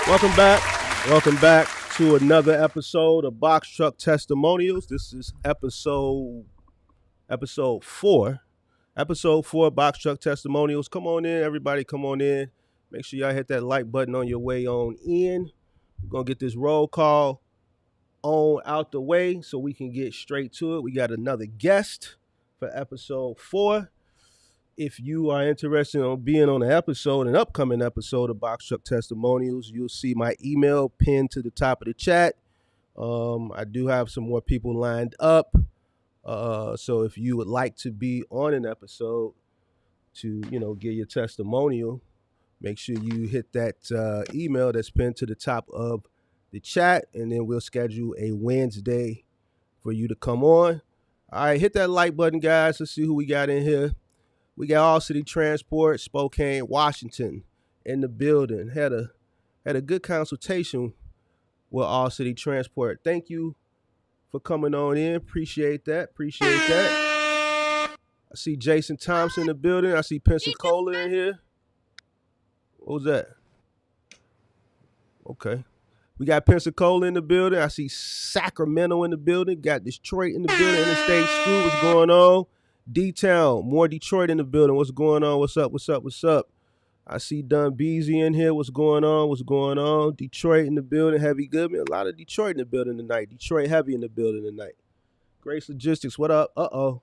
Welcome back. Welcome back to another episode of Box Truck Testimonials. This is episode 4. Episode 4 Box Truck Testimonials. Come on in, everybody. Come on in. Make sure y'all hit that like button on your way on in. We're gonna get this roll call on out the way so we can get straight to it. We got another guest for episode 4. If you are interested in being on an upcoming episode of Box Truck Testimonials, you'll see my email pinned to the top of the chat. I do have some more people lined up. So if you would like to be on an episode to, give your testimonial, make sure you hit that email that's pinned to the top of the chat, and then we'll schedule a Wednesday for you to come on. All right, hit that like button, guys. Let's see who we got in here. We got All City Transport, Spokane, Washington, in the building. Had a good consultation with All City Transport. Thank you for coming on in. Appreciate that. I see Jason Thompson in the building. I see Pensacola in here. What was that? Okay. We got Pensacola in the building. I see Sacramento in the building. Got Detroit in the building. Interstate Screw. What's going on? D-Town, more Detroit in the building. What's going on? What's up? I see Dunn Beasy in here. What's going on? Detroit in the building. Heavy Goodman. A lot of Detroit in the building tonight. Detroit Heavy in the building tonight. Grace Logistics, what up? Uh-oh.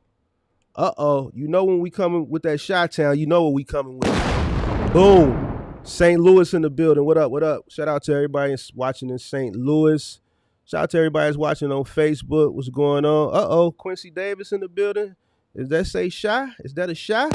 You know when we coming with that Chi-Town, you know what we coming with. Boom. St. Louis in the building. What up? Shout out to everybody watching in St. Louis. Shout out to everybody that's watching on Facebook. What's going on? Uh-oh. Quincy Davis in the building. Is that say shy? Is that a shy?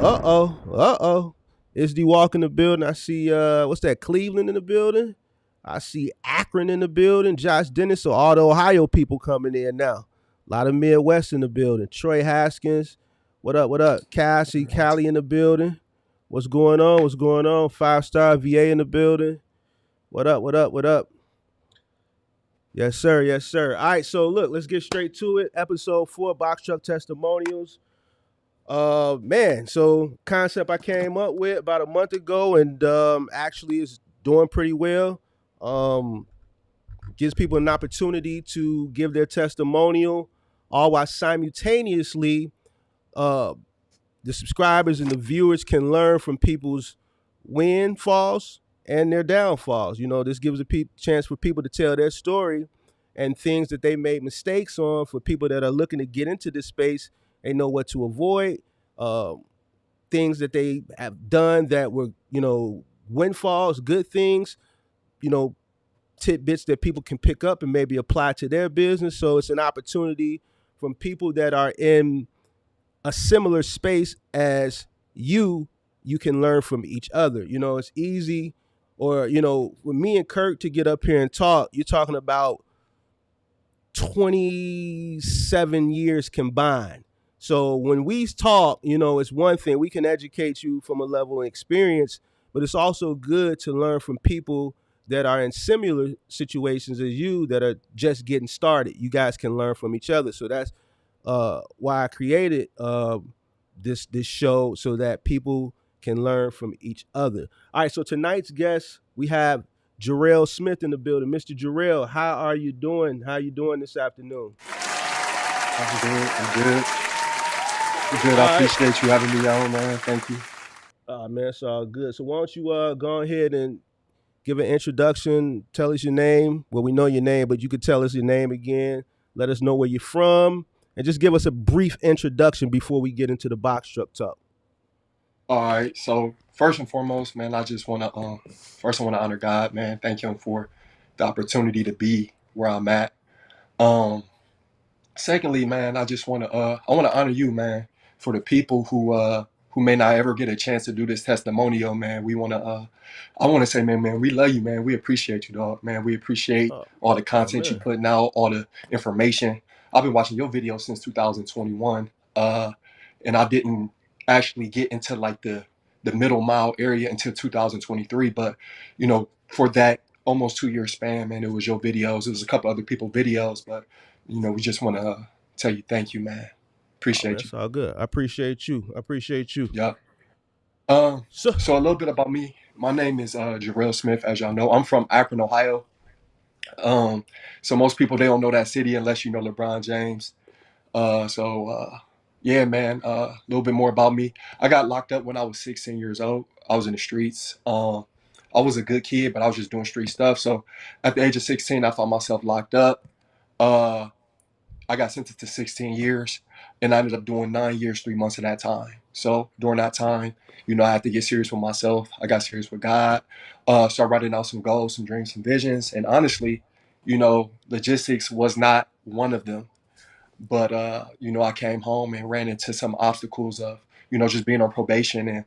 Uh-oh. Is D Walk in the building? I see, what's that, Cleveland in the building? I see Akron in the building. Josh Dennis. So all the Ohio people coming in now. A lot of Midwest in the building. Troy Haskins. What up? Cassie, Callie in the building. What's going on? 5-star VA in the building. What up? Yes, sir. All right, so look, let's get straight to it. Episode 4, Box Truck Testimonials. So concept I came up with about a month ago, and actually is doing pretty well. Gives people an opportunity to give their testimonial, all while simultaneously, the subscribers and the viewers can learn from people's windfalls and their downfalls. This gives a chance for people to tell their story and things that they made mistakes on. For people that are looking to get into this space, they know what to avoid. Things that they have done that were, windfalls, good things, tidbits that people can pick up and maybe apply to their business. So it's an opportunity from people that are in a similar space as you can learn from each other. It's easy. Or, with me and Kirk to get up here and talk, you're talking about 27 years combined. So when we talk, it's one thing. We can educate you from a level of experience, but it's also good to learn from people that are in similar situations as you that are just getting started. You guys can learn from each other. So that's why I created this show, so that people can learn from each other. All right, so tonight's guest, we have Jarrell Smith in the building. Mr. Jarrell, how are you doing? How are you doing this afternoon? I'm good. I appreciate you having me on, man. Thank you. Man, it's all good. So why don't you go ahead and give an introduction, tell us your name. Well, we know your name, but you could tell us your name again. Let us know where you're from, and just give us a brief introduction before we get into the box truck talk. All right. So first and foremost, man, I just want to I want to honor God, man. Thank Him for the opportunity to be where I'm at. Secondly, man, I just want to I want to honor you, man, for the people who may not ever get a chance to do this testimonial, man. I want to say, man, we love you, man. We appreciate you, dog, man. We appreciate all the content you putting out, all the information. I've been watching your videos since 2021, and I didn't actually get into like the middle mile area until 2023. But for that almost 2 year span, man, it was your videos. It was a couple other people's videos, but we just want to tell you thank you, man. Appreciate you. That's all good. I appreciate you. Yeah. So a little bit about me. My name is Jarrell Smith, as y'all know. I'm from Akron, Ohio. Um, so most people they don't know that city unless you know LeBron James. Yeah, man. A little bit more about me. I got locked up when I was 16 years old. I was in the streets. I was a good kid, but I was just doing street stuff. So at the age of 16, I found myself locked up. Uh, I got sentenced to 16 years, and I ended up doing 9 years, 3 months of that time. So during that time, I had to get serious with myself. I got serious with God. Started writing out some goals, some dreams, some visions, and honestly, logistics was not one of them. But I came home and ran into some obstacles of, just being on probation and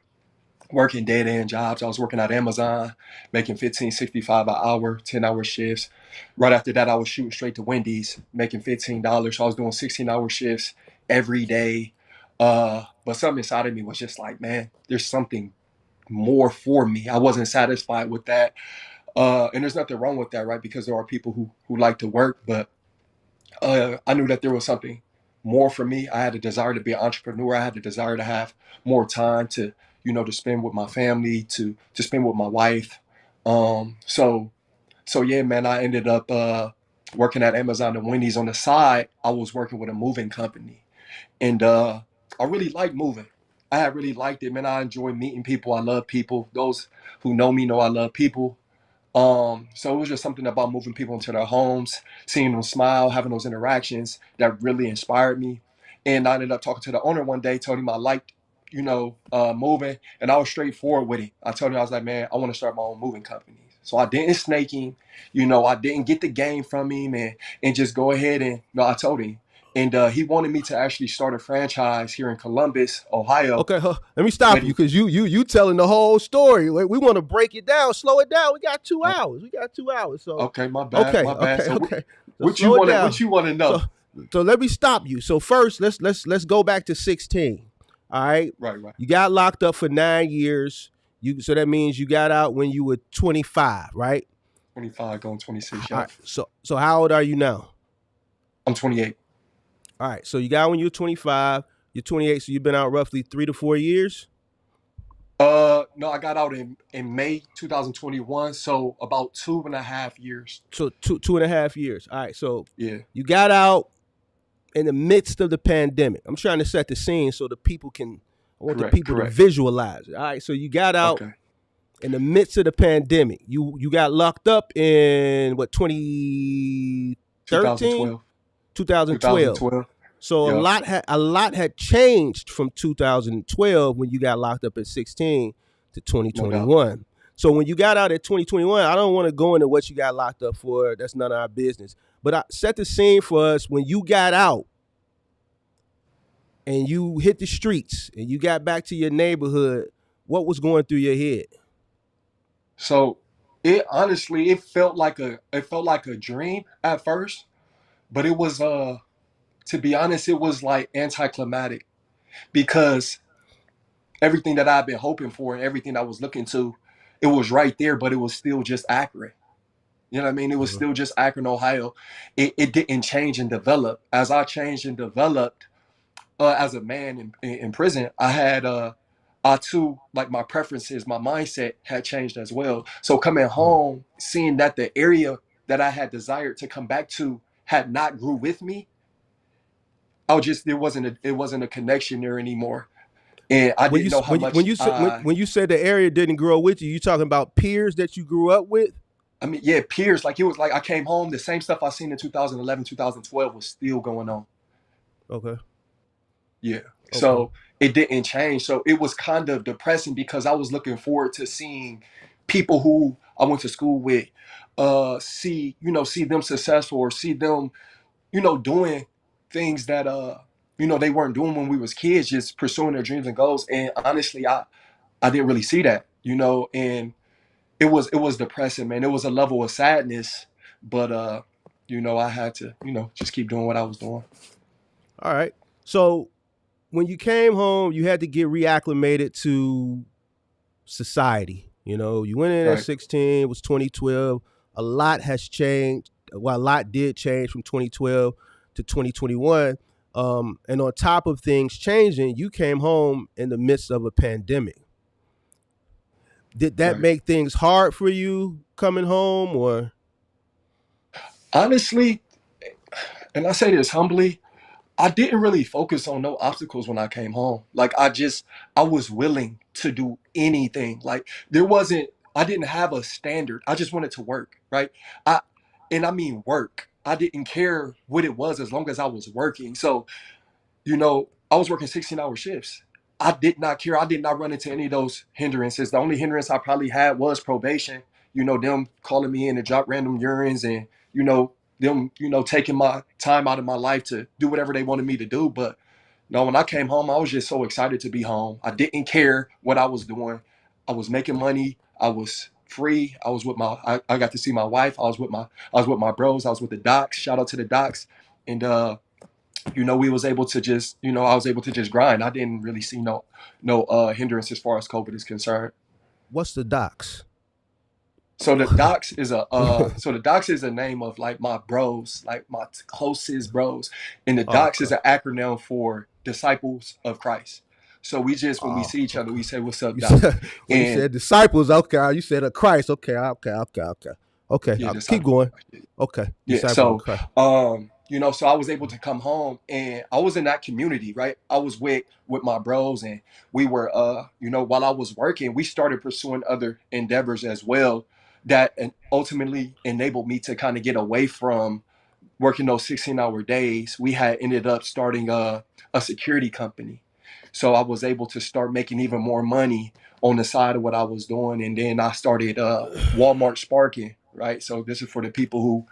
working dead end jobs. I was working at Amazon, making 15.65 an hour, 10-hour shifts. Right after that, I was shooting straight to Wendy's, making $15. So I was doing 16-hour shifts every day. But something inside of me was just like, man, there's something more for me. I wasn't satisfied with that. And there's nothing wrong with that, right? Because there are people who like to work, but I knew that there was something more for me. I had a desire to be an entrepreneur. I had a desire to have more time to, to spend with my family, to spend with my wife. So yeah, man, I ended up working at Amazon and Wendy's on the side. I was working with a moving company, and I really liked moving. I had really liked it, man. I enjoy meeting people. I love people. Those who know me know I love people. So it was just something about moving people into their homes, seeing them smile, having those interactions that really inspired me. And I ended up talking to the owner one day, told him I liked, moving, and I was straightforward with it. I told him I was like, man, I want to start my own moving company. So I didn't snake him, I didn't get the game from him and just go ahead and no, I told him. And he wanted me to actually start a franchise here in Columbus, Ohio. Okay, let me stop But you because you telling the whole story. We want to break it down, slow it down. We got two oh, hours. We got 2 hours. So okay, my bad, okay, my bad. okay, So okay. So what you slow it want to down. what you want to So know? so let me stop you. So first, let's go back to 16. All right, Right, right. you got locked up for 9 years. So that means you got out when you were 25, right? 25 going 26, All right. yep. So how old are you now? I'm 28. All right. So you got when you were 25. You're 28. So you've been out roughly 3 to 4 years. No, I got out in May 2021, so about 2.5 years. So two and a half years. All right. So Yeah, you got out in the midst of the pandemic. I'm trying to set the scene so the people can. I want the correct, people to correct. visualize it. All right. So you got out Okay. in the midst of the pandemic. You got locked up in what 2013, 2012. 2012. 2012. So Yep. a lot had changed from 2012 when you got locked up at 16 to No doubt. 2021. So when you got out at 2021, I don't want to go into what you got locked up for. That's none of our business. But I set the scene for us when you got out and you hit the streets and you got back to your neighborhood. What was going through your head? So it honestly it felt like a dream at first, but it was to be honest, it was like anticlimactic because everything that I've been hoping for and everything I was looking to, it was right there, but it was still just accurate. You know what I mean? It was Mhm. still just Akron, Ohio. It didn't change and develop. As I changed and developed as a man in prison, I too, like my preferences, my mindset had changed as well. So coming Mhm. home, seeing that the area that I had desired to come back to had not grew with me, there wasn't a connection there anymore. And I When didn't you know how when you when much you said when you said the area didn't grow with you, you talking about peers that you grew up with? I mean, yeah, peers, like it was like I came home, the same stuff I seen in 2011, 2012 was still going on. Okay. Yeah. Okay. So it didn't change. So it was kind of depressing because I was looking forward to seeing people who I went to school with see them successful or see them, doing things that they weren't doing when we was kids, just pursuing their dreams and goals. And honestly, I didn't really see that, and it was depressing, man. It was a level of sadness, but I had to, just keep doing what I was doing. All right. So when you came home, you had to get reacclimated to society. You went in at Right. 16. It was 2012. A lot has changed. Well, a lot did change from 2012 to 2021. And on top of things changing, you came home in the midst of a pandemic. Did that Right. make things hard for you coming home, or Honestly, and I say this humbly, I didn't really focus on no obstacles when I came home. Like I was willing to do anything. Like I didn't have a standard. I just wanted to work, right? I and I mean work. I didn't care what it was as long as I was working. So, I was working 16-hour shifts. I did not care. I did not run into any of those hindrances. The only hindrance I probably had was probation. Them calling me in to drop random urines and, them, taking my time out of my life to do whatever they wanted me to do. But no, when I came home, I was just so excited to be home. I didn't care what I was doing. I was making money. I was free. I was with I got to see my wife. I was with my bros. I was with the docs. Shout out to the docs. And we was able to just, I was able to just grind. I didn't really see no hindrance as far as COVID is concerned. what's the docs? So the docs is a name of like my bros, like my closest bros. And the Oh, docs is okay. an acronym for disciples of Christ. So we just, when we Oh, see each other, okay. we say, "What's up, You doc?" said when you And said disciples, okay. You said a Christ, okay, okay. Okay, yeah, I'll keep disciples of going. Christ. Okay, Yeah. disciples of So, Christ. so I was able to come home and I was in that community, right? I was with my bros and we were, while I was working, we started pursuing other endeavors as well that ultimately enabled me to kind of get away from working those 16-hour days. We had ended up starting a security company. So I was able to start making even more money on the side of what I was doing. And then I started Walmart Sparking, right? So this is for the people who,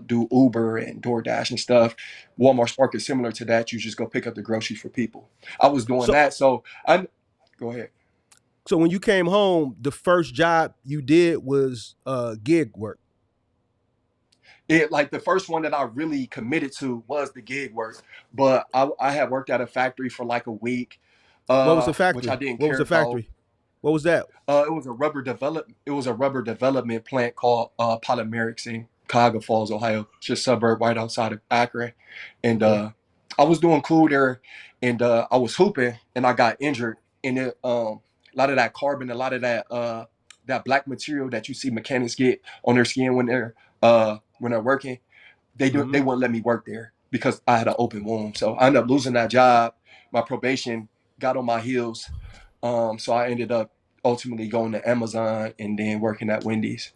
do Uber and DoorDash and stuff. Walmart Spark is similar to that. You just go pick up the groceries for people. I was doing So that. So I go ahead. so when you came home, the first job you did was gig work. It like the first one that I really committed to was the gig work, but I had worked at a factory for like a week, What was the which I factory? didn't What was care the about. factory? What was that? It was a rubber development plant called Polymerics in Cuyahoga Falls, Ohio. It's just a suburb right outside of Akron, and Okay. I was doing cool there, and I was hooping, and I got injured, and a lot of that carbon, a lot of that black material that you see mechanics get on their skin when they're working, they Mm-hmm. wouldn't let me work there because I had an open wound. So I ended up losing that job. My probation got on my heels. So I ended up ultimately going to Amazon and then working at Wendy's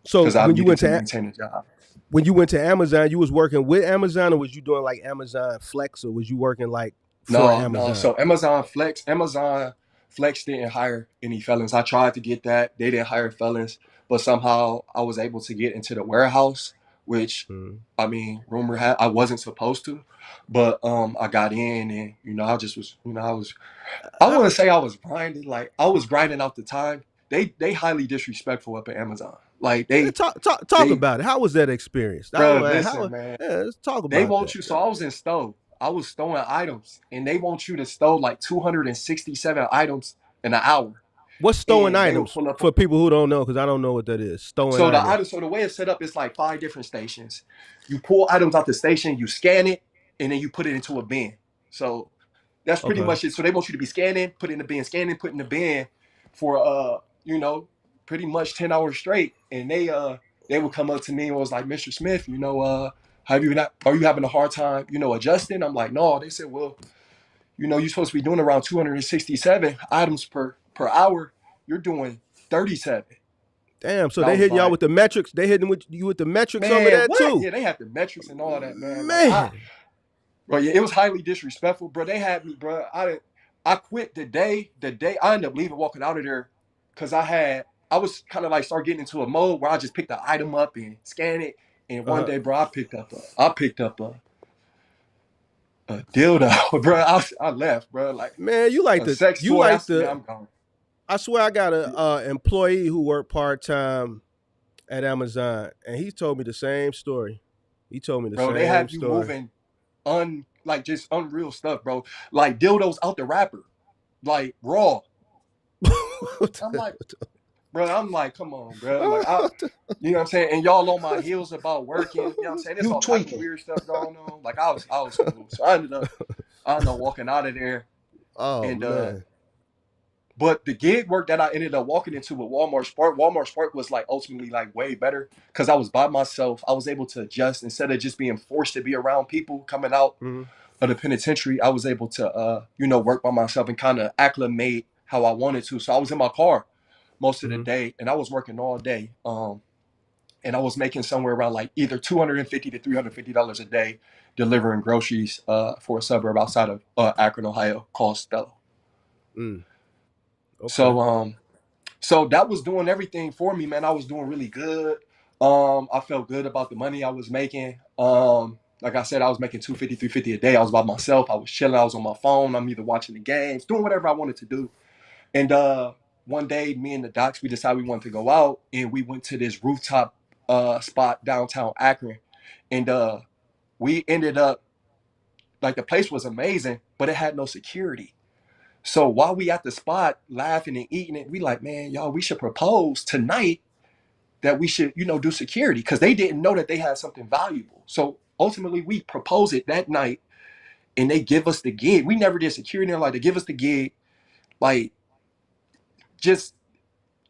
So because I needed to maintain a job. when you went to Amazon, you was working with Amazon, or was you doing like Amazon Flex, or was you working like for No, no. Amazon? So Amazon Flex didn't hire any felons. I tried to get that. They didn't hire felons, but somehow I was able to get into the warehouse, which Mm. I mean, rumor had I wasn't supposed to, but I got in and I just was, I Uh, wouldn't say I was grinding, like I was grinding out the time. They highly disrespectful up at Amazon. Like talk they about it. How was that experience? bro, How? listen, man. Yeah, let's talk They about want that. you. So I was in stow. I was stowing items, and they want you to stow like 267 items in an hour. What's stowing And they will items pull up. for people who don't know? Because I don't know what that is. Stowing items. So the way it's set up is like 5 different stations. You pull items out the station, you scan it, and then you put it into a bin. So that's pretty Okay. much it. So they want you to be scanning, put in the bin, scanning, put in the bin for pretty much 10 hours straight. And they would come up to me and was like, "Mr. Smith, have you not are you having a hard time, adjusting?" I'm like, "No." They said, "Well, you're supposed to be doing around 267 items per hour. You're doing 37." Damn. So And I they was hitting y'all like, with the metrics. They hitting with you with the metrics over "Man, there what?" too. Yeah, they had the metrics and all that, man. Like Man. bro, yeah, it was highly disrespectful, bro. They had me, bro. I quit the day I ended up leaving, walking out of there, because I was kind of like start getting into a mode where I just pick the item up and scan it. And one Uh, day, bro, I picked up a dildo, bro. I left, bro, like man, a sex you toy. I like said, "Man, the. I'm gone." I swear I got a employee who worked part time at Amazon, and he told me the same story. He told me the Bro, they same have you story. moving like just unreal stuff, bro. Like dildos out the wrapper, like raw. I'm like, bro, I'm like, come on, bro. Like you know what I'm saying? And y'all on my heels about working. You know what I'm saying? There's You all type of tweaking. weird stuff going on. Like I was cool. So I ended up walking out of there oh and man. But the gig work that I ended up walking into with Walmart Spark was like ultimately like way better because I was by myself. I was able to adjust instead of just being forced to be around people coming out Mm-hmm. of the penitentiary. I was able to, work by myself and kind of acclimate how I wanted to. So I was in my car most of the Mm-hmm. day, and I was working all day. And I was making somewhere around like either $250 to $350 a day delivering groceries for a suburb outside of Akron, Ohio called Stella. Mm. Okay. So that was doing everything for me, man. I was doing really good. I felt good about the money I was making. Like I said, I was making 250, 350 a day. I was by myself. I was chilling. I was on my phone. I'm either watching the games, doing whatever I wanted to do. And one day, me and the docs, we decided we wanted to go out, and we went to this rooftop spot downtown Akron, and we ended up like the place was amazing, but it had no security. So while we at the spot laughing and eating it, we like, man, y'all, we should propose tonight that we should, do security because they didn't know that they had something valuable. So ultimately, we propose it that night, and they give us the gig. We never did security. Like they give us the gig, like just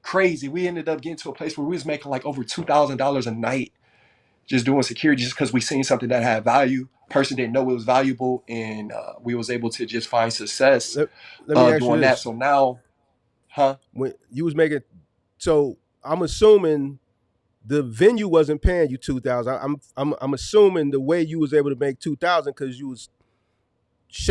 crazy. We ended up getting to a place where we was making like over $2,000 a night just doing security, just because we seen something that had value. Person didn't know it was valuable, and we was able to just find success Let, let me ask you doing that. this: So now, huh? when you was making, so I'm assuming the venue wasn't paying you 2,000. I'm assuming the way you was able to make 2,000 because you was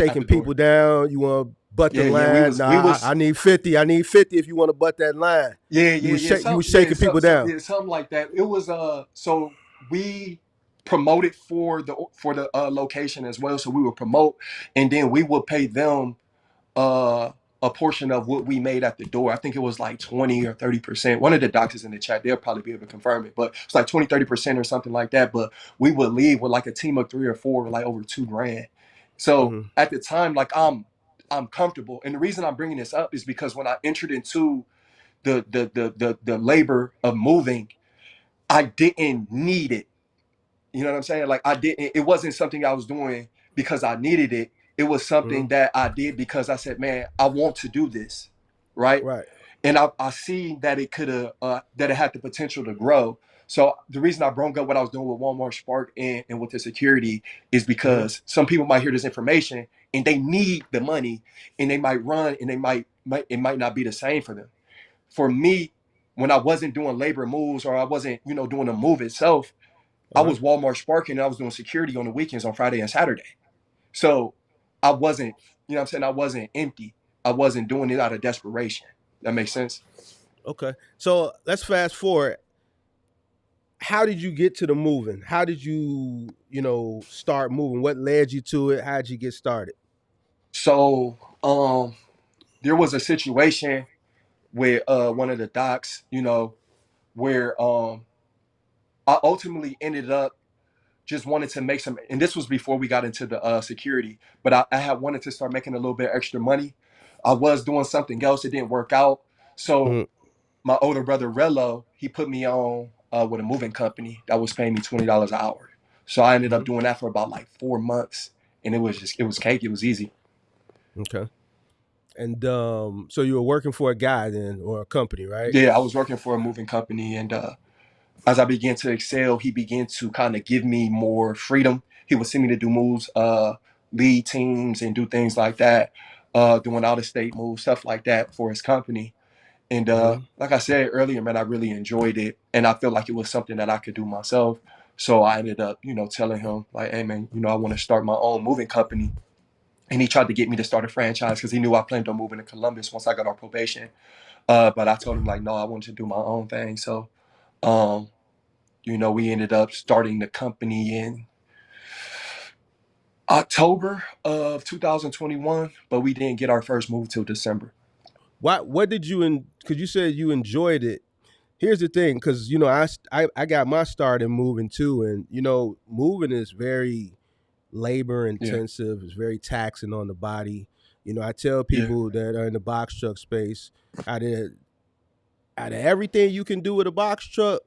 At shaking the door. people down. You want to butt the Yeah, yeah. We line? was we Nah, was I need 50. I need 50 if you want to butt that line. Yeah, You yeah, was yeah. you was shaking So, people down. yeah, something like that. It was so we promoted for the location as well. So we would promote, and then we would pay them uh a portion of what we made at the door. I think it was like 20 or 30%. One of the doctors in the chat, they'll probably be able to confirm it, but it's like 20, 30% or something like that. But we would leave with like a team of 3 or 4, like over 2 grand. So Mm-hmm. at the time, like I'm comfortable. And the reason I'm bringing this up is because when I entered into the labor of moving, I didn't need it. You know what I'm saying? Like I didn't. It wasn't something I was doing because I needed it. It was Mm-hmm. something that I did because I said, "Man, I want to do this," right? Right. And I see that it could have that it had the potential to grow. So the reason I brought up what I was doing with Walmart Spark and with the security is Mm-hmm. because some people might hear this information and they need the money, and they might run, and they might it might not be the same for them. For me, when I wasn't doing labor moves, or I wasn't, doing the move itself, I Uh-huh. was Walmart sparking, and I was doing security on the weekends on Friday and Saturday. So I wasn't, what I'm saying, I wasn't empty. I wasn't doing it out of desperation. That makes sense. Okay. So let's fast forward. How did you get to the moving? How did you, start moving? What led you to it? How did you get started? So there was a situation with one of the docs, where I ultimately ended up just wanted to make some, and this was before we got into the security, but I had wanted to start making a little bit extra money. I was doing something else, it didn't work out. So Mm-hmm. my older brother Rello, he put me on with a moving company that was paying me $20 an hour. So I ended up Mm-hmm. doing that for about like 4 months, and it was cake, it was easy. Okay. And so you were working for a guy then, or a company, right? Yeah, I was working for a moving company, and as I began to excel, he began to kind of give me more freedom. He would send me to do moves, lead teams, and do things like that, doing out of state moves, stuff like that for his company. And Mm-hmm. like I said earlier, man, I really enjoyed it, and I feel like it was something that I could do myself. So I ended up, telling him like, "Hey, man, I want to start my own moving company." And he tried to get me to start a franchise because he knew I planned on moving to Columbus once I got on probation. But I told him like, no, I wanted to do my own thing. So um, we ended up starting the company in October of 2021, but we didn't get our first move till December. What did you because you said you enjoyed it. Here's the thing, because I got my start in moving too, and moving is very labor Yeah, intensive. It's very taxing on the body. I tell yeah, people that are in the box truck space, out of out of everything you can do with a box truck,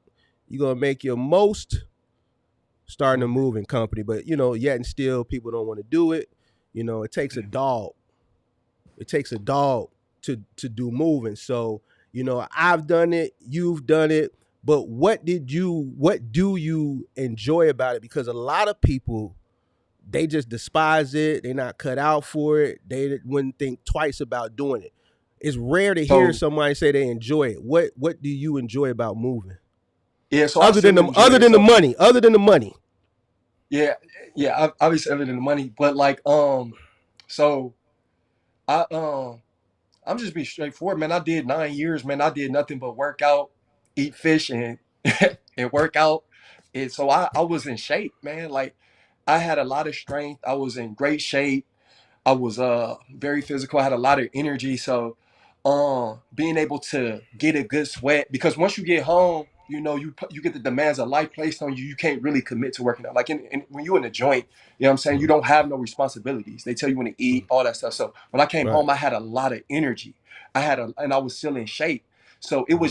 you're gonna make your most starting a moving. moving company. But yet and still people don't want to do it. It takes a Yeah, dog. It takes a dog to do moving. So, I've done it, you've done it, but what do you enjoy about it? Because a lot of people, they just despise it. They're not cut out for it. They wouldn't think twice about doing it. It's rare to hear So somebody say they enjoy it. What do you enjoy about moving? yeah, so I Other than still the enjoy other it. than the So money, other than the money. yeah, yeah, obviously other than the money, but like so I I'm just being straightforward, man. I did 9 years, man. I did nothing but work out, eat fish, and and work out. And so I was in shape, man. Like I had a lot of strength. I was in great shape. I was very physical. I had a lot of energy. So being able to get a good sweat, because once you get home, you get the demands of life placed on you. You can't really commit to working out. Like when you're in a joint, you know what I'm saying? You Mm, don't have no responsibilities. They tell you when to eat, mm, all that stuff. So when I came right. home, I had a lot of energy. And I was still in shape. So Hmm.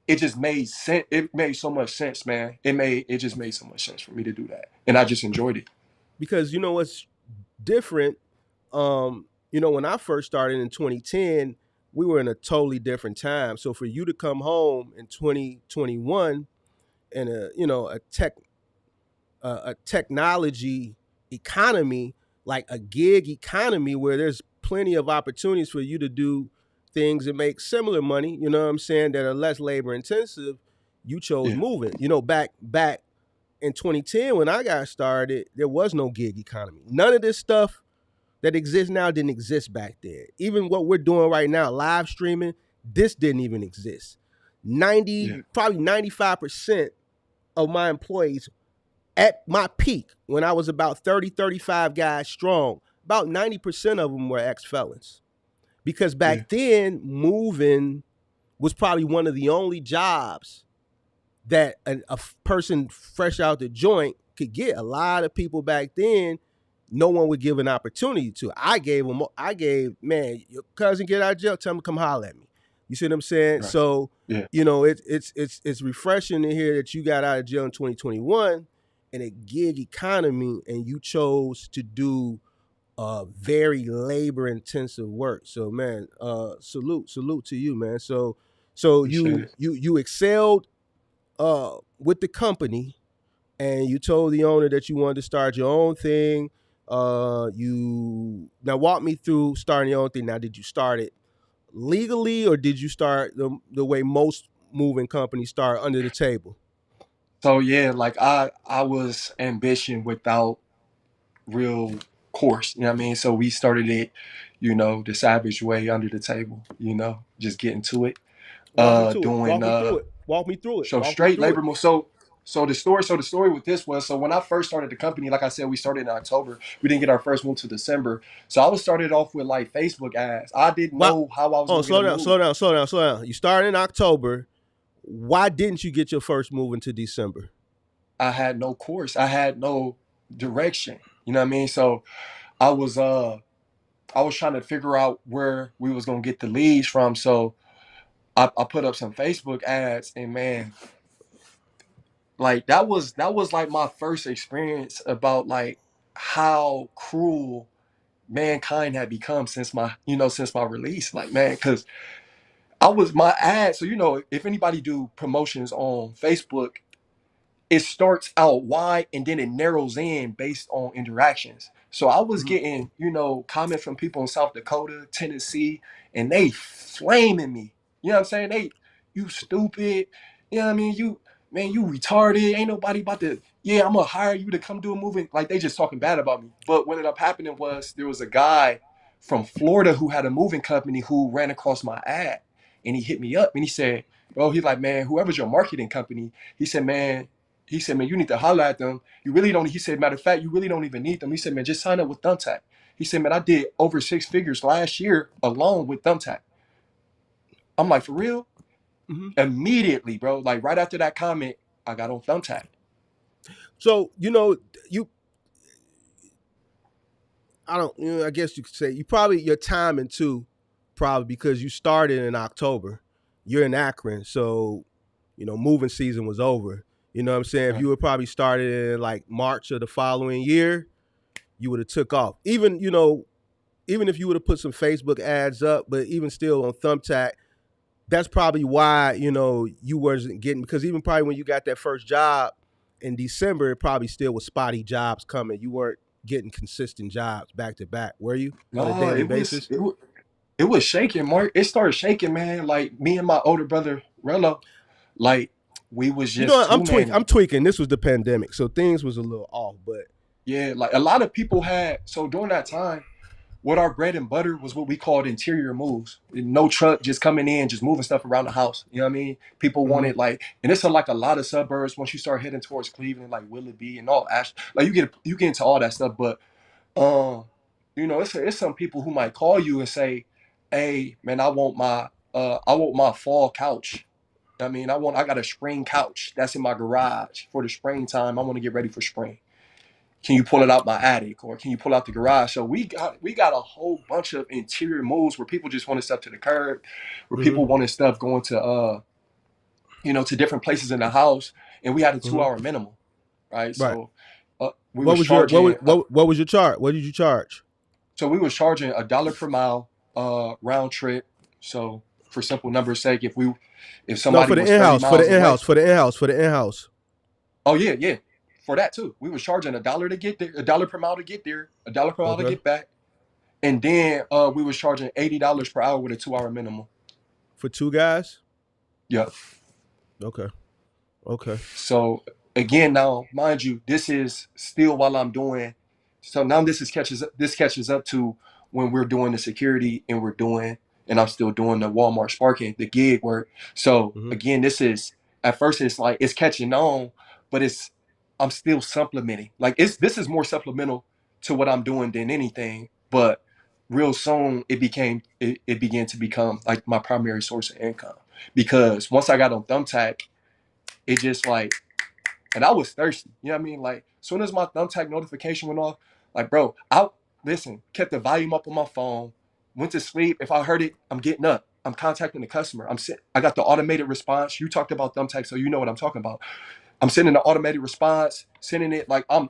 it just made sense. It made so much sense, man. It just made so much sense for me to do that. And I just enjoyed it. Because what's different, when I first started in 2010, we were in a totally different time. So for you to come home in 2021 and a technology economy, like a gig economy where there's plenty of opportunities for you to do things that make similar money, you know what I'm saying, that are less labor intensive, you chose Yeah, moving. Back in 2010 when I got started, there was no gig economy. None of this stuff that exists now didn't exist back then. Even what we're doing right now, live streaming, this didn't even exist. yeah, 90, probably 95% of my employees at my peak, when I was about 30, 35 guys strong, about 90% of them were ex-felons. Because yeah, back then, moving was probably one of the only jobs that a person fresh out the joint could get. A lot of people back then, no one would give an opportunity to. Man, your cousin get out of jail, tell him to come holler at me. You see what I'm saying? right. So, Yeah, it's refreshing to hear that you got out of jail in 2021 in a gig economy and you chose to do very labor intensive work. So man, salute to you, man. So appreciate you it. you you excelled with the company, and you told the owner that you wanted to start your own thing. You now walk me through starting your own thing. Now, did you start it legally, or did you start the way most moving companies start, under the table? So yeah, like I was ambition without real course. You know what I mean? So we started it, the savage way under the table. Just getting to it. Walk me to it. Doing Walk me through it. Walk me through it. so Walk me straight through it. labor move. So the story with this was, so when I first started the company, like I said, we started in October. We didn't get our first move to December. So I was started off with like Facebook ads. I didn't What? know how I was Oh, gonna get a slow down, move. slow down, slow down, slow down. You started in October. Why didn't you get your first move into December? I had no course. I had no direction. You know what I mean? So I was uh I was trying to figure out where we was gonna get the leads from. So I put up some Facebook ads, and man, like that was like my first experience about like how cruel mankind had become since my release. Like man, because I was my ad. So if anybody do promotions on Facebook, it starts out wide and then it narrows in based on interactions. So I was Mhm. getting, comments from people in South Dakota, Tennessee, and they flaming me. You know what I'm saying? You stupid. You know what I mean? You retarded. Ain't nobody about to, yeah, I'm gonna hire you to come do a movie. Like they just talking bad about me. But what ended up happening was there was a guy from Florida who had a moving company who ran across my ad, and he hit me up and he said, bro, he's like, man, whoever's your marketing company, he said, man, you need to holler at them. You really don't. He said, matter of fact, you really don't even need them. He said, man, just sign up with Thumbtack. He said, man, I did over 6 figures last year alone with Thumbtack. I'm like, for real? Mhm. Immediately, bro. Like right after that comment, I got on Thumbtack. So you I don't. I guess you could say you probably your timing too, probably because you started in October. You're in Akron, so moving season was over. You know what I'm saying? If Right. you would probably started in like March of the following year, you would have took off. Even even if you would have put some Facebook ads up, but even still on Thumbtack, that's probably why you wasn't getting, because even probably when you got that first job in December, it probably still was spotty jobs coming. You weren't getting consistent jobs back to back, were you, on a No, daily it was basis? it was shaking, Mark. It started shaking, man. Like me and my older brother Rello, like we was You know just what? two I'm manning. tweaking. This was the pandemic, so things was a little off. But Yeah, like a lot of people had. So during that time, what our bread and butter was what we called interior moves. No truck, just coming in, just moving stuff around the house. You know what I mean? People mm-hmm, wanted like, and it's like a lot of suburbs once you start heading towards Cleveland, like Willoughby and all Ash. Like you get into all that stuff, but um, it's some people who might call you and say, "Hey, man, I want my fall couch. I got a spring couch that's in my garage for the springtime. I want to get ready for spring. Can you pull it out my attic or can you pull out the garage?" So we got a whole bunch of interior moves where people just wanted stuff to the curb, where mm-hmm, people wanted stuff going to to different places in the house, and we had a mm-hmm. 2 hour minimum, right? Right. So we was charging What was your charge? What did you charge? so we was charging $1 per mile round trip. So for simple numbers sake, if No, for somebody the was 30 in-house, miles away, for the in-house. oh yeah, yeah. For that too. We was charging $1 to get there, $1 per mile to get there, $1 per mile to Okay. get back. And then we was charging $80 per hour with a 2 hour minimum. For two guys. Yeah. Okay. Okay. So again, now mind you, this is still while I'm doing. So now this catches up to when we're doing the security and I'm still doing the Walmart sparking, the gig work. So Mm-hmm. again, this is at first it's like it's catching on, but I'm still supplementing. Like this is more supplemental to what I'm doing than anything. But real soon it began to become like my primary source of income because once I got on Thumbtack, it just like and I was thirsty. You know what I mean? Like, as soon as my Thumbtack notification went off, like, bro, I listen, kept the volume up on my phone, went to sleep. If I heard it, I'm getting up. I'm contacting the customer. I got the automated response. You talked about Thumbtack, so you know what I'm talking about. I'm sending the automated response, sending it like I'm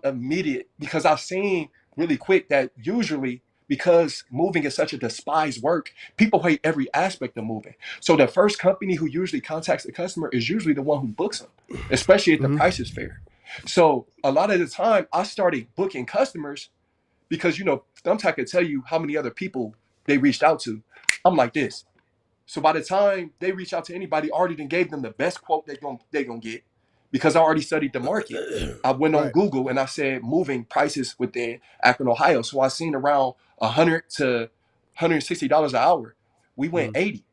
immediate because I've seen really quick that usually because moving is such a despised work, people hate every aspect of moving. So the first company who usually contacts the customer is usually the one who books them, especially if the Mm-hmm. price is fair. So a lot of the time I started booking customers because Thumbtack could tell you how many other people they reached out to. I'm like this. So by the time they reach out to anybody, I already done gave them the best quote they gonna get because I already studied the market. I went on Right. Google and I said moving prices within Akron, Ohio. So I seen around $100 to $160 an hour. We went Mm-hmm. 80.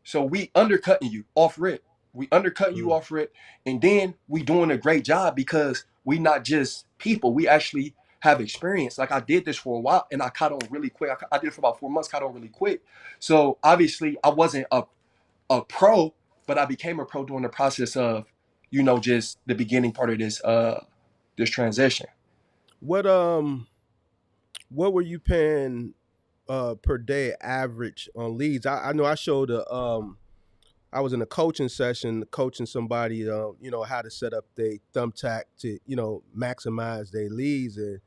So we undercutting you off rip. We undercutting you off rip, and then we doing a great job because we not just people. We actually have experience. Like I did this for a while, and I caught on really quick. I did it for about 4 months, caught on really quick. So obviously, I wasn't a pro, but I became a pro during the process of, just the beginning part of this transition. What what were you paying per day average on leads? I know I showed a I was in a coaching session coaching somebody how to set up their Thumbtack to maximize their leads, and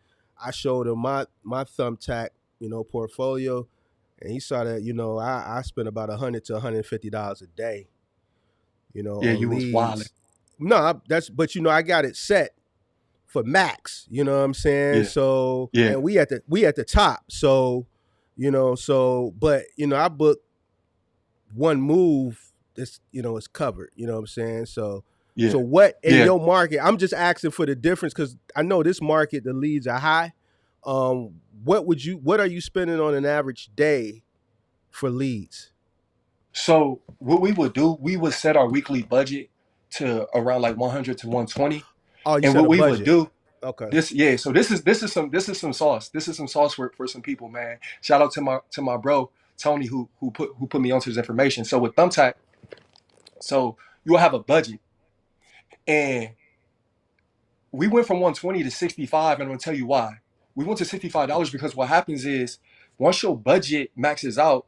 I showed him my Thumbtack portfolio, and he saw that I spent about $100 to $150 a day Yeah, on you was wilding. leads. No, that's but I got it set for max. You know what I'm saying? Yeah, So yeah, and we at the top. So but I booked one move. It's it's covered. You know what I'm saying? So yeah, what in yeah. your market? I'm just asking for the difference because I know this market the leads are high. What are you spending on an average day for leads? So what we would do, we would set our weekly budget to around like 100 to 120. Oh, you And set what a we would budget. do, Okay. yeah, so this is some sauce. This is some sauce for some people, man. Shout out to my bro Tony who put me onto this information. So with Thumbtack, so you will have a budget. And we went from 120 to 65, and I'm gonna tell you why. We went to $65 because what happens is once your budget maxes out,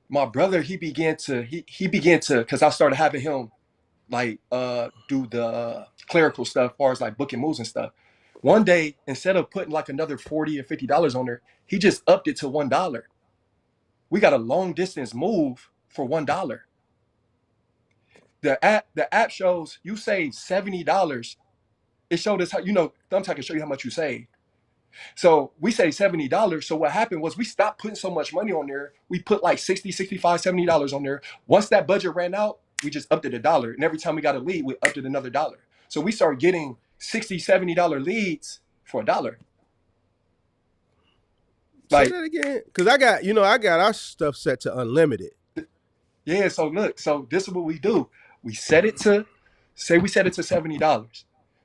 my brother he began to because I started having him like do the clerical stuff as far as like booking moves and stuff. One day, instead of putting like another $40 or $50 on there, he just upped it to $1. We got a long distance move for $1. The app shows you save $70. It showed us how, Thumbtack can show you how much you save. So we say $70. So what happened was we stopped putting so much money on there. We put like 60, 65, $70 on there. Once that budget ran out, we just upped it $1. And every time we got a lead, we upped it another $1. So we started getting 60, $70 leads for $1. Say Like, that again, because I got our stuff set to unlimited. yeah, so look, so this is what we do. We set it to, say we set it to $70.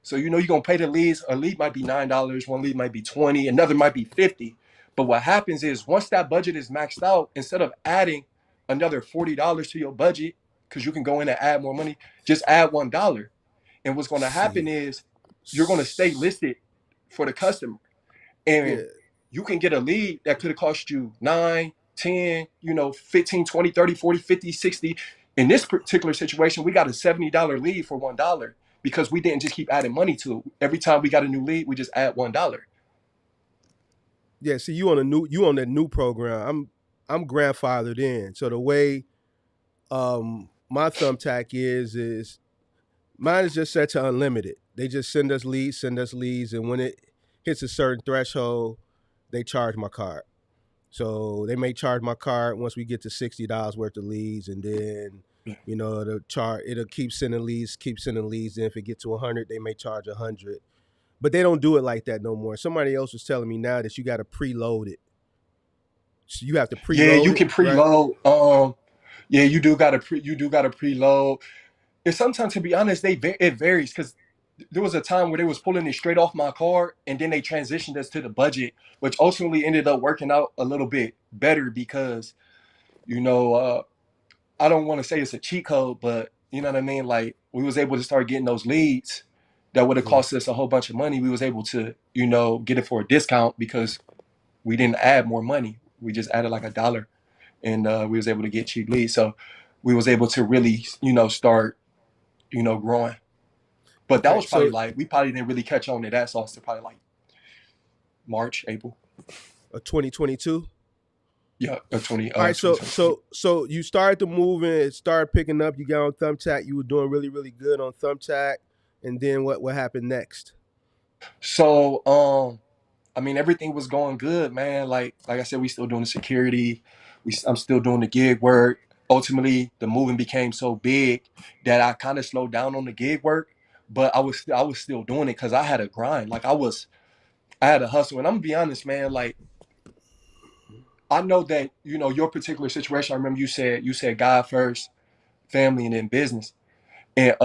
So you're gonna pay the leads. A lead might be $9, one lead might be 20, another might be 50. But what happens is once that budget is maxed out, instead of adding another $40 to your budget, because you can go in and add more money, just add $1. And what's gonna happen See, is you're gonna stay listed for the customer. yeah, And you can get a lead that could have cost you 9, 10, 15, 20, 30, 40, 50, 60. In this particular situation, we got a $70 lead for $1 because we didn't just keep adding money to it. Every time we got a new lead, we just add $1. yeah. See, you on that new program. I'm grandfathered in. So the way my Thumbtack is mine is just set to unlimited. They just send us leads, and when it hits a certain threshold, they charge my card. So they may charge my card once we get to $60 worth of leads, and then it'll keep sending leads. And if it gets to 100, they may charge 100. But they don't do it like that no more. Somebody else was telling me now that you got to preload it. So you have to Yeah, preload you it, can right? preload. Yeah, you do gotta preload. And sometimes, to be honest, it varies because there was a time where they was pulling it straight off my card, and then they transitioned us to the budget, which ultimately ended up working out a little bit better because you know, I don't want to say it's a cheat code, but you know what I mean. Like we was able to start getting those leads that would have Mm-hmm. cost us a whole bunch of money. We was able to get it for a discount because we didn't add more money. We just added like $1, and we was able to get cheap leads. So we was able to really start growing. But that Okay, was probably so like we probably didn't really catch on to that sauce to probably like March, April. a 2022. Yeah, All right, so 2020. so so you started to move and it started picking up. You got on Thumbtack. You were doing really really good on Thumbtack, and then what happened next? So I mean everything was going good, man. Like I said, we still doing the security. I'm still doing the gig work. Ultimately, the moving became so big that I kind of slowed down on the gig work, but I was still doing it because I had a grind. I had a hustle, and I'm gonna be honest, man. Like I know that your particular situation. I remember you said God first, family, and then business. And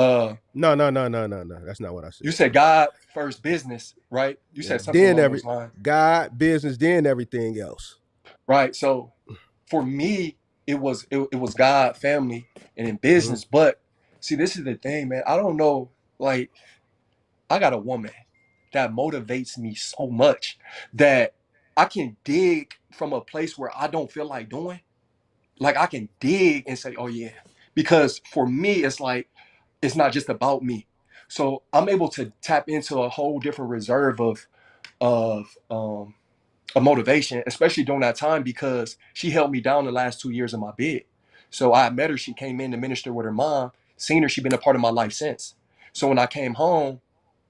No, no, no, no, no, no. That's not what I you said. said God first, business, right? You Yeah. said something Then along every those lines, God business, then everything else. right? So for me, it was God, family, and in Mm-hmm. business. But see, this is the thing, man. I don't know. Like, I got a woman that motivates me so much that I can dig from a place where I don't feel like doing. Like I can dig and say, "Oh yeah," because for me, it's like it's not just about me. So I'm able to tap into a whole different reserve of a motivation, especially during that time because she held me down the last 2 years of my bid. So I met her. She came in to minister with her mom. Seen her. She's been a part of my life since. So when I came home,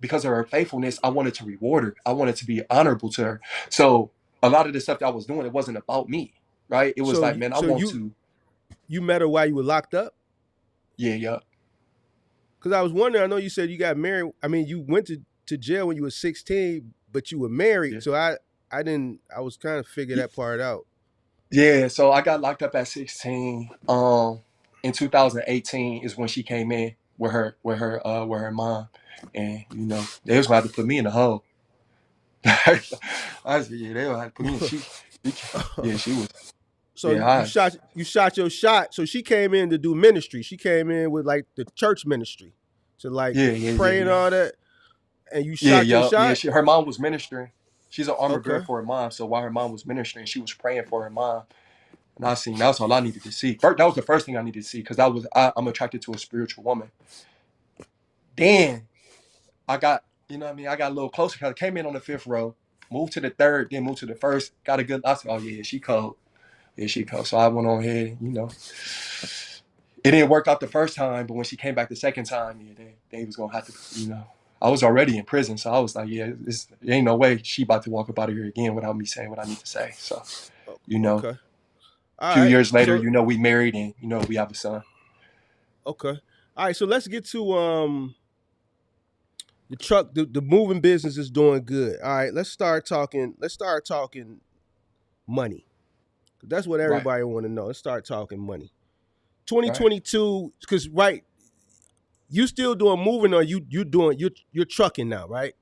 because of her faithfulness, I wanted to reward her. I wanted to be honorable to her. So a lot of the stuff that I was doing, it wasn't about me, right? It was So like, you, man, I so want you to, you met her while you were locked up? yeah, yeah, Because I was wondering. I know you said you got married. I mean, you went to jail when you were 16, but you were married. yeah. So I didn't. I was trying to figure that part out. Yeah, so I got locked up at 16. In 2018 is when she came in with her mom, and they was gonna have to put me in the hole. I said, yeah, they gonna have to put me in. Yeah, she was. So Yeah, you shot your shot. So she came in to do ministry. She came in with like the church ministry to like yeah, yeah, yeah, pray and yeah, all that. And you yeah, shot your yeah, yeah. shot. Her mom was ministering. She's an armor bearer Okay. for her mom. So while her mom was ministering, she was praying for her mom. And I seen that's all I needed to see. That was the first thing I needed to see because I'm attracted to a spiritual woman. Then I got You know what I mean? I got a little closer. Cause I came in on the fifth row, moved to the third, then moved to the first. Got a good. I said, oh yeah, she cold. Yeah, she cold. So I went on ahead. It didn't work out the first time, but when she came back the second time, yeah, they was gonna have to. I was already in prison, so I was like, yeah, there ain't no way she about to walk up out of here again without me saying what I need to say. So, you know, Okay. a All few right. years later, So we married and we have a son. okay. All right. So let's get to the truck. The moving business is doing good. All right. Let's start talking. Let's start talking money. That's what Right, everybody want to know. Let's start talking money. right. 2022, because right, you still doing moving, or you doing you're trucking now, right?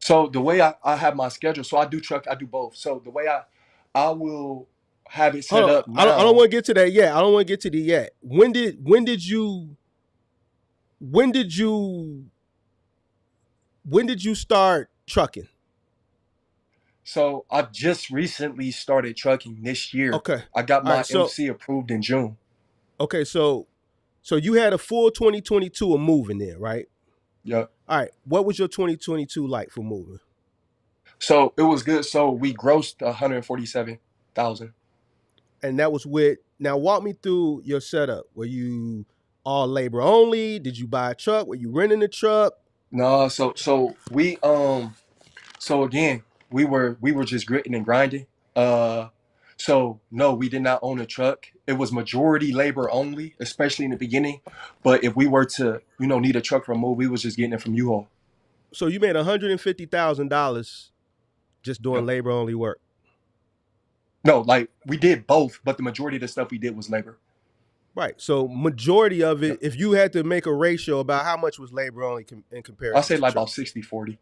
So the way I have my schedule, so I do truck, I do both. So the way I will have it Hold set on, up I don't now. want to get to that yet. I don't want to get to the yet. When did you when did you start trucking? So I just recently started trucking this year. Okay, I got all my right. So MC approved in June. okay, so you had a full 2022 of moving there, right? Yeah. All right. What was your 2022 like for moving? So it was good. So we grossed 147,000. And that was with, now walk me through your setup. Were you all labor only? Did you buy a truck? Were you renting a truck? No, so again, we were just gritting and grinding. Uh so no, we did not own a truck. It was majority labor only, especially in the beginning. But if we were to, need a truck for a move, we was just getting it from U-Haul. So you made $150,000 just doing Yep. labor only work. No, like we did both, but the majority of the stuff we did was labor. Right. So majority of it, Yep. if you had to make a ratio about how much was labor only in I'll comparison say to like truck. about 60/40.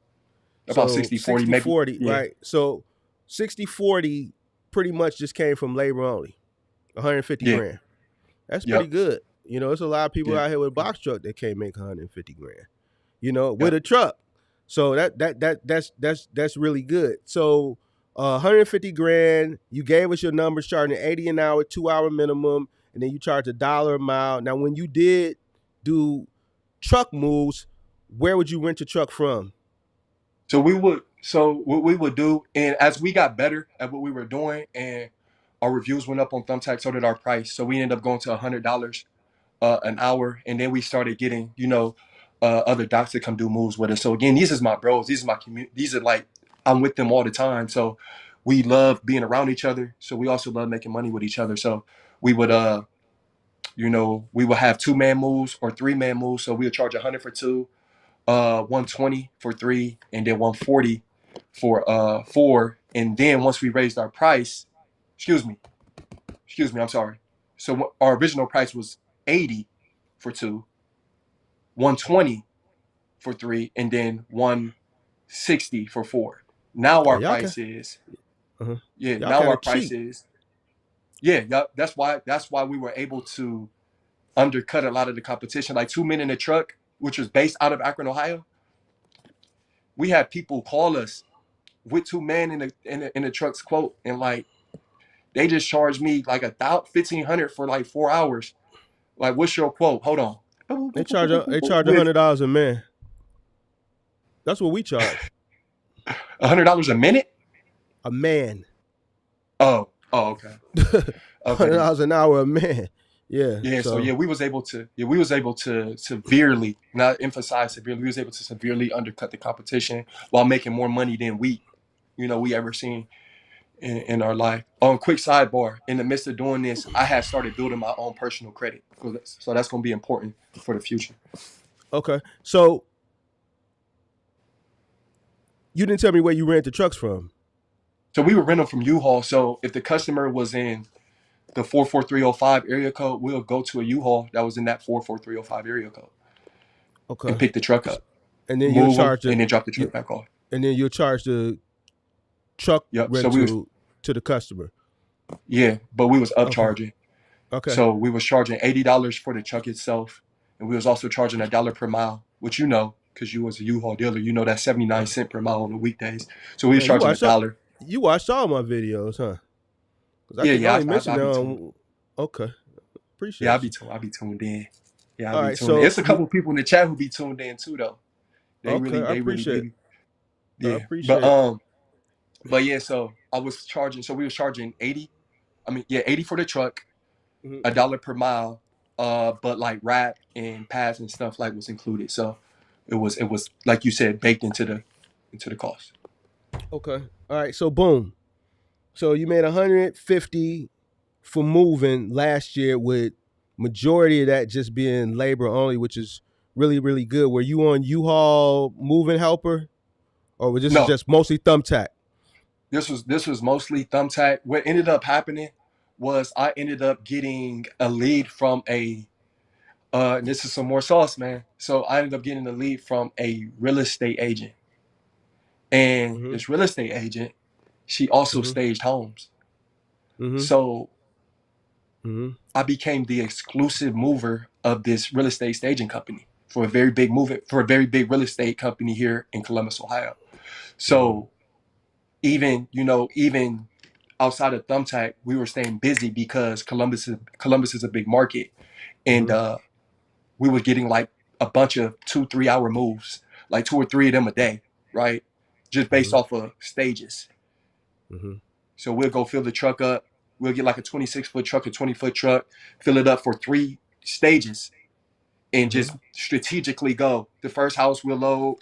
About So 60/40, sixty maybe. forty, Yeah. right? So 60/40 pretty much just came from labor only, 150 Yeah. grand. That's pretty Yep. good. There's a lot of people Yeah. out here with Yeah. box truck that can't make 150 grand, with Yep. a truck. So that's really good. So 150 grand, you gave us your numbers, charging 80 an hour, 2 hour minimum, and then you charge $1 a mile. Now, when you did do truck moves, where would you rent your truck from? So what we would do, and as we got better at what we were doing, and our reviews went up on Thumbtack, so did our price. So we ended up going to $100 an hour, and then we started getting, other docs to come do moves with us. So again, these is my bros, these is my community, these are like I'm with them all the time. So we love being around each other. So we also love making money with each other. So we would we would have 2-man moves or 3-man moves. So we would charge 100 for two, 120 for three, and then 140 for four. And then once we raised our price, excuse me, I'm sorry. So our original price was 80 for two, 120 for three, and then 160 for four. Now Oh, our y'all can, price is uh-huh. yeah. Y'all Now kind our of price cheap. is yeah. Yeah. That's why we were able to undercut a lot of the competition. Like 2 Men in a Truck, which was based out of Akron, Ohio. We had people call us with 2 men in the truck's quote, and like they just charged me like 1,500 for like 4 hours. Like, what's your quote? Hold on. They charge With $100 a man. That's what we charge. $100 a minute? A man. Oh, okay. Okay. $100 an hour a man. Yeah. Yeah, so So we was able to severely, not emphasize severely, we was able to severely undercut the competition while making more money than we ever seen in our life. On quick sidebar, in the midst of doing this, I had started building my own personal credit. So that's gonna be important for the future. okay. So you didn't tell me where you rent the trucks from. So we would rent them from U-Haul. So if the customer was in the 44305 area code, we'll go to a U-Haul that was in that 44305 area code and Okay. pick the truck up, And then you'll move them, charge the and then drop the you, truck back off. and then you'll charge the truck Yep. So we was rental to the customer. yeah, but we was Okay. upcharging. Okay. So we was charging $80 for the truck itself, and we was also charging $1 per mile, which because you was a U-Haul dealer, that's 79 cents per mile on the weekdays. So we was Man, you charging a watched all, dollar. you watched all my videos, huh? Because I Yeah, think I yeah, only I mentioned be tuned. them. Okay. Yeah, Appreciate you. I be tuned in. Yeah, I All be right. tuned in. So It's a couple people in the chat who be tuned in too, though. They Okay, really, I they really appreciate give it. you, I yeah. appreciate it. But yeah, so I was charging, so we was charging 80. I mean, yeah, 80 for the truck, Mhm. $1 per mile. But like wrap and pass and stuff like was included. So it was like you said, baked into the cost. Okay. All right. So boom. So you made 150 for moving last year, with majority of that just being labor only, which is really really good. Were you on U-Haul moving helper, or was this is No, just mostly Thumbtack? this was mostly Thumbtack. What ended up happening was I ended up getting a lead from a and this is some more sauce, man. So I ended up getting a lead from a real estate agent. And Mm-hmm. this real estate agent, she also Mm-hmm. staged homes. Mm-hmm. So Mm-hmm. I became the exclusive mover of this real estate staging company for a very big movement for a very big real estate company here in Columbus, Ohio. Mm-hmm. So even outside of Thumbtack, we were staying busy because Columbus is a big market, and Mm-hmm. we were getting like a bunch of 2 3 hour moves, like two or three of them a day, right? Just based Mm-hmm. off of stages. Mm-hmm. So we'll go fill the truck up. We'll get like a 26-foot truck, a 20-foot truck, fill it up for 3 stages, and Mm-hmm. just strategically go. The first house we'll load.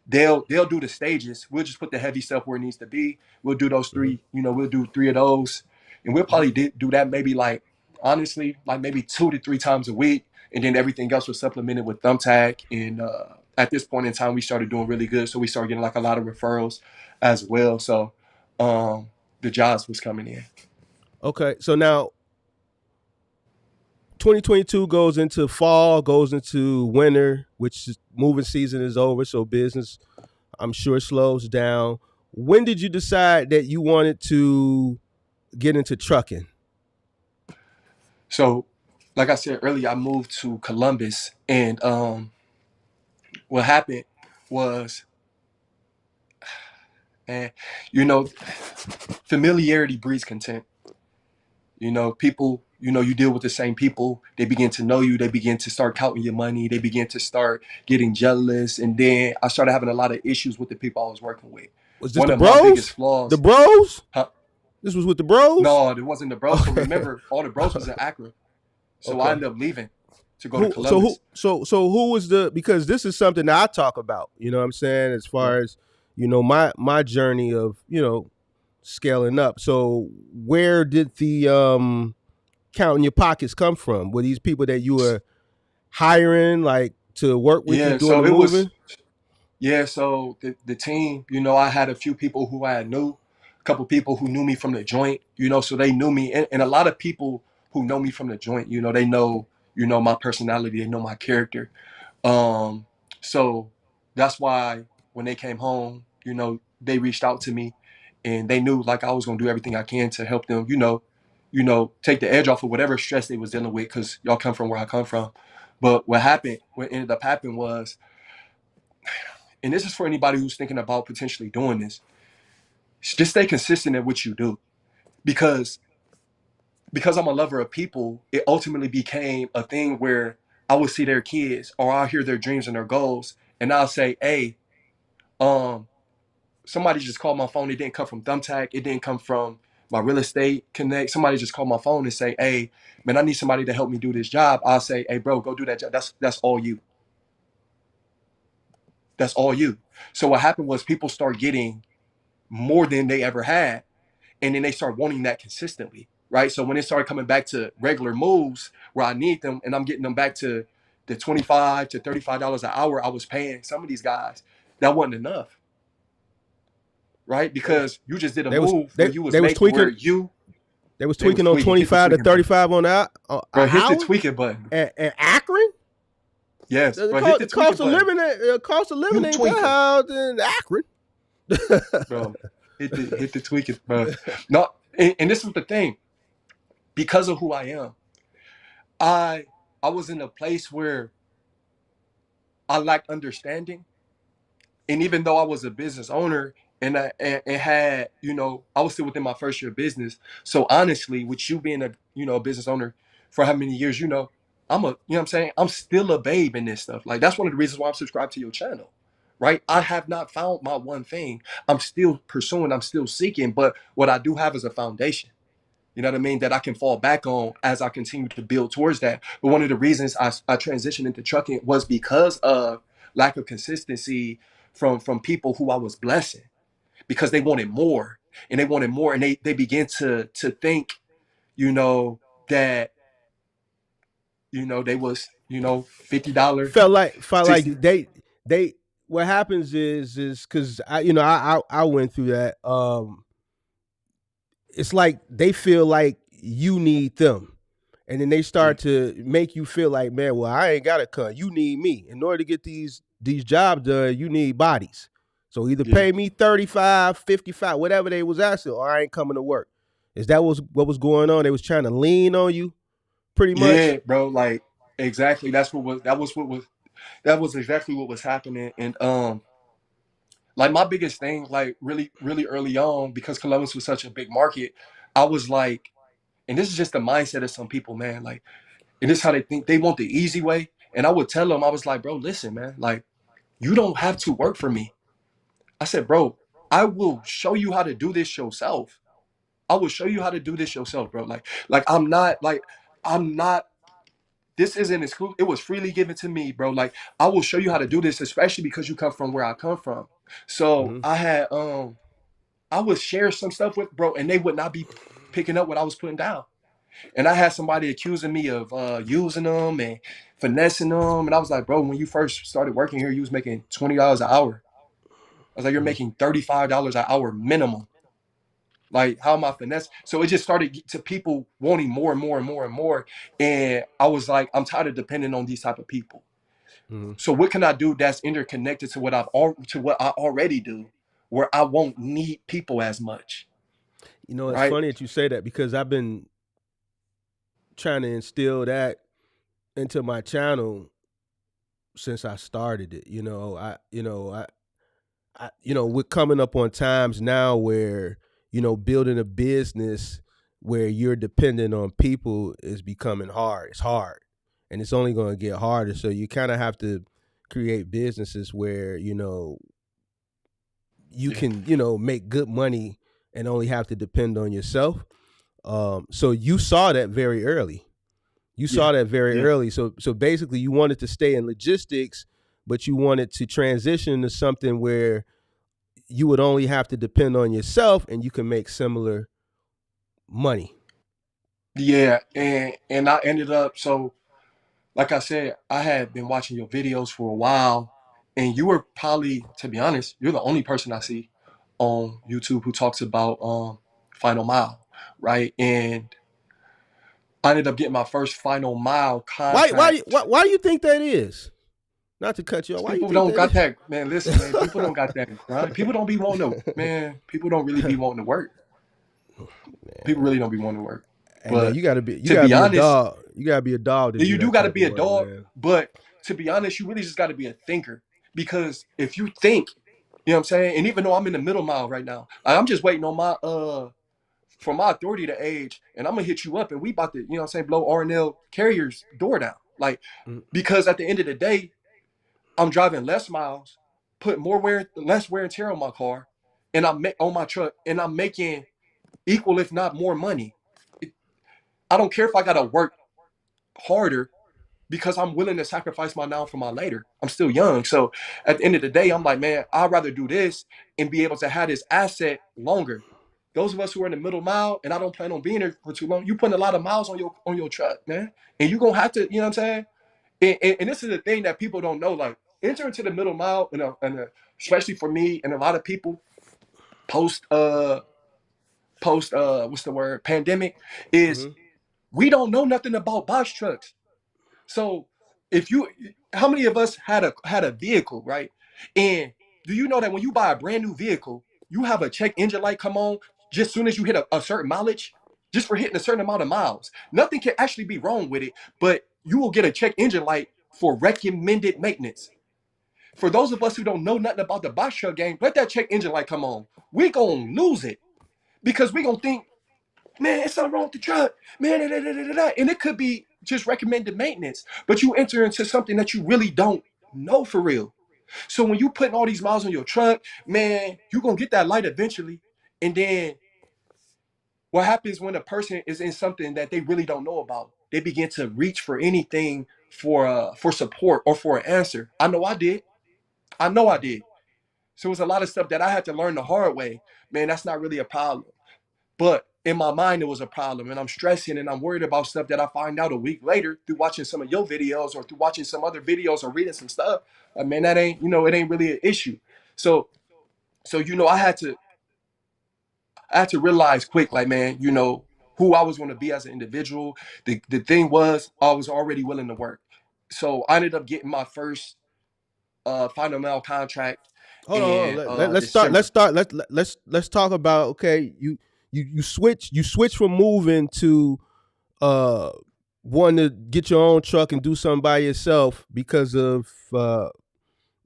They'll do the stages. We'll just put the heavy stuff where it needs to be. We'll do those Mm-hmm. three. We'll do three of those, and we'll Mm-hmm. probably do that maybe like honestly like maybe 2 to 3 times a week, and then everything else was supplemented with Thumbtack. And at this point in time, we started doing really good, so we started getting like a lot of referrals as well. So the jobs was coming in. Okay. So now 2022 goes into fall, goes into winter, which is, moving season is over. So business, I'm sure, slows down. When did you decide that you wanted to get into trucking? So, like I said earlier, I moved to Columbus, and what happened was, and you know, familiarity breeds contempt. People, you deal with the same people. They begin to know you. They begin to start counting your money. They begin to start getting jealous, and then I started having a lot of issues with the people I was working with. Was this One the of my biggest bros? The flaws, bros? huh? This was with the bros? No, it wasn't the bros. So Okay. remember, all the bros was in Akron, so I Okay. ended up leaving to go to Who so who Columbus. so who was the, because this is something that I talk about, you know what I'm saying, as Yeah. far as, my journey of, scaling up. So where did the count in your pockets come from? Were these people that you were hiring, like, to work with you Yeah, doing the so it was. moving? Yeah, so the team, I had a few people who I knew, a couple people who knew me from the joint, so they knew me. And a lot of people who know me from the joint, they know, my personality, they know my character. Um, so that's why when they came home, they reached out to me and they knew like I was gonna do everything I can to help them, take the edge off of whatever stress they was dealing with, because y'all come from where I come from. But what ended up happening was, and this is for anybody who's thinking about potentially doing this, just stay consistent at what you do. Because because I'm a lover of people, it ultimately became a thing where I would see their kids or I'll hear their dreams and their goals, and I'll say, hey, um somebody just called my phone. It didn't come from Thumbtack, it didn't come from my real estate connect. Somebody just called my phone and say, hey man, I need somebody to help me do this job. I'll say, hey bro, go do that job. That's all you. That's all you. So what happened was people start getting more than they ever had, and then they start wanting that consistently, right? So when it started coming back to regular moves where I need them, and I'm getting them back to the $25 to $35 an hour I was paying some of these guys, that wasn't enough, right? They was Because you just did a they was move where they you was they was making where tweaking you they was they was tweaking on tweaking. Hit the 25 to tweaking button, 35 on the bro. Hit the hour tweaking button. at Akron. Yes, The bro. Hit the tweaking cost of button. living, cost of living You ain't that tweaking, high out in Akron. bro. Hit the tweaking, bro. No, and this was the thing. Because of who I am, I I was in a place where I lacked understanding. And even though I was a business owner and and had, I was still within my first year of business. So honestly, with you being a business owner for how many years, I'm a, you know what I'm saying? I'm still a babe in this stuff. Like that's one of the reasons why I'm subscribed to your channel. right? I have not found my one thing. I'm still pursuing, I'm still seeking, but what I do have is a foundation. You know what I mean? That I can fall back on as I continue to build towards that. But one of the reasons I transitioned into trucking was because of lack of consistency from people who I was blessing, because they wanted more and they wanted more, and they began to think, you know, that, they was, $50, Felt like 60. they what happens is because I went through that. It's like they feel like you need them. And then they Yeah, start to make you feel like, man, well, I ain't gotta come. You need me. In order to get these jobs done, you need bodies. So either yeah, pay me 35, 55, whatever they was asking, or I ain't coming to work. Is that was what was going on? They was trying to lean on you, pretty much. yeah, bro. Like, exactly. That was exactly what was happening. And like, my biggest thing, like, really, really early on, because Columbus was such a big market, I was like, and this is just the mindset of some people, man. Like, and this is how they think. They want the easy way. And I would tell them, I was like, bro, listen, man, like, you don't have to work for me. I said, bro, I will show you how to do this yourself. I will show you how to do this yourself, bro. Like I'm not, this isn't exclusive. It was freely given to me, bro. Like, I will show you how to do this, especially because you come from where I come from. So Mm-hmm. I would share some stuff with, bro, and they would not be picking up what I was putting down. And I had somebody accusing me of using them and finessing them. And I was like, bro, when you first started working here, you was making $20 an hour. I was like, you're Mm-hmm. making $35 an hour minimum. Like, how am I finesse? So it just started to people wanting more and more and more and more. And I was like, I'm tired of depending on these type of people. Mm-hmm. So what can I do that's interconnected to to what I already do, where I won't need people as much, It's right? funny that you say that because I've been trying to instill that into my channel since I started it. We're coming up on times now where building a business where you're dependent on people is becoming hard. It's hard, and it's only going to get harder. So you kind of have to create businesses where you Yeah, can make good money and only have to depend on yourself. So you saw that very early. You yeah, saw that very yeah. early. So basically, you wanted to stay in logistics, but you wanted to transition to something where you would only have to depend on yourself and you can make similar money. Yeah, and I ended up, so like I said, I had been watching your videos for a while, and you were probably, to be honest, you're the only person I see on YouTube who talks about Final Mile, right? And I ended up getting my first Final Mile contract. Why do you think that is? Not to cut you off. Why do you People think don't that got is? that, man. Listen, man, people don't got that grind. People don't be wanting to, man. People don't really be wanting to work. People Man, really don't be wanting to work. hey man, But you to gotta be be a honest, dog. You gotta be a dog to you do do that got to type of be a work, dog. man. But to be honest, you really just got to be a thinker, because if you think, you know what I'm saying. And even though I'm in the middle mile right now, I'm just waiting on my for my authority to age, and I'm gonna hit you up, and we about to, what I'm saying, blow R&L Carrier's door down, like, Mm, because at the end of the day, I'm driving less miles, put less wear and tear on my car, and on my truck, and I'm making equal, if not more money. I don't care if I gotta work harder, because I'm willing to sacrifice my now for my later. I'm still young. So at the end of the day, I'm like, man, I'd rather do this and be able to have this asset longer. Those of us who are in the middle mile, and I don't plan on being here for too long, you putting a lot of miles on your truck, man. And you're gonna have to, you know what I'm saying? And this is the thing that people don't know. Like, enter into the middle mile, especially for me and a lot of people post what's the word, pandemic, is mm-hmm. we don't know nothing about box trucks. So if you, how many of us had a vehicle, right? And do you know that when you buy a brand new vehicle, you have a check engine light come on just soon as you hit a certain mileage, just for hitting a certain amount of miles. Nothing can actually be wrong with it, but you will get a check engine light for recommended maintenance. For those of us who don't know nothing about the box truck game, let that check engine light come on. We gonna lose it, because we gonna think, man, it's something wrong with the truck, man, da, da, da, da, da. And it could be just recommended maintenance, but you enter into something that you really don't know for real. So when you putting all these miles on your truck, man, you gonna get that light eventually. And then what happens when a person is in something that they really don't know about? They begin to reach for anything for support or for an answer. I know I did. I know I did. So it was a lot of stuff that I had to learn the hard way. Man, that's not really a problem. But in my mind, it was a problem. And I'm stressing and I'm worried about stuff that I find out a week later through watching some of your videos or through watching some other videos or reading some stuff. Man, that ain't, it ain't really an issue. So, I had to realize quick, like, man, who I was going to be as an individual. The thing was, I was already willing to work. So I ended up getting my first final mail contract Hold on, hold in on. Let's start. Let's December. start. Let's talk about. Okay, you switch from moving to uh wanting to get your own truck and do something by yourself because of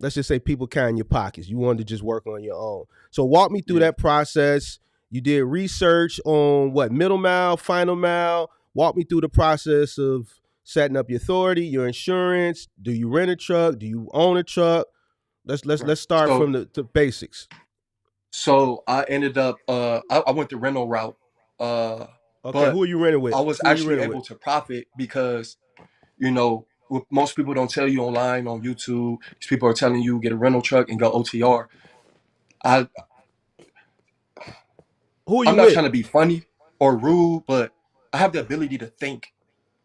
let's just say people counting your pockets. You wanted to just work on your own. So walk me through Yeah. that process. You did research on what middle mile, final mile. Walk me through the process of setting up your authority, your insurance. Do you rent a truck? Do you own a truck? Let's let's Right. let's start So from the basics. so I ended up I went the rental route. Uh Okay, but who are you renting with? I was Who are you actually renting with? able to profit because, what most people don't tell you online on YouTube, these people are telling you get a rental truck and go OTR. I Who are you I'm not with? trying to be funny or rude, but I have the ability to think.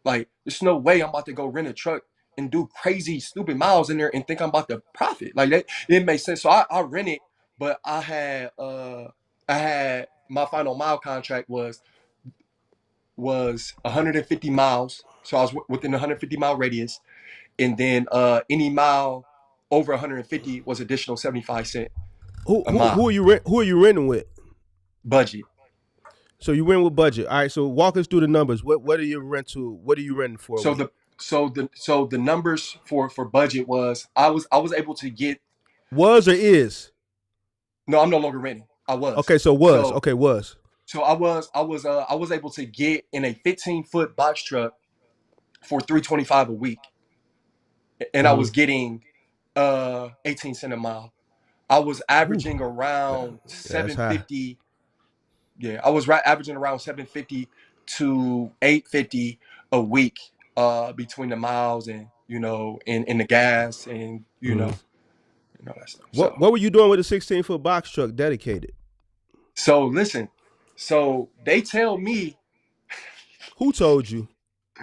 Like, there's no way I'm about to go rent a truck and do crazy, stupid miles in there and think I'm about to profit. Like that, it makes sense. So I rented, but I had my final mile contract was 150 miles. So I was within the 150-mile radius, and then any mile over 150 was additional 75 cents Who a who who mile are you who are you renting with? budget. So you rent with budget. All right. So walk us through the numbers. What are your rental? What are you renting for a So week? the numbers for budget was I was able to get. Was or is? No, I'm no longer renting. I was. Okay. So was. So Okay. Was. so I was able to get in a 15-foot box truck for 325 a week, and I Mm-hmm. was getting 18 cents a mile. I was Ooh, averaging yeah, around that's high. 750. Yeah, I was averaging around 750 to 850 a week between the miles and and the gas and Mm-hmm. that stuff. What were you doing with a 16-foot box truck dedicated? So listen, so they tell me. Who told you?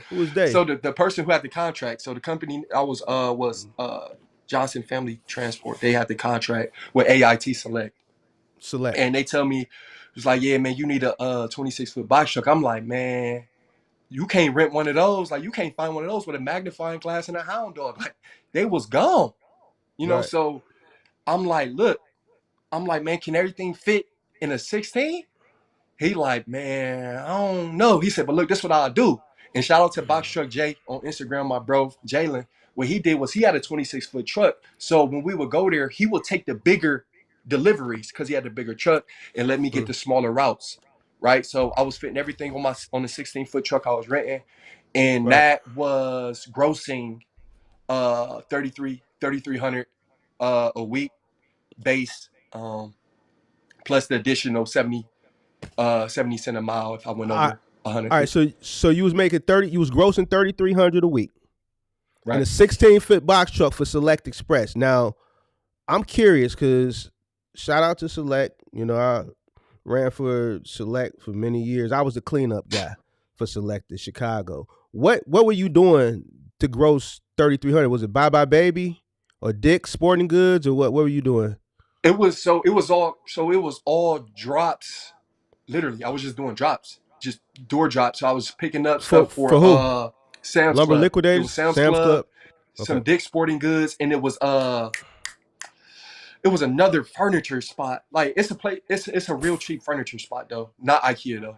Who was they? So the person who had the contract, so the company I was Johnson Family Transport. They had the contract with AIT Select, Select. and they tell me, it's like, yeah, man, you need a 26-foot box truck. I'm like, man, you can't rent one of those. Like, you can't find one of those with a magnifying glass and a hound dog. Like, they was gone. Right. So I'm like, look, I'm like, man, can everything fit in a 16? He like, man, I don't know. He said, but look, this is what I'll do. And shout out to Box Truck Jay on Instagram, my bro, Jalen. What he did was he had a 26-foot truck. So when we would go there, he would take the bigger deliveries because he had the bigger truck and let me get Mm. the smaller routes. Right. So I was fitting everything on the 16-foot truck I was renting. And Right. that was grossing 3,300 a week base, plus the additional 70 cent a mile if I went All right. over All right. 150. So you was making 30. You was grossing 3,300 a week in a Right. 16-foot box truck for Select Express. Now I'm curious because shout out to Select. I ran for Select for many years. I was the cleanup guy for Select in Chicago. What were you doing to gross 3,300? Was it Bye Bye Baby or Dick's Sporting Goods or what? What were you doing It was all drops. Literally, I was just doing drops, just door drops. So I was picking up for stuff for for who? Sam's Lumber Club. It Liquidators, was Sam's Sam's Club, Club. Okay. some Dick's Sporting Goods, and it was another furniture spot. Like, it's a place. It's a real cheap furniture spot though, not IKEA though.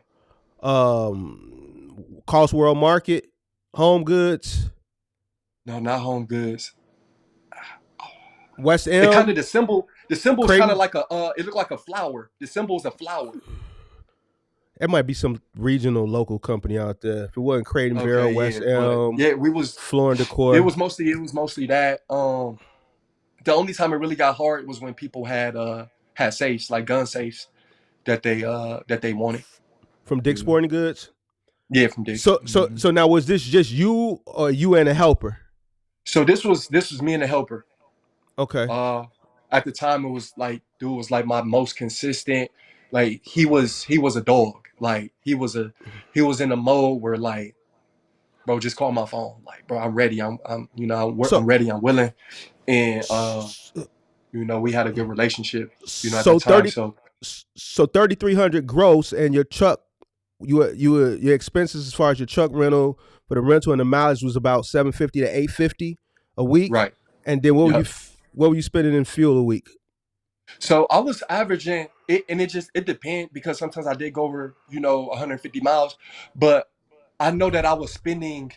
Cost World Market, Home Goods, No, not Home Goods. West It kind Elm, of the symbol is kind of Creighton. like it looked like a flower. The symbol is a flower. It might be some regional local company out there. If it wasn't Creighton Okay, Barrel, West yeah, but Elm, yeah, we was Floor and it Decor. was mostly that. The only time it really got hard was when people had safes, like gun safes that they wanted. From Dick's You know. Sporting Goods. Yeah, from Dick's. So now was this just you or you and a helper? So this was me and the helper. Okay. Uh, at the time, it was like dude was like my most consistent. Like he was a dog. Like he was in a mode where like, bro, just call my phone. Like, bro, I'm ready. I'm I'm So ready. I'm willing. And we had a good relationship. At so that time. 30 So so 3,300 gross, and your truck, you were your expenses as far as your truck rental for the rental and the mileage was about 750 to 850 a week. right. And then Yep. what were you spending in fuel a week? So I was averaging it, and it depends because sometimes I did go over 150 miles, but I know that I was spending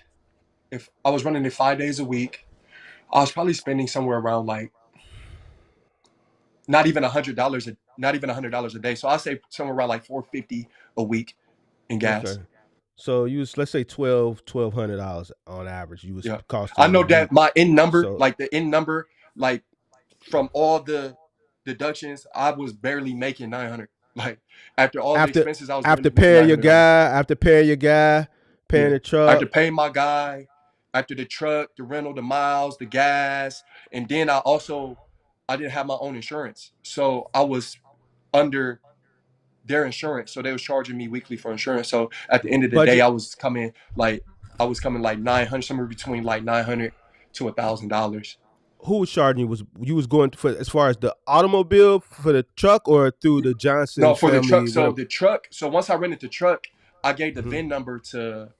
if I was running it 5 days a week, I was probably spending somewhere around like not even $100 a day. So I say somewhere around like 450 a week in gas. Okay. So you was, let's say, $1,200 on average you was Yeah, I costing you know a that week. my end number, So like the end number, like from all the deductions, I was barely making 900. Like after all the after expenses, I was after barely making paying your $900. guy, paying Yeah. the After truck. paying my guy, after the truck, the rental, the miles, the gas, and then I didn't have my own insurance, so I was under their insurance. So they was charging me weekly for insurance. So at the end of the day, Budget. I was coming like 900, somewhere between like 900 to $1,000. Who was charging you? Was you was going for as far as the automobile for the truck or through the Johnson No, for the family, truck. So whatever? the truck. So once I rented the truck, I gave the Mm-hmm. VIN number to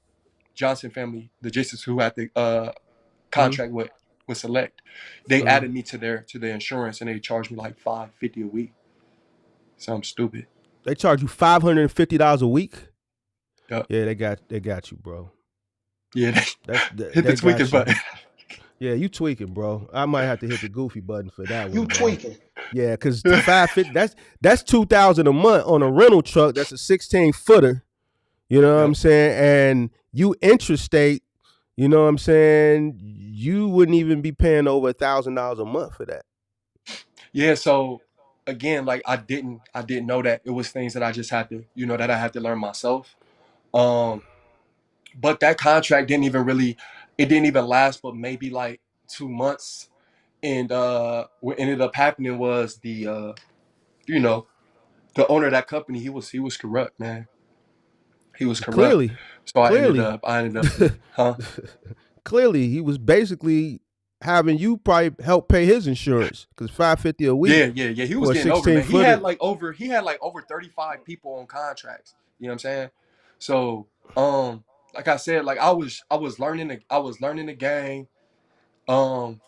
Johnson Family Logistics, who had the Mm-hmm. contract with Select. They Mm-hmm. added me to their insurance, and they charged me like 550 a week. Something stupid. They charge you $550 a week. Yeah, Yeah, they got you, bro. yeah. Hit the They tweaking got you. button. Yeah, you tweaking, bro. I might have to hit the goofy button for that one, You bro. tweaking. Yeah, because 550, that's 2,000 a month on a rental truck. That's a 16-footer. You know what I'm Yep. saying? And you interstate, you know what I'm saying? You wouldn't even be paying over $1,000 a month for that. Yeah. So again, like I didn't know that it was things that I just had to, that I had to learn myself. Um, but that contract it didn't even last, but maybe like 2 months. And what ended up happening was you know, the owner of that company, he was corrupt, man. He was corrupt. Clearly, So clearly, I ended up, huh? clearly, he was basically having you probably help pay his insurance because 550 a week Yeah, yeah, yeah. He was for a getting over, 16 man. footer. He had like over 35 people on contracts. You know what I'm saying? So, like I said, like I was learning the game. Um,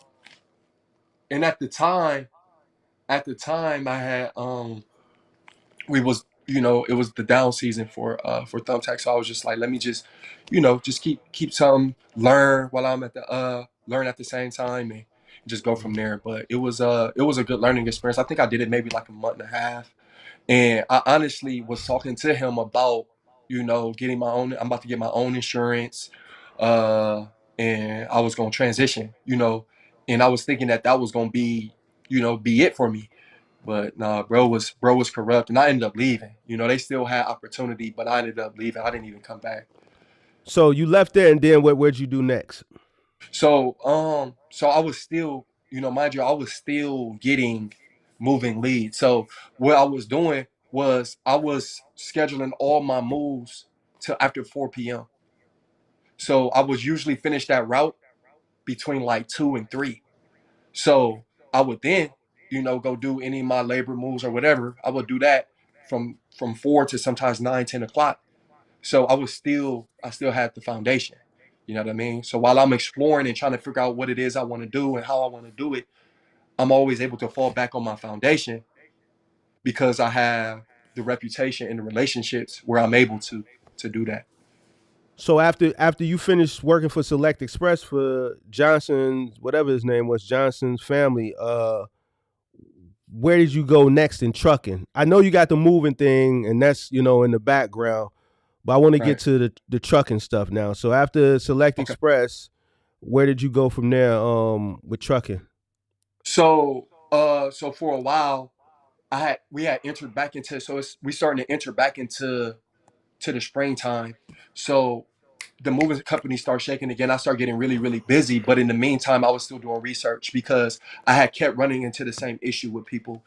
and at the time I had we was it was the down season for Thumbtack, so I was just like, let me just just keep something, learn while I'm at the learn at the same time, and just go from there. But it was a good learning experience. I think I did it maybe like a month and a half, and I honestly was talking to him about getting my own. I'm about to get my own insurance, uh and I was going to transition, and I was thinking that was going to be it for me. But nah, bro was corrupt, and I ended up leaving. They still had opportunity, but I ended up leaving. I didn't even come back. So you left there, and then where'd you do next? So I was still, mind you, I was still getting moving leads. So what I was doing was I was scheduling all my moves till after 4 p.m. So I was usually finish that route between like 2 and 3. So I would then, go do any of my labor moves or whatever. I would do that from 4 to sometimes 9, 10 o'clock. So I still had the foundation. You know what I mean? So while I'm exploring and trying to figure out what it is I want to do and how I want to do it, I'm always able to fall back on my foundation because I have the reputation and the relationships where I'm able to do that. So after you finished working for Select Express for Johnson's, whatever his name was, Johnson's family, where did you go next in trucking? I know you got the moving thing, and that's in the background, but I want to get Right. to the trucking stuff now. So after Select Okay. Express, where did you go from there with trucking? So for a while, we had entered back into, we starting to enter back into the springtime. So the moving company started shaking again. I started getting really, really busy. But in the meantime, I was still doing research because I had kept running into the same issue with people,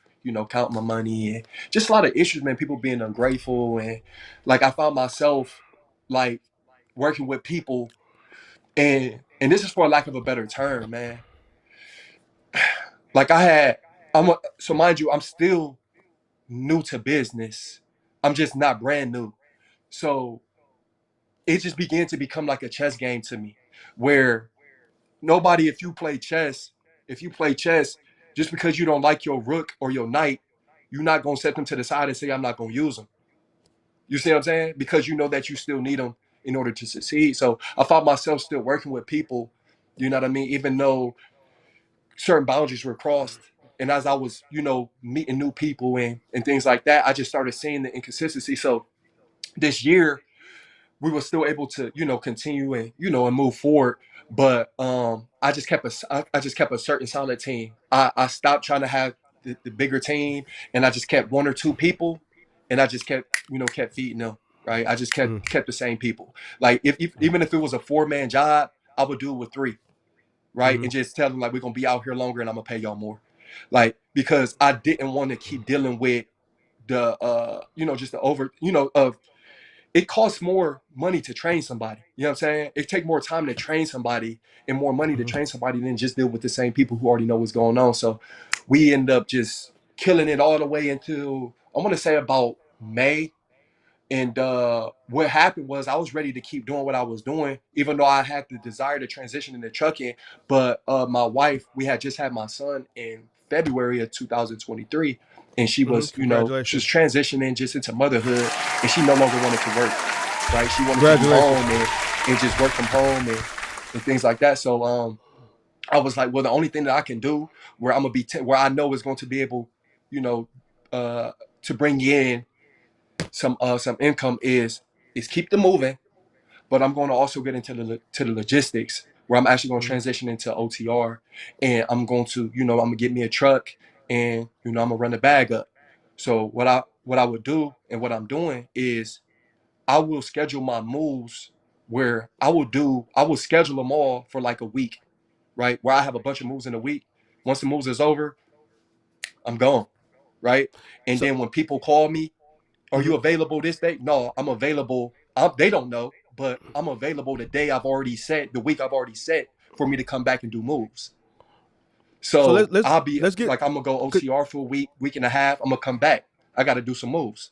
counting my money and just a lot of issues, man. People being ungrateful, and like I found myself like working with people, and this is for lack of a better term, man. Like so mind you, I'm still new to business. I'm just not brand new. So it just began to become like a chess game to me, where nobody, if you play chess, just because you don't like your rook or your knight, you're not gonna set them to the side and say I'm not gonna use them. You see what I'm saying? Because you know that you still need them in order to succeed. So I found myself still working with people, you know what I mean, even though certain boundaries were crossed. And as I was, meeting new people and things like that, I just started seeing the inconsistency. So this year we were still able to, continue and move forward. But I just kept a certain solid team. I stopped trying to have the bigger team, and I just kept one or two people, and I just kept feeding them. Right, I just Mm, kept the same people. Like if even if it was a 4-man job, I would do it with 3, right, mm-hmm, and just tell them like we're gonna be out here longer, and I'm gonna pay y'all more, like because I didn't want to keep dealing with the just the over of it costs more money to train somebody. You know what I'm saying? It take more time to train somebody and more money to mm-hmm, train somebody than just deal with the same people who already know what's going on. So we end up just killing it all the way into, I want to say, about May. And what happened was I was ready to keep doing what I was doing, even though I had the desire to transition into trucking. But my wife, we had just had my son in February of 2023, and she mm-hmm. was, she was Congratulations. transitioning just into motherhood, and she no longer wanted to work, right? She wanted to be Congratulations. home and just work from home and things like that. So I was like, well, the only thing that I can do where I'm gonna be, where I know is going to be able, you know, uh, to bring in some income is keep them moving, but I'm going to also get into the logistics where I'm actually going to Mm-hmm, transition into OTR, and I'm going to I'm gonna get me a truck, and I'm gonna run the bag up. So what I would do and what I'm doing is I will schedule my moves where I will schedule them all for like a week, right? Where I have a bunch of moves in a week. Once the moves is over, I'm gone, right? And so, then when people call me, are mm-hmm. you available this day? No, I'm available. They don't know, but I'm available the day I've already set, the week I've already set for me to come back and do moves. So So let's I'll be let's get, like, I'm gonna go OTR for a week, week and a half. I'm gonna come back. I got to do some moves,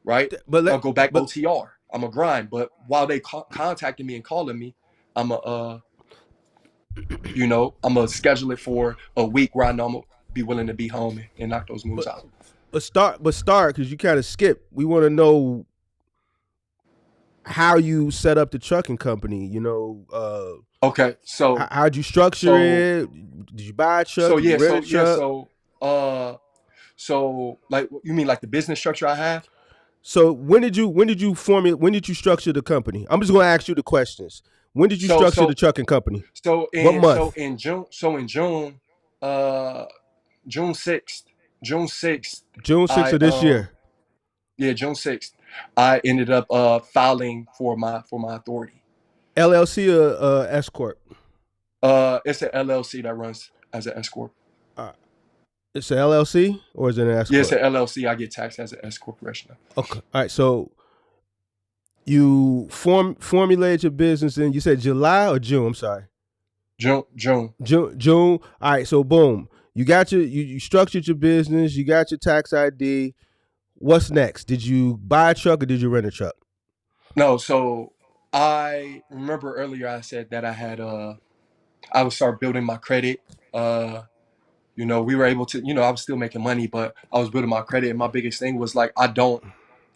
right? but I'll let go back but OTR. I'm gonna grind. But while they contacting me and calling me, I'm a I'm gonna schedule it for a week where I know I'm gonna be willing to be home and knock those moves but out. start because you kind of skip. We want to know how you set up the trucking company. Okay, How'd you structure so it? Did you buy a truck? so Did you yeah, rent a so yeah, truck? uh so like you mean like the business structure I have? So when did you structure the company? I'm just going to ask you the questions. When did you So structure the so trucking company? so What in so month? in June so in June uh June 6th, June 6th, June 6th I of this year. yeah, June 6th, I ended up filing for my authority. LLC or S corp? It's an LLC that runs as an S corp. Uh, it's an LLC or is it an S Yeah, it's corp? an LLC. I get taxed as an S corporation. Okay. All right. So you formulate your business in, you said July or June? I'm sorry. June. June. June. All right. So boom. You structured your business. You got your tax ID. What's next? Did you buy a truck or did you rent a truck? No, so I remember earlier I said that I would start building my credit. Uh we were able to, I was still making money, but I was building my credit. And my biggest thing was like, I don't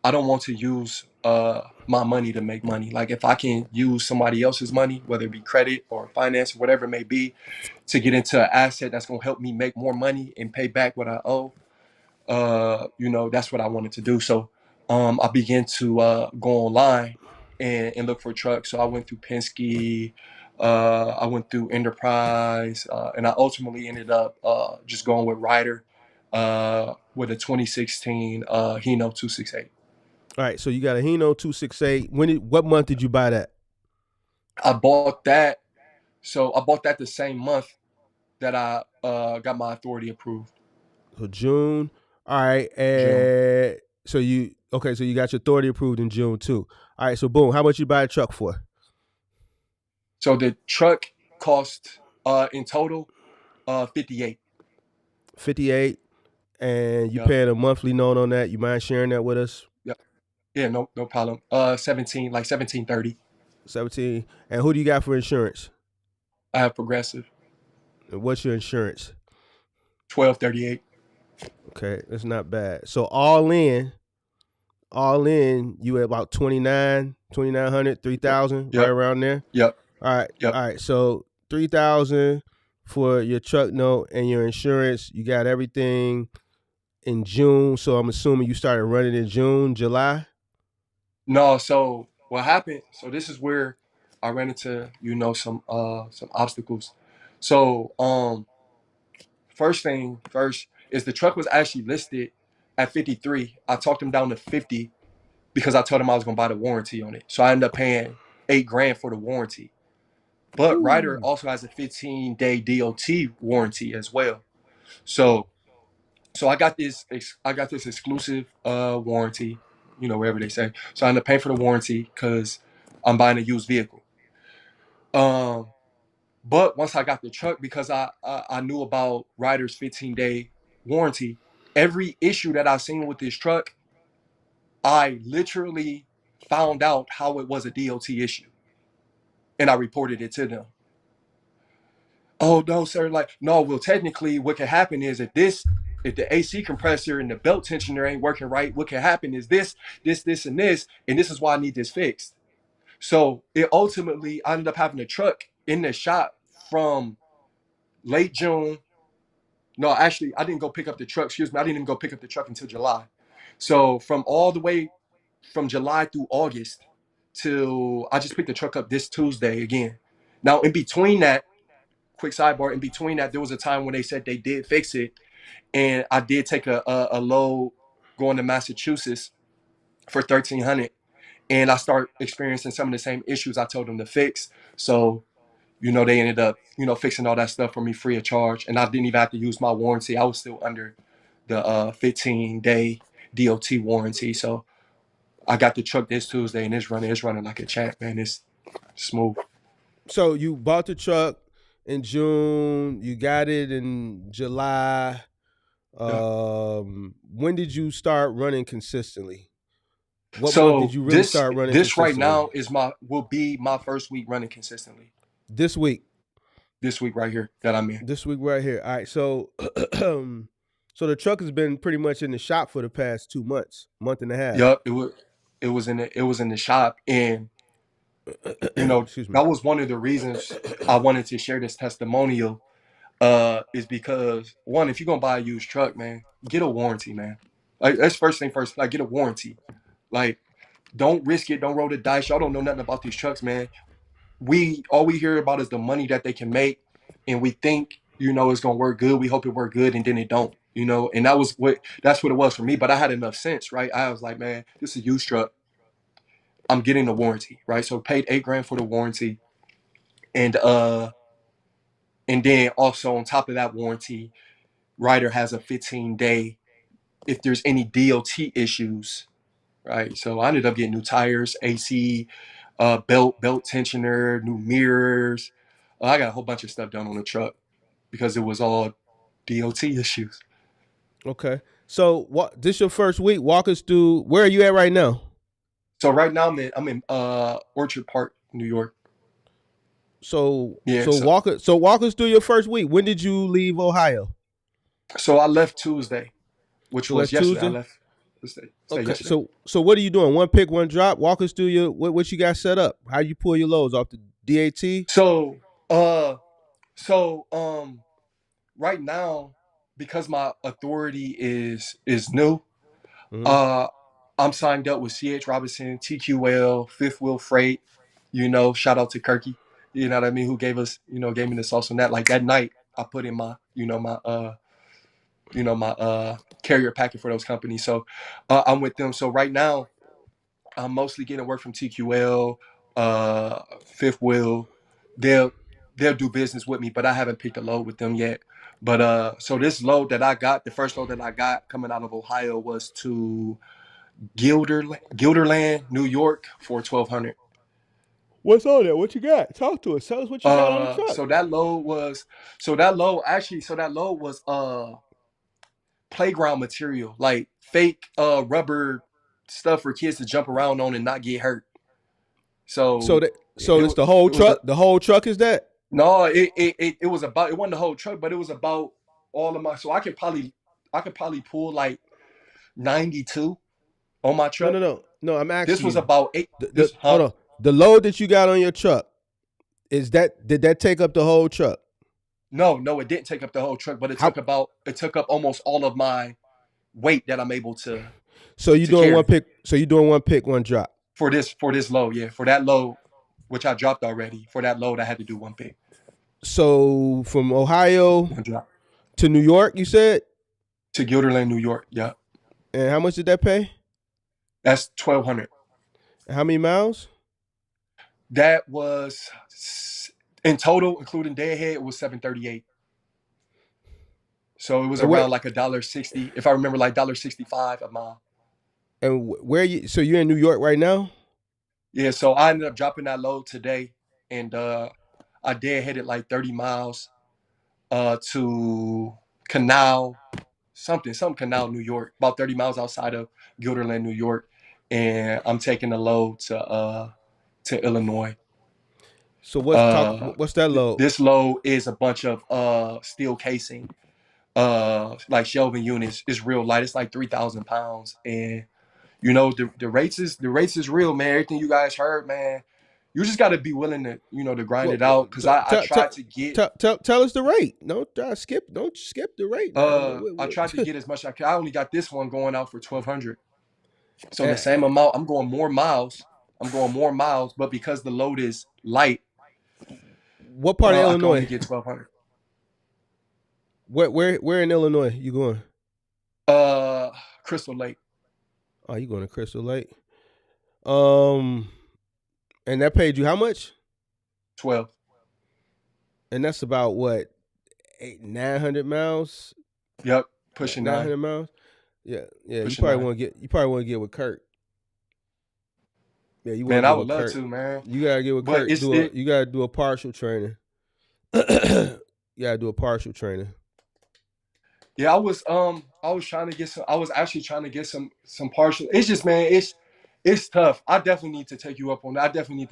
want to use my money to make money. Like if I can use somebody else's money, whether it be credit or finance, whatever it may be, to get into an asset that's gonna help me make more money and pay back what I owe, that's what I wanted to do. So I began to go online and look for trucks. So I went through Penske, I went through Enterprise, and I ultimately ended up just going with Ryder with a 2016 Hino 268. All right, so you got a Hino 268. What month did you buy that? I bought that. So I bought that the same month that I got my authority approved, So June. All right, June. so you got your authority approved in June too. All right, so boom, how much you buy a truck for? So the truck cost in total 58. 58, and you Yep. paying a monthly note on that. You mind sharing that with us? Yep. Yeah, no problem. 17, like 1730. 17. And who do you got for insurance? I have progressive. And what's your insurance? 1238. Okay, that's not bad. So all in, you at about 2,900, 3,000, right Yep. around there. Yep. All right, Yep. all right. So 3,000 for your truck note and your insurance. You got everything in June. So I'm assuming you started running in June, July. No, so what happened? So this is where I ran into, some obstacles. So first thing first is the truck was actually listed at 53. I talked him down to 50 because I told him I was gonna buy the warranty on it. So I ended up paying 8 grand for the warranty. But Ryder Ooh. also has a 15-day DOT warranty as well. So I got this exclusive warranty, wherever they say. So I ended up paying for the warranty because I'm buying a used vehicle. Um, but once I got the truck, because I knew about Ryder's 15-day warranty, every issue that I seen with this truck, I literally found out how it was a DOT issue, and I reported it to them. Oh no, sir! Like no, well technically, what can happen is if the AC compressor and the belt tensioner ain't working right, what can happen is this, and this is why I need this fixed. So it ultimately I ended up having a truck in the shop from late June. No, actually, I didn't go pick up the truck. Excuse me, I didn't even go pick up the truck until July. So from all the way from July through August till I just picked the truck up this Tuesday again. Now in between that, quick sidebar, in between that, there was a time when they said they did fix it, and I did take a load going to Massachusetts for 1,300, and I start experiencing some of the same issues I told them to fix. So they ended up fixing all that stuff for me free of charge, and I didn't even have to use my warranty. I was still under the 15-day DOT warranty. So I got the truck this Tuesday, and it's running like a champ, man. It's smooth. So you bought the truck in June. You got it in July. Yeah. When did you start running consistently? What month did So you really this start running this right consistently? now will be my first week running consistently. This week. This week right here that I'm in. This week right here. All right. So, so the truck has been pretty much in the shop for the past 2 months, month and a half. Yup, it was in the shop, and Excuse me. that was one of the reasons I wanted to share this testimonial. Is because one, if you're gonna buy a used truck, man, get a warranty, man. Like that's first thing first. Like get a warranty. Like don't risk it. Don't roll the dice. Y'all don't know nothing about these trucks, man. We all we hear about is the money that they can make, and we think it's gonna work good. We hope it work good, and then it don't. And that's what it was for me. But I had enough sense, right? I was like, man, this is a used truck. I'm getting the warranty, right? So paid 8 grand for the warranty, and then also on top of that warranty, Ryder has a 15-day if there's any DOT issues, right? So I ended up getting new tires, AC, belt tensioner, new mirrors. I got a whole bunch of stuff done on the truck because it was all DOT issues. Okay. So what? This your first week? Walk us through. Where are you at right now? So right now I'm in Orchard Park, New York. So Yeah. so walk us through your first week. When did you leave Ohio? So I left Tuesday, which So was that's yesterday. I Tuesday. left. Stay Okay. yesterday. So what are you doing? One pick, one drop. Walk us through what you got set up. How you pull your loads off the DAT? So uh so right now, because my authority is new, Mm-hmm. uh I'm signed up with CH Robinson, TQL, Fifth Wheel Freight, shout out to Kirky. you know what I mean, who gave me the sauce on that. Like that night, I put in my, my carrier packet for those companies. So I'm with them. So right now, I'm mostly getting work from TQL, Fifth Wheel. They'll they'll do business with me, but I haven't picked a load with them yet. But so this load that I got, the first load that I got coming out of Ohio was to Gilderland, New York for 1,200. What's on there? What you got? Talk to us. Tell us what you got on the truck. So that load was playground material, like fake rubber stuff for kids to jump around on and not get hurt. So So that so it, it's the whole it was truck. The whole truck is that. no, it was about, it wasn't the whole truck, but it was about all of my, so I could probably pull like 92 on my No, truck. no, no, no. I'm This asking was you. about eight. The This, hold huh? on. The load that you got on your truck is that? Did that take up the whole truck? No, it didn't take up the whole truck, but How? it took up almost all of my weight that I'm able to So you to doing one carry pick? So you doing one pick, one drop? for this load. Yeah, for that load, which I dropped already. For that load, I had to do one pick, So from Ohio one drop to New York, you said, to Gilderland, New York. Yeah, and how much did that pay? that's 1,200. And how many miles? That was in total, including deadhead, it was 738. So it was And where? around like $1.60, if I remember, like $1.65 a mile. And where you? So you're in New York right now? Yeah, so I ended up dropping that load today, and I deadheaded like 30 miles to Canal, some Canal, New York, about 30 miles outside of Gilderland, New York, and I'm taking the load to Illinois. So what's talk? Uh, What's that load? this load is a bunch of steel casing, like shelving units. It's real light. It's like 3,000 pounds, and the rates is real, man. Everything you guys heard, man. You just got to be willing to to grind it out. Cause I tried to get Tell us the rate. Don't skip the rate now. I tried to get as much as I could. I only got this one going out for 1,200. So the And same amount. I'm going more miles. But because the load is light, what part of I can only Illinois? get 1,200. Where in Illinois you going? Uh, Crystal Lake, Oh, you going to Crystal Lake? Um, and that paid you how much? 12. And that's about what 900 miles? Yep, pushing Nine 9, hundred miles? Yeah, yeah. You pushing probably 9. want to get. You probably want to get with Kurt. Yeah, you want to Man, I get would with love Kurt. to, man. You gotta get with But Kurt. it's it. You gotta do a partial training. You gotta do a partial training. Yeah, I was trying to get some. I was actually trying to get some partial. It's just, man, it's tough. I definitely need to take you up on that. I definitely need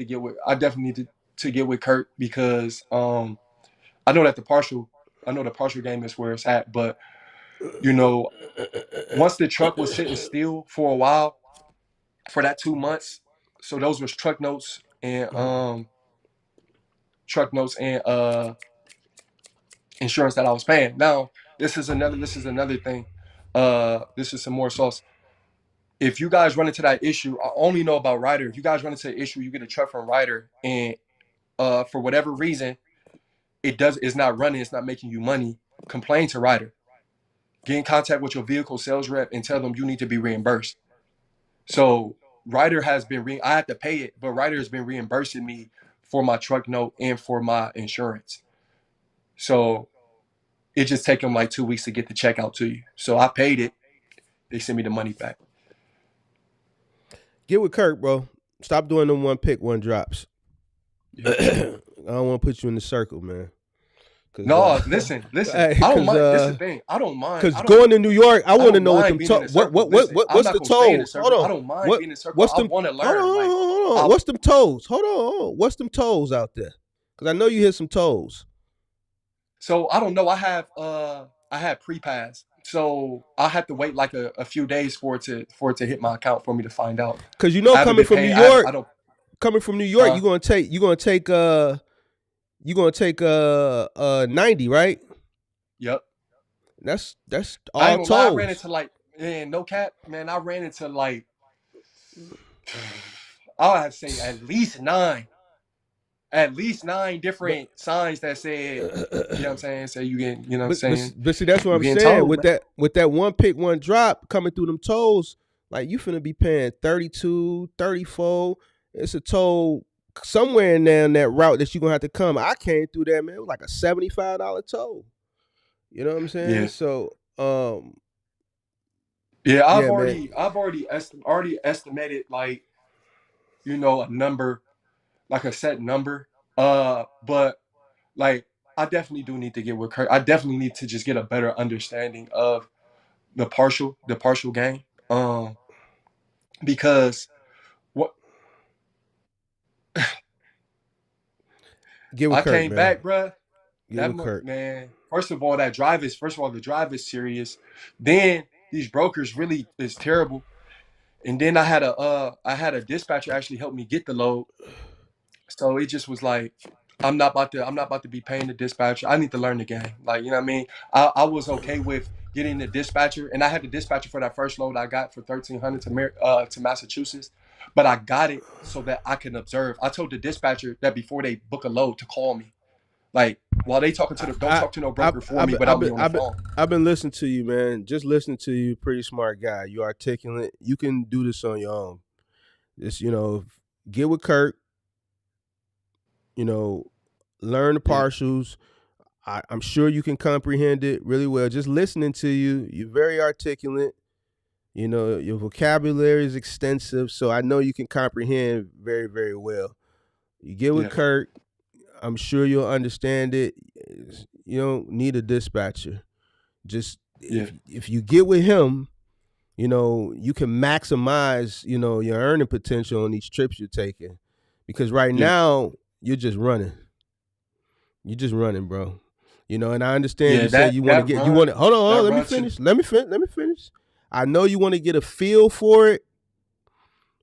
to get with Kurt, because I know that the partial game is where it's at. But you know, once the truck was sitting still for a while, for that 2 months, so those was truck notes and insurance that I was paying. Now this is another thing. This is some more sauce. If you guys run into that issue, I only know about Ryder. If you guys run into the issue, you get a truck from Ryder, and for whatever reason, it's not running, it's not making you money. Complain to Ryder. Get in contact with your vehicle sales rep and tell them you need to be reimbursed. So Ryder has been I have to pay it, but Ryder has been reimbursing me for my truck note and for my insurance. So it just take them like 2 weeks to get the check out to you. So I paid it. They send me the money back. Get with Kurt, bro. Stop doing them one pick, one drops. Yeah. I don't want to put you in the circle, man. No, listen. Hey, I don't mind. This is the thing. I don't mind. Cause going to New York, I I want to don't know what mind them being in a circle. Listen, I'm what's not the gonna stay in a tolls? Hold circle. I on. don't mind What being in a circle. what's I them? want to Hold on, learn. Like, hold on. I What's them tolls? Hold on. What's them tolls out there? Cause I know you hit some tolls. so I don't know. I had pre-pass. So I had to wait like a few days for it to hit my account for me to find out. Cause I haven't been paying. I don't. Coming from New York, Huh? you gonna take 90, right? Yep. That's I ain't all gonna lie. I ran tolls. into like, man, no cap, man. I ran into like, I'll have to say at least 9. at least 9 But different signs that said, you know what I'm saying? Say you get, you know what I'm saying? but see, that's what You I'm getting saying. told, With man. that one pick, one drop coming through them tolls, like you finna be paying 32, 34. It's a toll somewhere in there in that route that you're gonna have to come. I came through there, man. It was like a $75 toll. You know what I'm saying? Yeah. So Yeah, yeah, man. already estimated like, you know, a number, like a set number. But like I definitely do need to get with Kurt. I definitely need to just get a better understanding of the partial game. Because what Get with I Kirk, came man. back, bruh. Get with Kirk. Man. First of all, the drive is serious. Then these brokers really is terrible. And then I had a dispatcher actually help me get the load. So it just was like, I'm not about to be paying the dispatcher. I need to learn the game. Like, you know what I mean? I was okay with getting the dispatcher, and I had the dispatcher for that first load I got for 1,300 to Massachusetts, but I got it so that I can observe. I told the dispatcher that before they book a load to call me. Like, while they talking to the don't I talk to no I broker for I've me been, I've without me been, on the I've been, phone. I've been listening to you, man. Just listening to you, pretty smart guy. You articulate. You can do this on your own. Just get with Kirk. You know, learn the Yeah, partials. I'm sure you can comprehend it really well. Just listening to you, you're very articulate. Your vocabulary is extensive, so I know you can comprehend very, very well. You get with yeah, Kirk, I'm sure you'll understand it. You don't need a dispatcher. Just yeah, if you get with him, you can maximize, your earning potential on these trips you're taking. Because right yeah, now, you're just running. You're just running, bro. And I understand yeah. you say you want to, hold on, hold That on, let me run should, finish. Let me finish. I know you want to get a feel for it,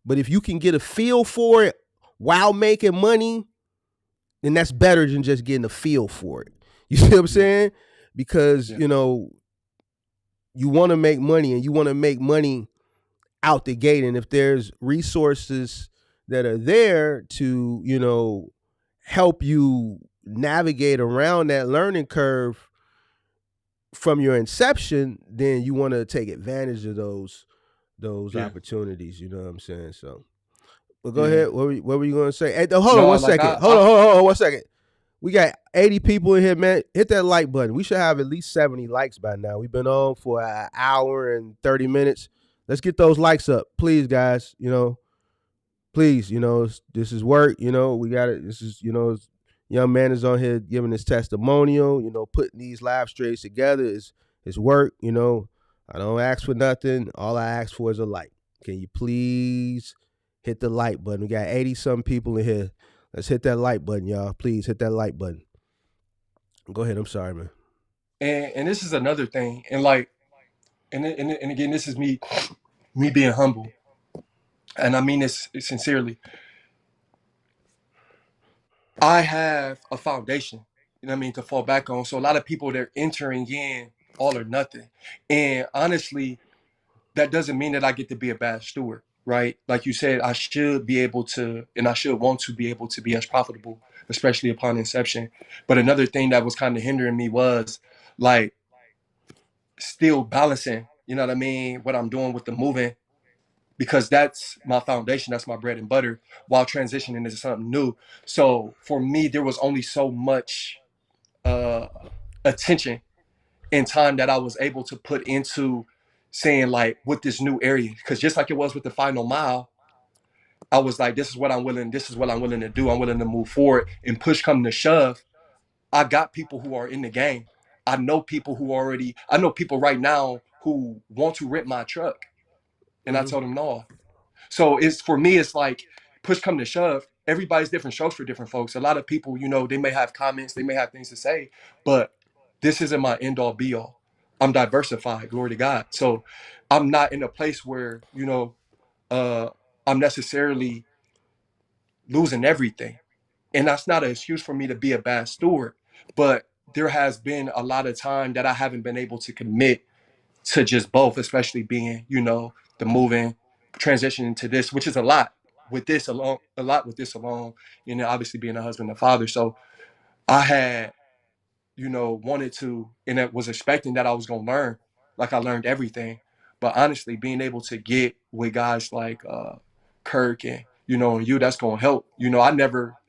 but if you can get a feel for it while making money, then that's better than just getting a feel for it. You see what I'm yeah, saying? Because, yeah, you want to make money and you want to make money out the gate. And if there's resources that are there to, help you navigate around that learning curve from your inception, then you want to take advantage of those yeah, opportunities. You know what I'm saying? So, well, go yeah. ahead. What were you going to say? Hey, hold on No, one like second. Hold on 1 second. We got 80 people in here, man. Hit that like button. We should have at least 70 likes by now. We've been on for an hour and 30 minutes. Let's get those likes up, please, guys. Please, this is work. We got it. This is, young man is on here giving his testimonial. Putting these live streams together is work. I don't ask for nothing. All I ask for is a like. Can you please hit the like button? We got 80 some people in here. Let's hit that like button, y'all. Please hit that like button. Go ahead. I'm sorry, man. and this is another thing, and like, and again, this is me being humble, and I mean this sincerely. I have a foundation, you know what I mean, to fall back on. So a lot of people, they're entering in all or nothing, and honestly, that doesn't mean that I get to be a bad steward, right? Like you said, I should be able to, and I should want to be able to be as profitable, especially upon inception. But another thing that was kind of hindering me was like still balancing, you know what I mean, what I'm doing with the moving, because that's my foundation, that's my bread and butter, while transitioning into something new. So for me, there was only so much uh, attention and time that I was able to put into saying like with this new area, because just like it was with the final mile, I was like, this is what I'm willing to do. I'm willing to move forward, and push come to shove, I got people who are in the game. I know people right now who want to rent my truck. And I Mm-hmm. told them no. So it's for me, it's like push come to shove. Everybody's different strokes for different folks. A lot of people, they may have comments, they may have things to say, but this isn't my end all be all. I'm diversified, glory to God. So I'm not in a place where, uh, I'm necessarily losing everything. And that's not an excuse for me to be a bad steward. But there has been a lot of time that I haven't been able to commit to just both, especially being, the moving, transitioning to this, which is a lot. with this along, a lot with this along, obviously being a husband and father. So I had, wanted to, and it was expecting that I was gonna learn, like I learned everything. But honestly, being able to get with guys like Kirk and and you, that's gonna help.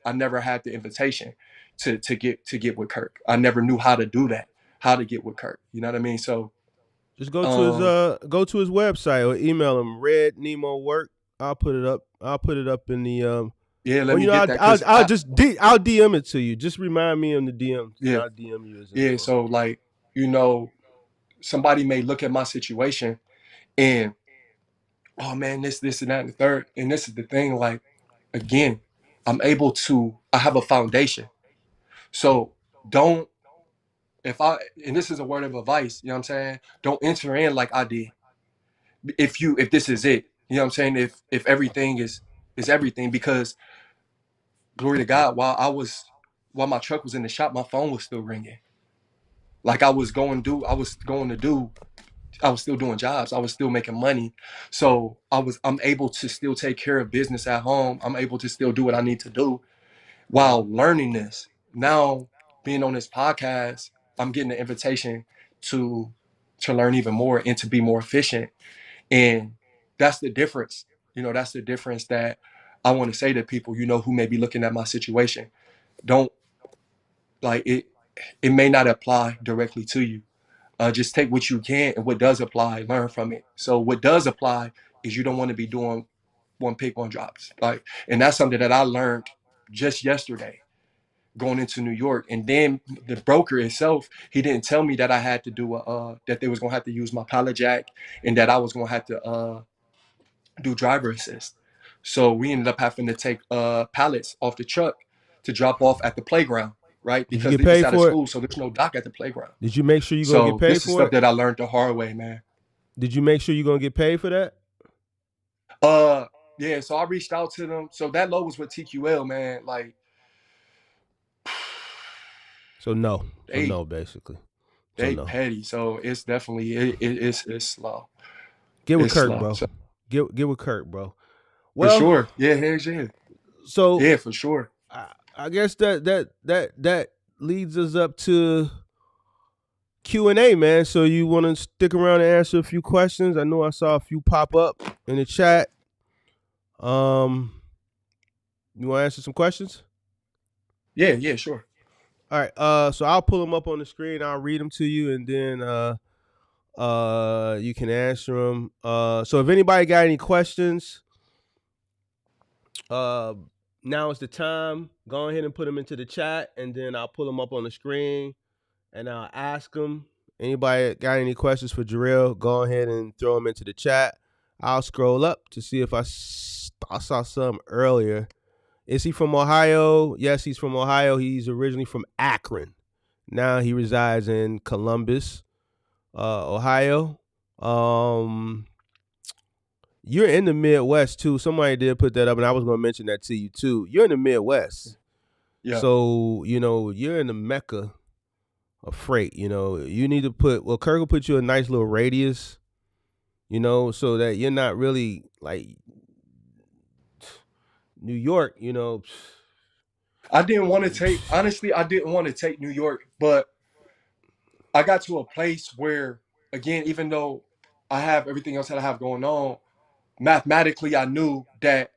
I never had the invitation to get with Kirk. I never knew how to do that, how to get with Kirk. You know what I mean? So Just um go to his website or email him. Red Nemo Work. I'll put it up. I'll put it up in the yeah, let Or me get that because I'll just I'll DM it to you. Just remind me in the DMs, and yeah, I'll DM you his yeah. info. So like, you know, somebody may look at my situation and, oh man, this and that and the third. And this is the thing, like, again, I have a foundation. So don't, and this is a word of advice, you know what I'm saying? Don't enter in like I did. If this is it, you know what I'm saying? If everything is everything, because glory to God, while my truck was in the shop, my phone was still ringing. Like I was still doing jobs. I was still making money. So I'm able to still take care of business at home. I'm able to still do what I need to do Right. while learning this. Now, being on this podcast, I'm getting the invitation to learn even more and to be more efficient. And that's the difference. That's the difference that I want to say to people, who may be looking at my situation. Don't, like, it may not apply directly to you. Just take what you can, and what does apply, learn from it. So what does apply is you don't want to be doing one pick, one drops. Like, and that's something that I learned just yesterday going into New York. And then the broker itself, he didn't tell me that I had to do that they was gonna have to use my pallet jack, and that I was gonna have to do driver assist. So we ended up having to take pallets off the truck to drop off at the playground, right? Did you Because get they just paid out of for it? school, so there's no dock at the playground. Did you make sure you're gonna get So paid this is for stuff it? that I learned the hard way, man. Did you make sure you're gonna get paid for that? Uh, yeah. So I reached out to them. So that load was with TQL, man. Like So no. So they no, basically. So they no. petty. So it's definitely it's slow. Get with It's Kirk, slow. bro. So Get with Kirk, bro. for Well, sure. Yeah, here's yeah. so Yeah, for sure. I guess that leads us up to Q&A, man. So you want to stick around and answer a few questions? I know I saw a few pop up in the chat. Um, you want to answer some questions? Yeah, yeah, sure. All right. So I'll pull them up on the screen. I'll read them to you, and then you can answer them. So if anybody got any questions, uh, now is the time. Go ahead and put them into the chat, and then I'll pull them up on the screen, and I'll ask them. Anybody got any questions for Jarrell? Go ahead and throw them into the chat. I'll scroll up to see if I saw some earlier. Is he from Ohio? Yes, he's from Ohio. He's originally from Akron. Now he resides in Columbus, Ohio. You're in the Midwest too. Somebody did put that up, and I was going to mention that to you too. You're in the Midwest, Yeah. so you're in the mecca of freight. You need to Kirk will put you a nice little radius, so that you're not really like New York. I didn't want to take honestly, I didn't want to take New York, but I got to a place where, again, even though I have everything else that I have going on, mathematically I knew that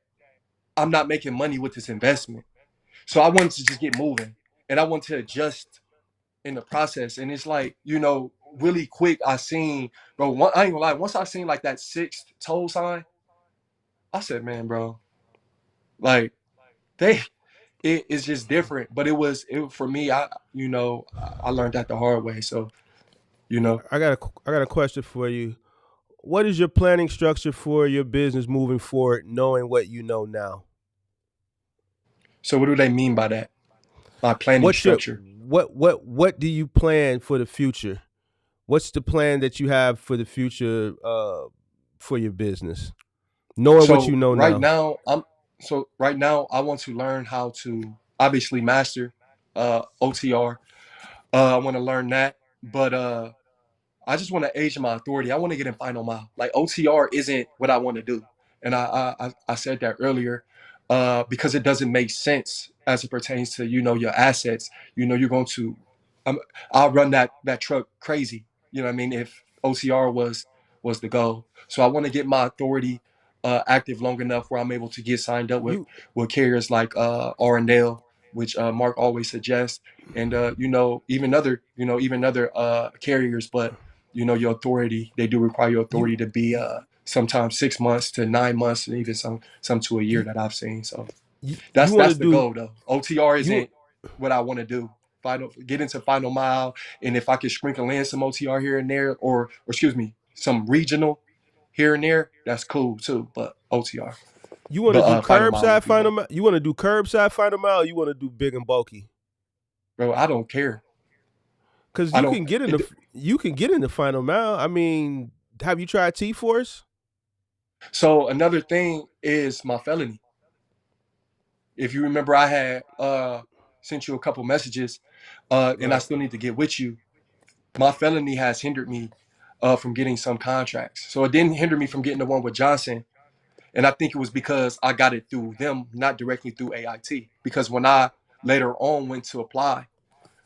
I'm not making money with this investment. So I wanted to just get moving, and I wanted to adjust in the process. And it's like, really quick, I seen, bro, I ain't gonna lie, once I seen like that sixth toll sign, I said, man, bro, like they it's just different. But it for me, I learned that the hard way. So, you know. I got a question for you. What is your planning structure for your business moving forward, knowing what you know now? So what do they mean by that? My planning What's your structure. what do you plan for the future? What's the plan that you have for the future for your business? Knowing what you So know right now. now, I want to learn how to obviously master OTR. I want to learn that, but I just want to age in my authority. I want to get in final mile. Like OTR isn't what I want to do. and I said that earlier, because it doesn't make sense as it pertains to your assets. You're going to, um, I'll run that truck crazy. You know what I mean? If OCR was the goal, so I want to get my authority active long enough where I'm able to get signed up with You carriers like R&L, which Mark always suggests, and even other carriers, but your authority, they do require your you authority to be sometimes 6 months to 9 months, and even some to a year you that I've seen. So you that's want to that's the do goal though. OTR you isn't what I want to do. Get into final mile, and if I could sprinkle in some OTR here and there, or excuse me, some regional here and there, that's cool too. But OTR, you want to but do final mile curbside would be final dope, mile? You want to do curbside final mile? Or you want to do big and bulky? bro. I don't care. Because I don't. you can get in the final mile. I mean, have you tried T Force? So another thing is my felony. If you remember, I had sent you a couple messages, and I Right. still need to get with you. My felony has hindered me from getting some contracts. So it didn't hinder me from getting the one with Johnson. And I think it was because I got it through them, not directly through AIT. Because when I later on went to apply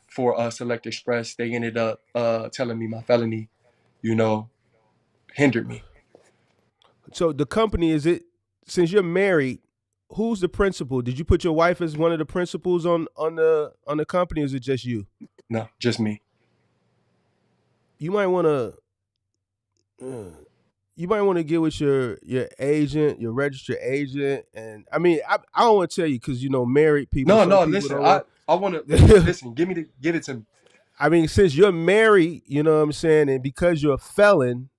for Select Express, they ended up telling me my felony, you know, hindered me. So the company is it? Since you're married, who's the principal? Did you put your wife as one of the principals on the company? Or is it just you? No, just me. You might want to. You might want to get with your agent, your registered agent, and I mean, I don't want to tell you because married people. No, Some no, people listen, don't want. I want to listen. Give it to me. I mean, since you're married, you know what I'm saying, and because you're a felon,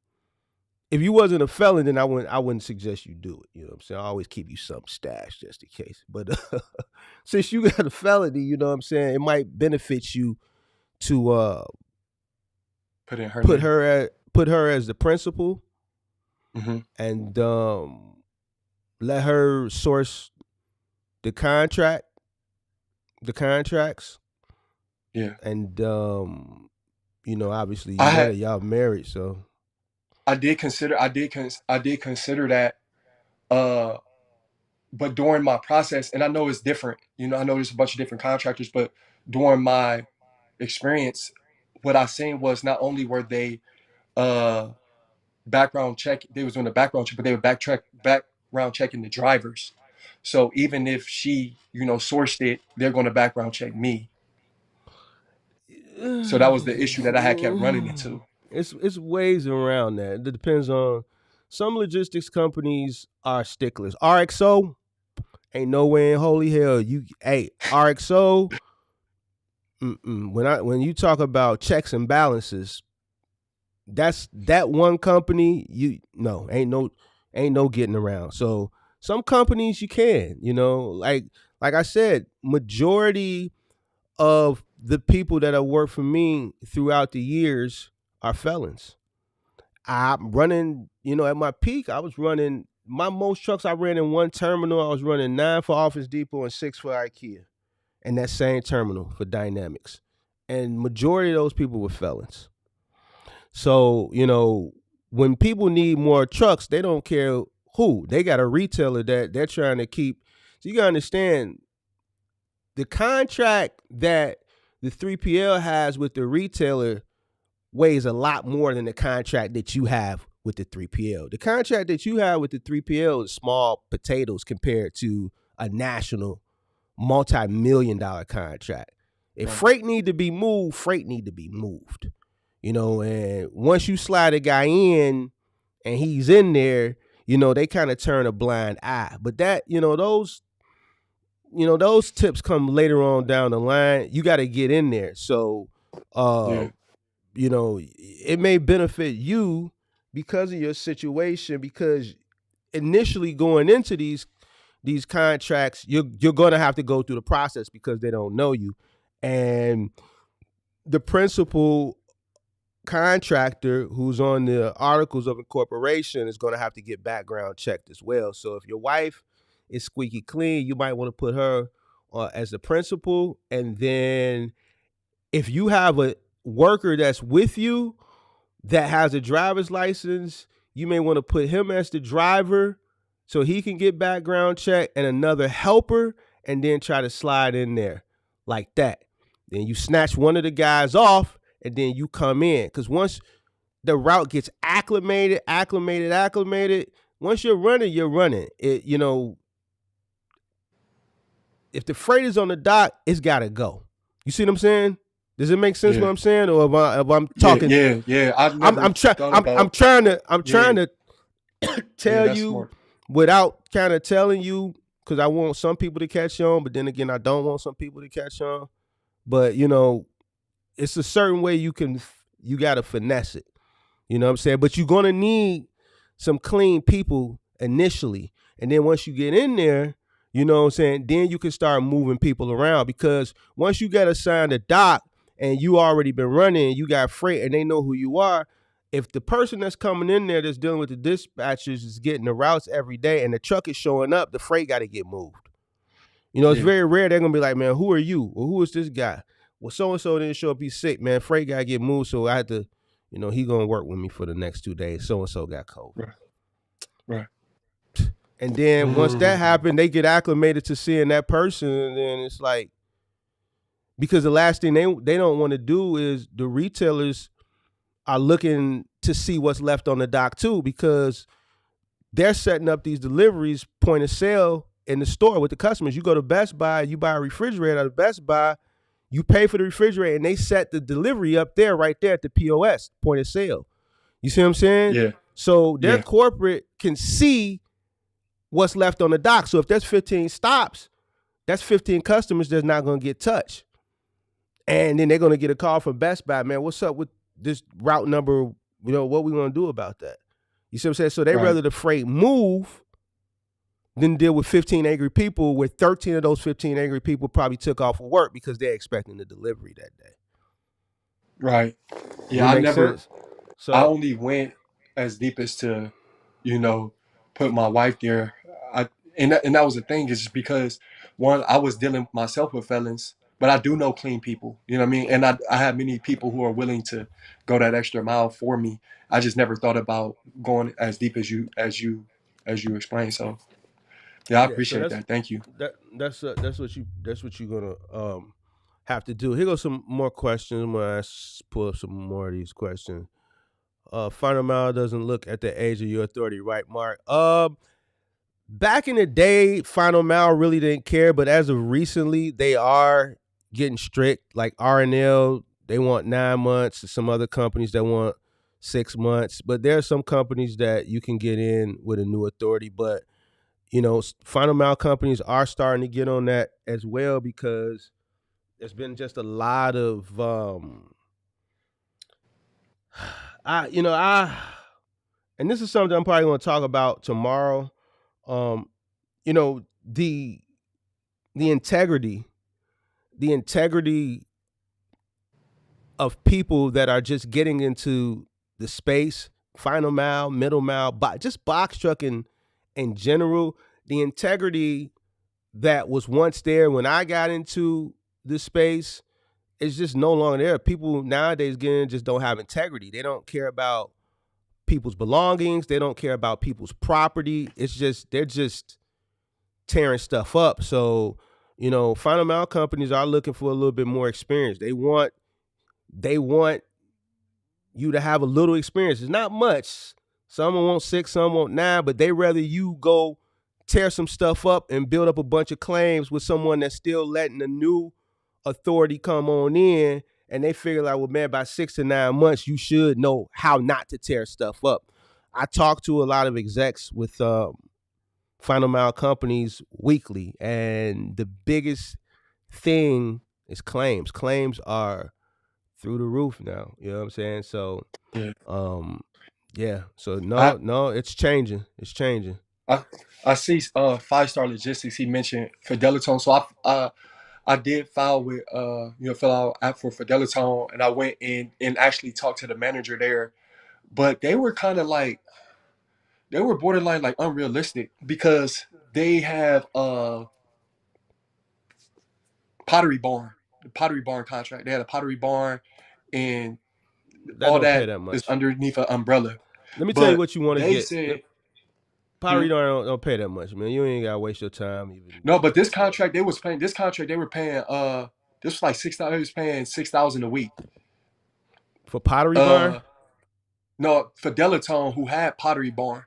if you wasn't a felon, then I wouldn't suggest you do it. You know what I'm saying? I always keep you some stash just in case. But since you got a felony, you know what I'm saying, it might benefit you to Put in her name. put her as the principal Hmm. and let her source the contracts, Yeah, and obviously I that had. y'all married, so I did consider that. Uh, but during my process, and I know it's different. I know there's a bunch of different contractors, but during my experience, what I seen was not only were they uh background check, they was doing the background check, but they were background checking the drivers. So even if she, sourced it, they're going to background check me. So that was the issue that I had kept running into. it's ways around that. It depends on some logistics companies are sticklers. RXO ain't no way in holy hell RXO. When you talk about checks and balances, that's that one company. You no ain't no getting around. So some companies you can, like I said, majority of the people that have worked for me throughout the years are felons. I'm running, at my peak, I was running my most trucks I ran in one terminal. I was running 9 for Office Depot and 6 for IKEA, and that same terminal for Dynamics. And majority of those people were felons. So, when people need more trucks, they don't care who. They got a retailer that they're trying to keep. So you gotta understand the contract that the 3PL has with the retailer weighs a lot more than the contract that you have with the 3PL. The contract that you have with the 3PL is small potatoes compared to a national multi-million dollar contract. If Right. freight need to be moved, freight need to be moved. And once you slide a guy in and he's in there, they kind of turn a blind eye. But that, those tips come later on down the line. You got to get in there. So, uh, Yeah. it may benefit you because of your situation, because initially going into these contracts, you're going to have to go through the process because they don't know you. And the principal contractor who's on the articles of incorporation is going to have to get background checked as well. So if your wife is squeaky clean, you might want to put her as the principal. And then if you have a worker that's with you that has a driver's license, you may want to put him as the driver so he can get background check and another helper, and then try to slide in there like that. Then you snatch one of the guys off, and then you come in. Because once the route gets acclimated, once you're running, you're running. If the freight is on the dock, it's got to go. You see what I'm saying? Does it make sense what Yeah. I'm saying, or if I'm Yeah, talking? yeah, yeah. I've I'm never I'm trying thought I'm about. trying to Yeah, yeah. tell That's you smart. without kind of telling you, because I want some people to catch on, but then again, I don't want some people to catch on. But it's a certain way you got to finesse it. You know what I'm saying? But you're gonna need some clean people initially, and then once you get in there, you know what I'm saying, then you can start moving people around, because once you get assigned a dock and you already been running, you got freight, and they know who you are. If the person that's coming in there that's dealing with the dispatchers is getting the routes every day and the truck is showing up, the freight got to get moved. It's Yeah, very rare they're gonna be like, man, who are you? Or who is this guy? Well, so and so didn't show up, he's sick, man. Freight guy get moved, so I had to, he gonna work with me for the next 2 days. So and so got COVID. right, right. And then once that Mm, happened, they get acclimated to seeing that person, and then it's like, because the last thing they don't want to do is, the retailers are looking to see what's left on the dock too, because they're setting up these deliveries point of sale in the store with the customers. You go to Best Buy, you buy a refrigerator at Best Buy, you pay for the refrigerator, and they set the delivery up there, right there at the POS point of sale. You see what I'm saying? yeah, So their yeah, corporate can see what's left on the dock. So if there's 15 stops, that's 15 customers that's not going to get touched. And then they're going to get a call from Best Buy, man, what's up with this route number? What we going to do about that? You see what I'm saying? So they right, rather the freight move than deal with 15 angry people, where 13 of those 15 angry people probably took off of work because they're expecting the delivery that day. right. Does it Yeah, I make never. sense? I So only went as deep as to, you know, put my wife there. I and that was the thing, is just because, one, I was dealing myself with felons, but I do know clean people. You know what I mean? And I have many people who are willing to go that extra mile for me. I just never thought about going as deep as you explained. So yeah, I yeah, so appreciate that. Thank you. that's what you're gonna have to do. Here goes some more questions. I'm gonna pull up some more of these questions. Final mile doesn't look at the age of your authority, right, Mark? Back in the day, Final Mile really didn't care, but as of recently, they are getting strict. Like R&L, they want 9 months. Some other companies that want 6 months. But there are some companies that you can get in with a new authority. But Final Mile companies are starting to get on that as well, because there's been just a lot of I and this is something I'm probably going to talk about tomorrow. Um, you know the the integrity the integrity of people that are just getting into the space, final mile, middle mile, just box trucking in general. The integrity that was once there when I got into this space is just no longer there. People nowadays again just don't have integrity. They don't care about people's belongings. They don't care about people's property. It's just they're just tearing stuff up. So, final mile companies are looking for a little bit more experience. They want you to have a little experience. It's not much. Some want 6, some want 9, but they rather you go tear some stuff up and build up a bunch of claims with someone that's still letting the new authority come on in, and they figure like, well, man, by 6 to 9 months, you should know how not to tear stuff up. I talk to a lot of execs with final mile companies weekly, and the biggest thing is claims. Claims are through the roof now. You know what I'm saying? So, Yeah. um, yeah. So I no, it's changing. It's changing. I I see 5 Star Logistics. He mentioned Fidelitone. So I did fill out app for Fidelitone, and I went in and actually talked to the manager there. But they were kind of like, they were borderline like unrealistic, because they have Pottery Barn, the Pottery Barn contract. They had a Pottery Barn, and That all don't pay that that is much. underneath an umbrella. Let me tell you But what you want to they get. said, Pottery don't pay that much, man. You ain't gotta waste your time even. No, but this contract they was paying. This contract they were paying. This was like 6,000. They was paying 6,000 a week. For Pottery Barn. Uh, no, for Delatone, who had Pottery Barn.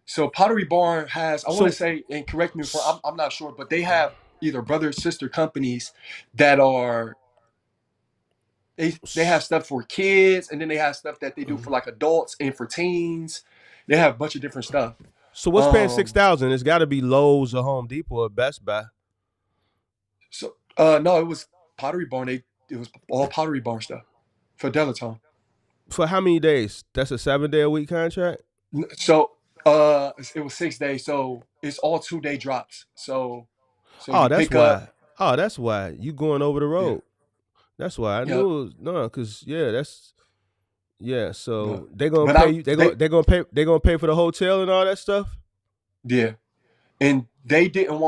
So Pottery Barn has, I want to So, say, and correct me if I'm not sure, but they have either brother or sister companies that are they have stuff for kids, and then they have stuff that they do for like adults and for teens. They have a bunch of different stuff. so what's paying six Um, thousand? It's got to be Lowe's or Home Depot or Best Buy. so no, it was Pottery Barn. It was all Pottery Barn stuff for Delatone. For how many days? That's a 7 day a week contract. So it was 6 days. So it's all 2 day drops. So Oh, you that's pick up. why. Oh, that's why you going over the Yeah. road. That's why I Yep. knew it was, no, cause yeah, that's yeah. No. So they gonna But pay you. They they gonna pay for the hotel and all that stuff. yeah, and they didn't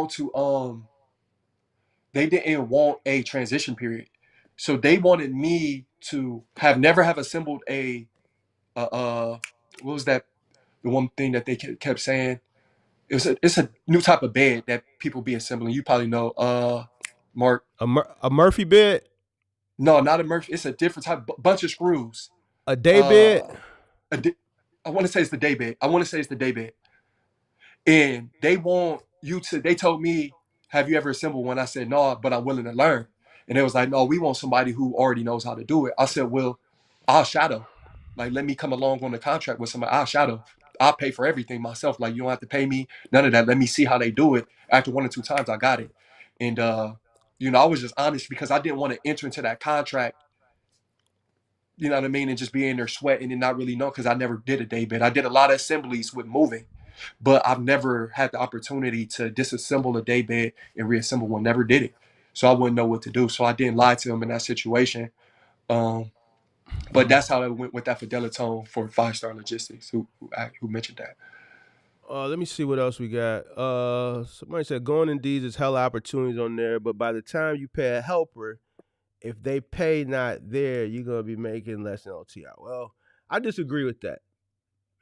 want a transition period, so they wanted me to have never have assembled a what was that, the one thing that they kept saying, it's a new type of bed that people be assembling. You probably know, Mark. A Murphy bed, No, not a Murphy. It's a different type, bunch of screws. a day bed. Uh, a di- I want to say it's the day bed. I want to say it's the day bed. And they want you to. They told me, "Have you ever assembled one?" I said, "No, but I'm willing to learn." And they was like, "No, we want somebody who already knows how to do it." I said, "Well, I'll shadow. Like, let me come along on the contract with somebody. I'll shadow. I'll pay for everything myself. Like, you don't have to pay me none of that. Let me see how they do it." After 1 or 2 times, I got it. And I was just honest because I didn't want to enter into that contract, you know what I mean, and just be in there sweating and not really know, because I never did a day bed. I did a lot of assemblies with moving, but I've never had the opportunity to disassemble a day bed and reassemble one. Never did it, so I wouldn't know what to do. So I didn't lie to him in that situation. Um, but that's how it went with that Fidelitone for 5 Star Logistics, who mentioned that. Let me see what else we got. Somebody said going Indeed is hella opportunities on there, but by the time you pay a helper, if they pay not there, you're gonna be making less than OTI. Well, I disagree with that.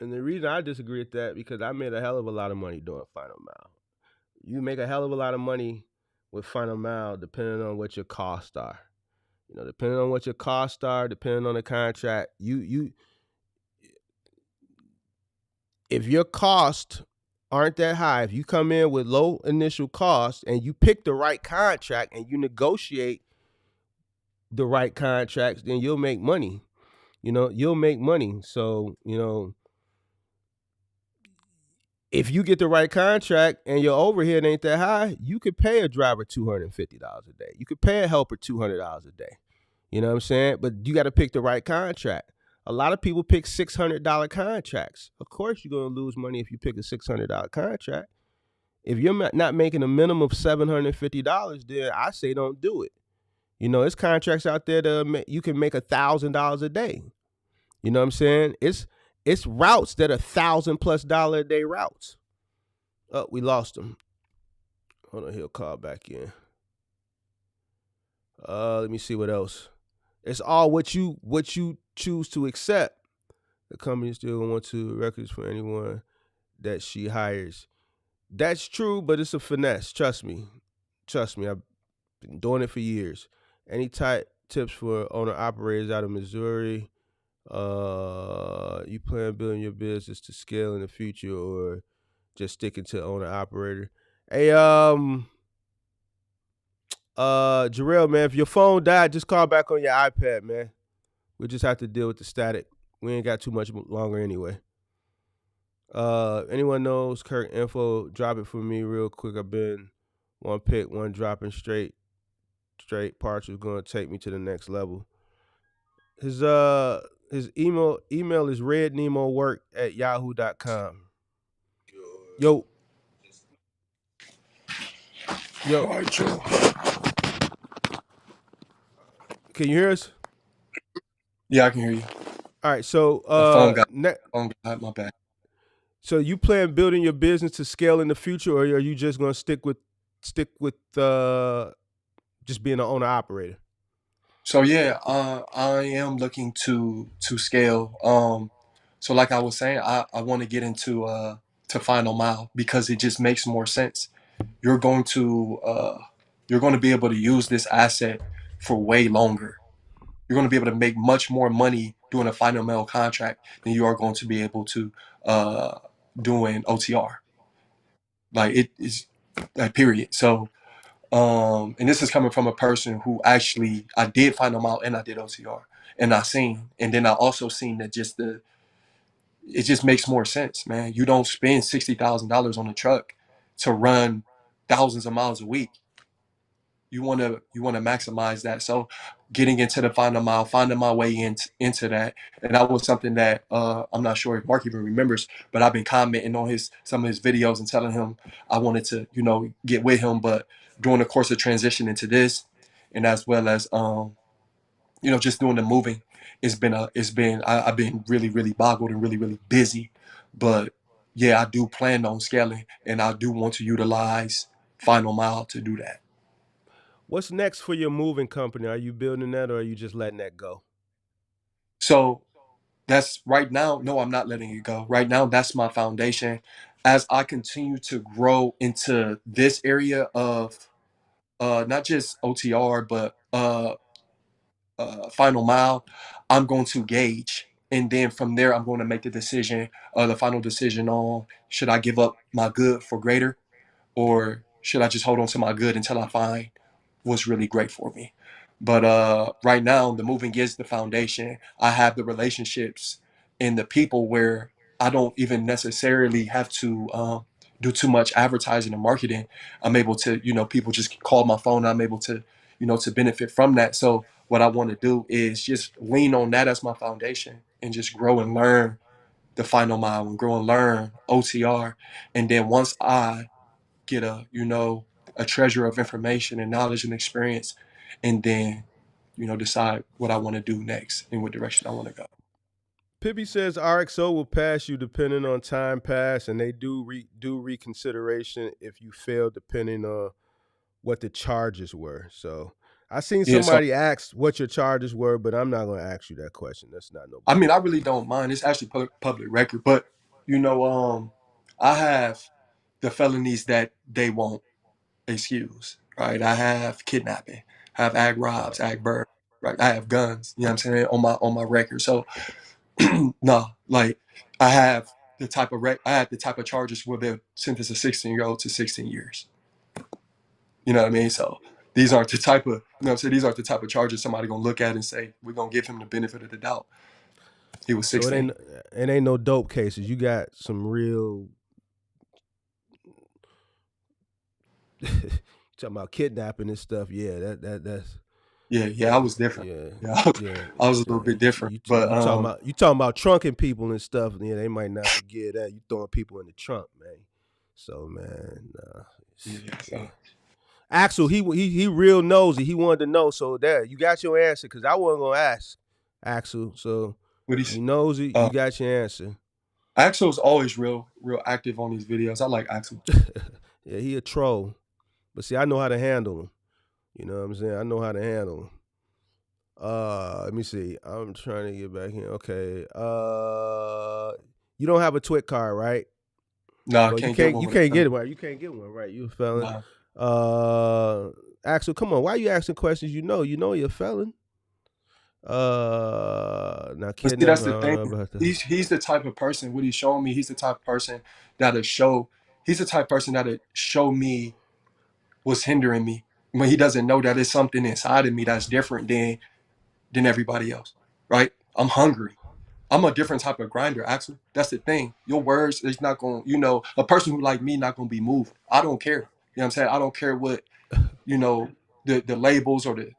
And the reason I disagree with that because I made a hell of a lot of money doing Final Mile. You make a hell of a lot of money with Final Mile depending on what your costs are. Depending on what your costs are, depending on the contract, you if your costs aren't that high, if you come in with low initial costs and you pick the right contract and you negotiate the right contracts, then you'll make money. You'll make money. So, if you get the right contract and your overhead ain't that high, you could pay a driver $250 a day. You could pay a helper $200 a day. You know what I'm saying? But you got to pick the right contract. A lot of people pick $600 contracts. Of course, you're going to lose money if you pick a $600 contract. If you're not making a minimum of $750, then I say don't do it. It's contracts out there that you can make $1,000 a day. You know what I'm saying? It's routes that are $1,000+ a day routes. Oh, we lost him. Hold on, he'll call back in. Let me see what else. It's all what you choose to accept. The company still want to records for anyone that she hires. That's true, but it's a finesse. Trust me. I've been doing it for years. Any tips for owner operators out of Missouri? You plan on building your business to scale in the future, or just sticking to owner operator? Hey, Jarrell, man, if your phone died, just call back on your iPad, man. We just have to deal with the static. We ain't got too much longer anyway. Anyone knows Kirk info? Drop it for me real quick. I've been one pick, one dropping straight parts was gonna take me to the next level. His email is rednemowork@yahoo.com. Yo, All yo, right, Joe. can you hear us? Yeah, I can hear you. All right, so My phone got my back. so you plan building your business to scale in the future, or are you just gonna stick with just being an owner operator? So yeah, I am looking to scale. So like I was saying, I want to get into to final mile because it just makes more sense. You're going to you're going to be able to use this asset for way longer. You're going to be able to make much more money doing a final mile contract than you are going to be able to uh, doing OTR. Like it is like period. So and this is coming from a person who actually I did final mile and I did OTR and I seen and then I also seen that just the it just makes more sense, man. You don't spend $60,000 on a truck to run thousands of miles a week. You want to maximize that. So getting into the final mile, finding my way into that, and that was something that I'm not sure if Mark even remembers, but I've been commenting on his some of his videos and telling him I wanted to get with him, but during the course of transition into this, and as well as just doing the moving, I've been really really boggled and really really busy, but yeah, I do plan on scaling, and I do want to utilize final mile to do that. What's next for your moving company? Are you building that, or are you just letting that go? So that's right now. No, I'm not letting it go. Right now, that's my foundation. As I continue to grow into this area of not just OTR, but final mile, I'm going to gauge. And then from there, I'm going to make the final decision on should I give up my good for greater, or should I just hold on to my good until I find what's really great for me. But right now, the moving is the foundation. I have the relationships and the people where I don't even necessarily have to do too much advertising and marketing. I'm able to, people just call my phone. I'm able to, to benefit from that. So what I want to do is just lean on that as my foundation and just grow and learn the final mile and grow and learn OTR. And then once I get a treasure of information and knowledge and experience, and then decide what I want to do next and what direction I want to go. Pibby says RXO will pass you depending on time pass, and they do reconsideration if you fail, depending on what the charges were. So I seen Yeah, so somebody ask what your charges were, but I'm not going to ask you that question. That's not no I big mean, I deal. really don't mind. It's actually public record, but you know I have the felonies that they won't excuse, right? I have kidnapping, I have ag robs, ag burn, right? I have guns, you know what I'm saying, on my record. So no, like I have I had the type of charges where they sentence a 16-year-old to 16 years. You know what I mean? So these aren't the type of these aren't the type of charges somebody gonna look at and say, we're gonna give him the benefit of the doubt. He was So 16. it ain't no dope cases. You got some real talking about kidnapping and stuff. Yeah, that's Yeah, yeah, I was different. yeah, Yeah, yeah. I was a little bit different. But You talking about trunking people and stuff. Yeah, they might not forget that. You throwing people in the trunk, man. So man, yeah, yeah. so Axel, he real nosy. He wanted to know. So there, you got your answer because I wasn't gonna ask Axel. So what you he's nosy, you got your answer. Axel's always real active on these videos. I like Axel. Yeah, he a troll, but see, I know how to handle him. You know what I'm saying? I know how to handle him. Let me see. I'm trying to get back here. Okay. You don't have a twit card, right? Nah, I Well, can't get one you with a can't get felony. it right. You can't get one right. You a felon. Nah. Uh, Axel, come on. Why you asking questions? You know you're a felon. Now But see, kidnapping. that's I the don't thing. know about that. He's the type of person. What he's showing me, he's the type of person that'll show. He's the type of person that'll show me what's hindering me when he doesn't know that it's something inside of me that's different than everybody else. Right? I'm hungry. I'm a different type of grinder, Axel. That's the thing. Your words is not going. A person who like me not going to be moved. I don't care. You know what I'm saying? I don't care what you know the labels or the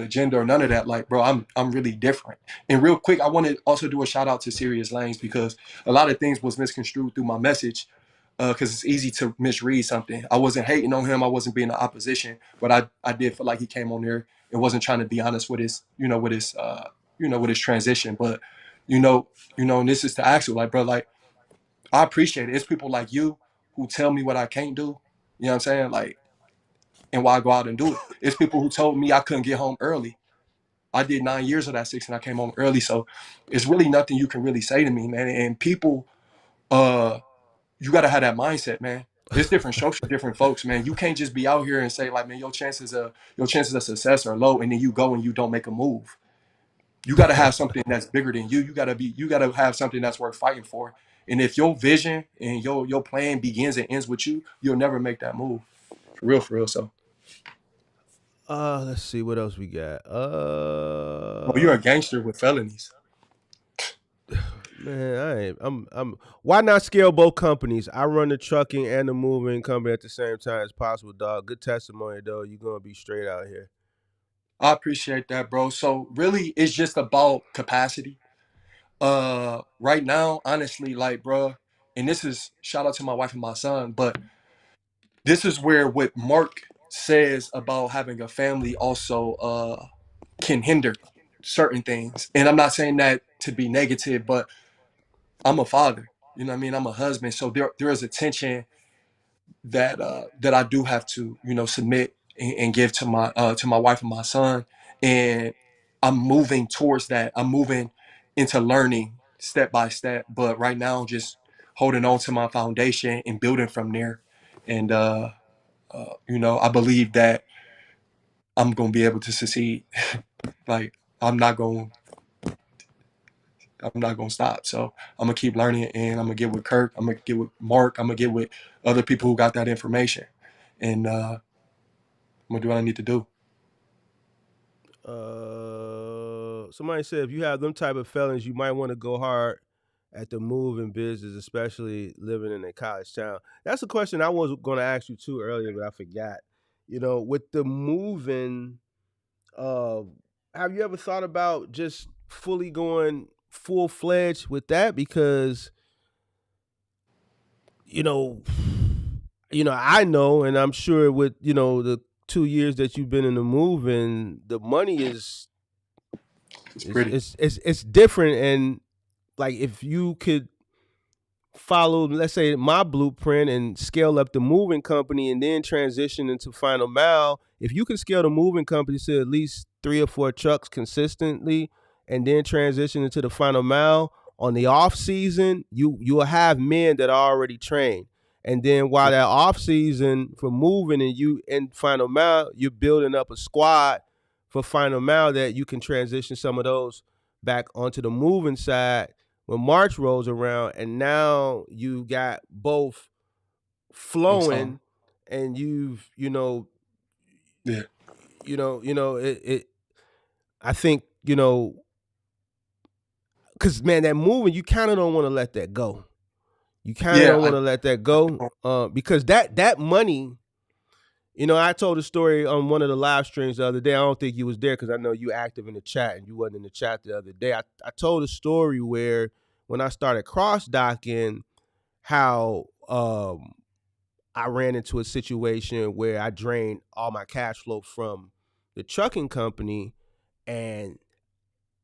agenda or none of that. Like, bro, I'm really different. And real quick, I want to also do a shout out to Serious Lanes because a lot of things was misconstrued through my message. Because it's easy to misread something. I wasn't hating on him. I wasn't being in opposition, but I did feel like he came on there and wasn't trying to be honest with his with his transition. But you know and this is to Axel, like, bro, like I appreciate it. It's people like you who tell me what I can't do. You know what I'm saying? Like, and why I go out and do it. It's people who told me I couldn't get home early. I did 9 years of that six and I came home early. So it's really nothing you can really say to me, man. And people, uh, you got to have that mindset, man. It's different strokes for different folks, man. You can't just be out here and say like, man, your chances of success are low, and then you go and you don't make a move. You got to have something that's bigger than you. You got to have something that's worth fighting for. And if your vision and your plan begins and ends with you, you'll never make that move. For real. So, Let's see what else we got. well, you're a gangster with felonies. Man, I ain't. I'm. Why not scale both companies? I run the trucking and the moving company at the same time as possible, dog. Good testimony, though. You're gonna be straight out here. I appreciate that, bro. So really, it's just about capacity. Right now, honestly, like, bro, and this is shout out to my wife and my son, but this is where what Mark says about having a family also can hinder certain things. And I'm not saying that to be negative, but I'm a father. You know what I mean? I'm a husband. So there is a tension that I do have to, submit and give to my wife and my son. And I'm moving towards that. I'm moving into learning step by step. But right now, just holding on to my foundation and building from there. And I believe that I'm gonna be able to succeed. Like I'm not going I'm not gonna stop. So I'm gonna keep learning and I'm gonna get with Kirk, I'm gonna get with Mark, I'm gonna get with other people who got that information. And I'm gonna do what I need to do. Somebody said if you have them type of felons, you might want to go hard at the moving business, especially living in a college town. That's a question I was going to ask you too earlier, but I forgot. With the moving, uh, have you ever thought about just fully going full fledged with that? Because you know, I know, and I'm sure with the 2 years that you've been in the moving, the money is It's it's pretty. it's it's, it's different, and like if you could follow, let's say, my blueprint and scale up the moving company and then transition into final mile, if you can scale the moving company to at least 3 or 4 trucks consistently and then transition into the final mile on the off season, you'll have men that are already trained. And then while Yeah, that off season for moving and you in final mile, you're building up a squad for final mile that you can transition some of those back onto the moving side when March rolls around, and now you got both I'm sorry. flowing, and you've Yeah, it. I think because man, that moving, you kind of don't want to let that go. You kind of yeah. don't want to let that go, because that money. I told a story on one of the live streams the other day. I don't think you was there because I know you active in the chat and you wasn't in the chat the other day. I told a story where when I started cross docking, how I ran into a situation where I drained all my cash flow from the trucking company, and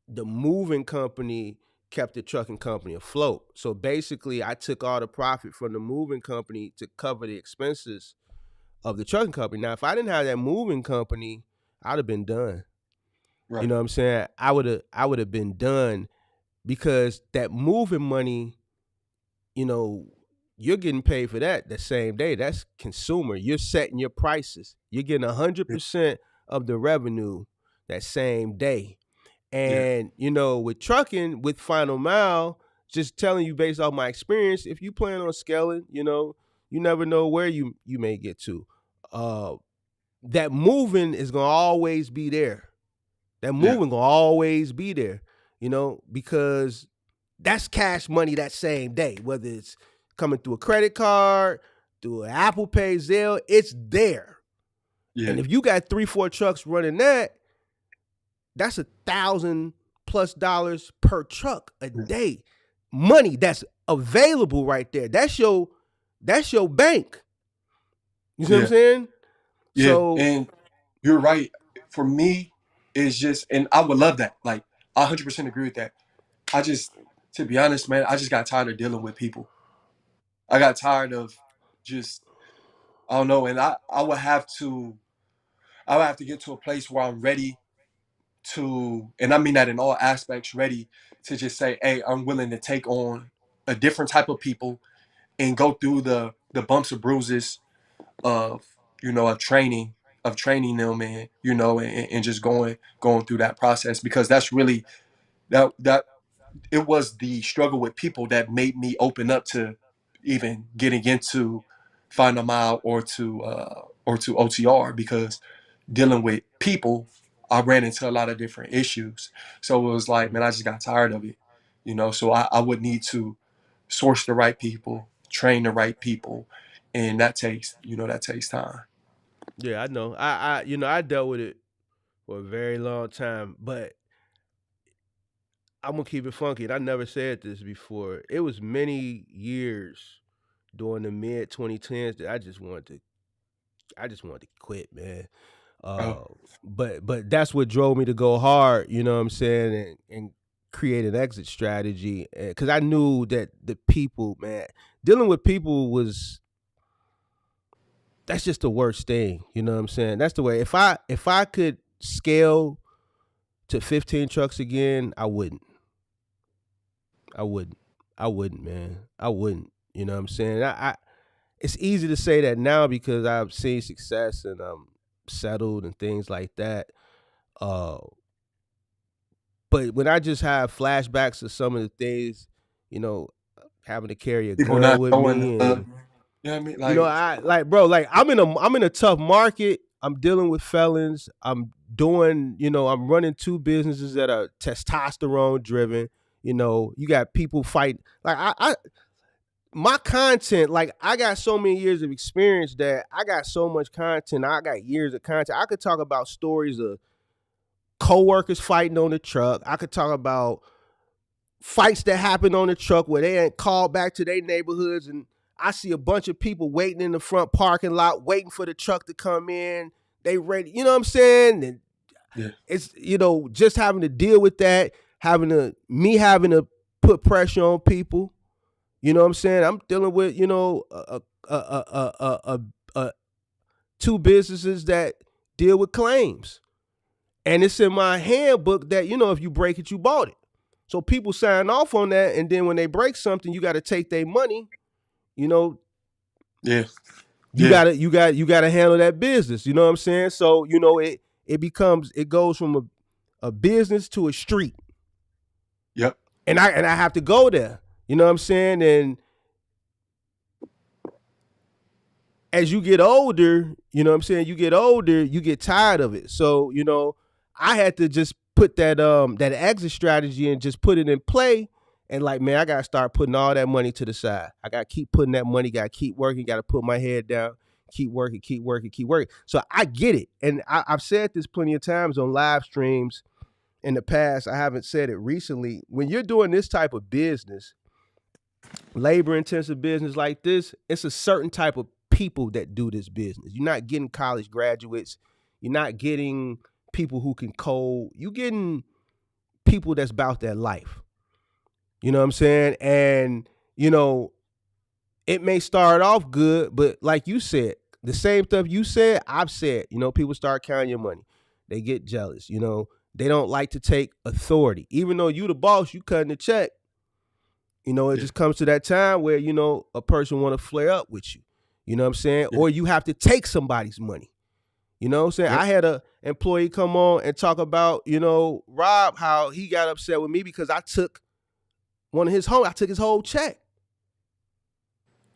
the moving company kept the trucking company afloat. So basically, I took all the profit from the moving company to cover the expenses of the trucking company. Now, if I didn't have that moving company, I'd have been done. You right. know what I'm saying? I would have been done because that moving money, you know, you're getting paid for that the same day. That's consumer. You're setting your prices. You're getting a hundred Yeah, percent of the revenue that same day. yeah, And with trucking, with final mile, just telling you based off my experience, if you plan on scaling, you never know where you may get to. Uh, that moving is gonna always be there. That yeah, moving gonna always be there, because that's cash money that same day, whether it's coming through a credit card, through an Apple Pay, Zelle, it's there. yeah, And if you got 3, 4 trucks running that, that's $1,000+ per truck a yeah, day. Money that's available right there. That's your bank. You see what I'm yeah, saying? yeah. So And you're right. For me, it's just, and I would love that. Like, I 100% agree with that. I just, to be honest, man, I just got tired of dealing with people. I got tired of just, I don't know. And I would have to get to a place where I'm ready to, and I mean that in all aspects, ready to just say, hey, I'm willing to take on a different type of people, and go through the bumps and bruises of, of training them, and and just going through that process, because that's really that it was the struggle with people that made me open up to even getting into Final Mile or to OTR, because dealing with people, I ran into a lot of different issues. So it was like, man, I just got tired of it, So I would need to source the right people, train the right people, and that takes time. Yeah, I know. I dealt with it for a very long time, but I'm gonna keep it funky. And I never said this before. It was many years during the mid 2010s that I just wanted to quit, man. Oh, Uh, but that's what drove me to go hard. You know what I'm saying, and create an exit strategy, because I knew that the people, man, dealing with people was that's just the worst thing. You know what I'm saying? That's the way. If I could scale to 15 trucks again, I wouldn't. I wouldn't. I wouldn't, man. I wouldn't. You know what I'm saying? It's easy to say that now because I've seen success and I'm settled and things like that. Uh, but when I just have flashbacks of some of the things, you know, having to carry a people gun not with knowing, me, and you know what I mean? I like, bro, like I'm in a tough market. I'm dealing with felons. I'm doing, I'm running two businesses that are testosterone driven. You got people fight. Like my content, like I got so many years of experience that I got so much content. I got years of content. I could talk about stories of coworkers fighting on the truck. I could talk about fights that happened on the truck where they ain't called back to their neighborhoods, and I see a bunch of people waiting in the front parking lot, waiting for the truck to come in. They ready, you know what I'm saying? And Yeah, it's just having to deal with that, having to put pressure on people. You know what I'm saying? I'm dealing with a two businesses that deal with claims, and it's in my handbook that if you break it, you bought it. So people sign off on that, and then when they break something, you got to take their money. You know, yeah, you yeah, gotta you gotta handle that business. You know what I'm saying? So it goes from a business to a street, yep, and I have to go there. You know what I'm saying? And as you get older, you know what I'm saying, you get older, you get tired of it. So, I had to just put that exit strategy and just put it in play. And like, man, I gotta start putting all that money to the side. I gotta keep putting that money, gotta keep working, gotta put my head down, keep working, keep working, keep working. So I get it. And I've said this plenty of times on live streams in the past. I haven't said it recently. When you're doing this type of business, labor intensive business like this, it's a certain type of people that do this business. You're not getting college graduates. You're not getting people who can code. You're getting people that's about their life. You know what I'm saying? And, you know, it may start off good, but like you said, the same stuff you said, I've said. People start counting your money. They get jealous. They don't like to take authority. Even though you the boss, you cutting the check. It yeah, just comes to that time where, a person want to flare up with you. You know what I'm saying? yeah, Or you have to take somebody's money. You know what I'm saying? yep, I had a employee come on and talk about, Rob, how he got upset with me because I took I took his whole check.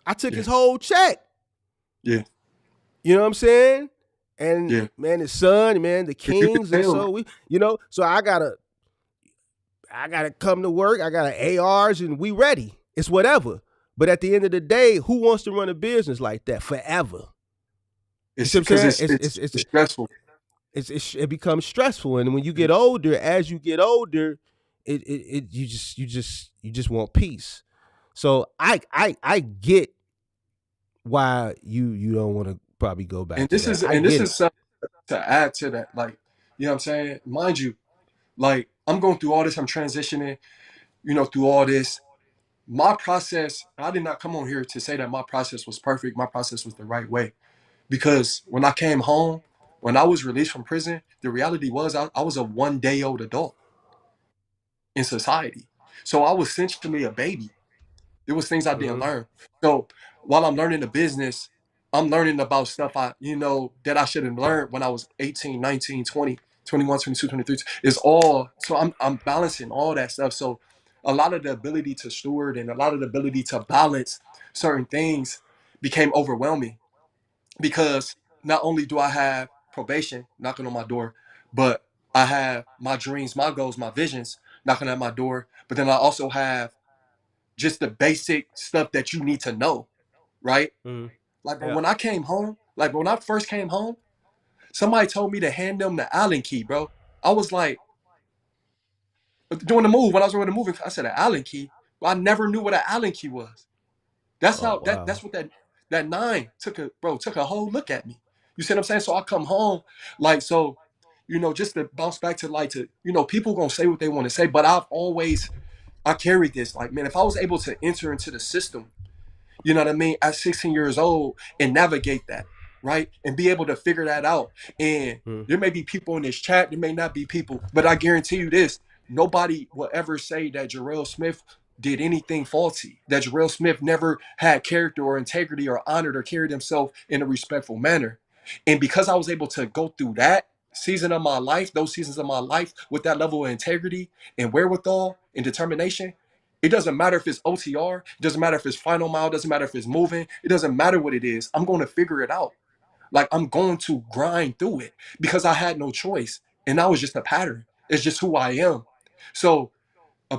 I took yeah, his whole check. yeah, You know what I'm saying? And yeah. man, his son, man, the If you could Kings, and tell, so so I gotta come to work. I got ARs, and we ready. It's whatever. But at the end of the day, who wants to run a business like that forever? You it's see what I'm because saying? it's stressful. It becomes stressful, and when you get older, as you get older, you just want peace. So I get why you don't want to probably go back And to this that. is I and this get is it. something to add to that. Like, you know what I'm saying? Mind you, like I'm going through all this, I'm transitioning, through all this. My process, I did not come on here to say that my process was perfect. My process was the right way. Because when I came home, when I was released from prison, the reality was I was a 1 day old adult in society. So I was essentially a baby. There was things I didn't Mm-hmm. learn. So while I'm learning the business, I'm learning about stuff that I should have learned when I was 18, 19, 20, 21, 22, 23. It's all, so I'm balancing all that stuff. So a lot of the ability to steward and a lot of the ability to balance certain things became overwhelming because not only do I have probation knocking on my door, but I have my dreams, my goals, my visions knocking at my door. But then I also have just the basic stuff that you need to know, right? Mm-hmm. Like, but Yeah. when I came home, like when I first came home, somebody told me to hand them the Allen key, bro. I was like, doing the move when I was doing the movie, I said an Allen key. But I never knew what an Allen key was. That's Oh how wow. that's what that nine took a whole look at me. You see what I'm saying? So I come home, like, so, just to bounce back to like to, people gonna say what they want to say, but I carried this. Like, man, if I was able to enter into the system, you know what I mean, at 16 years old and navigate that, right? And be able to figure that out. And Mm-hmm. there may be people in this chat, there may not be people, but I guarantee you this, nobody will ever say that Jarrell Smith did anything faulty, that Jarrell Smith never had character or integrity or honored or carried himself in a respectful manner. And because I was able to go through that season of my life, those seasons of my life with that level of integrity and wherewithal and determination, it doesn't matter if it's OTR, it doesn't matter if it's final mile, it doesn't matter if it's moving, it doesn't matter what it is. I'm going to figure it out. Like, I'm going to grind through it because I had no choice. And that was just a pattern. It's just who I am. So, uh,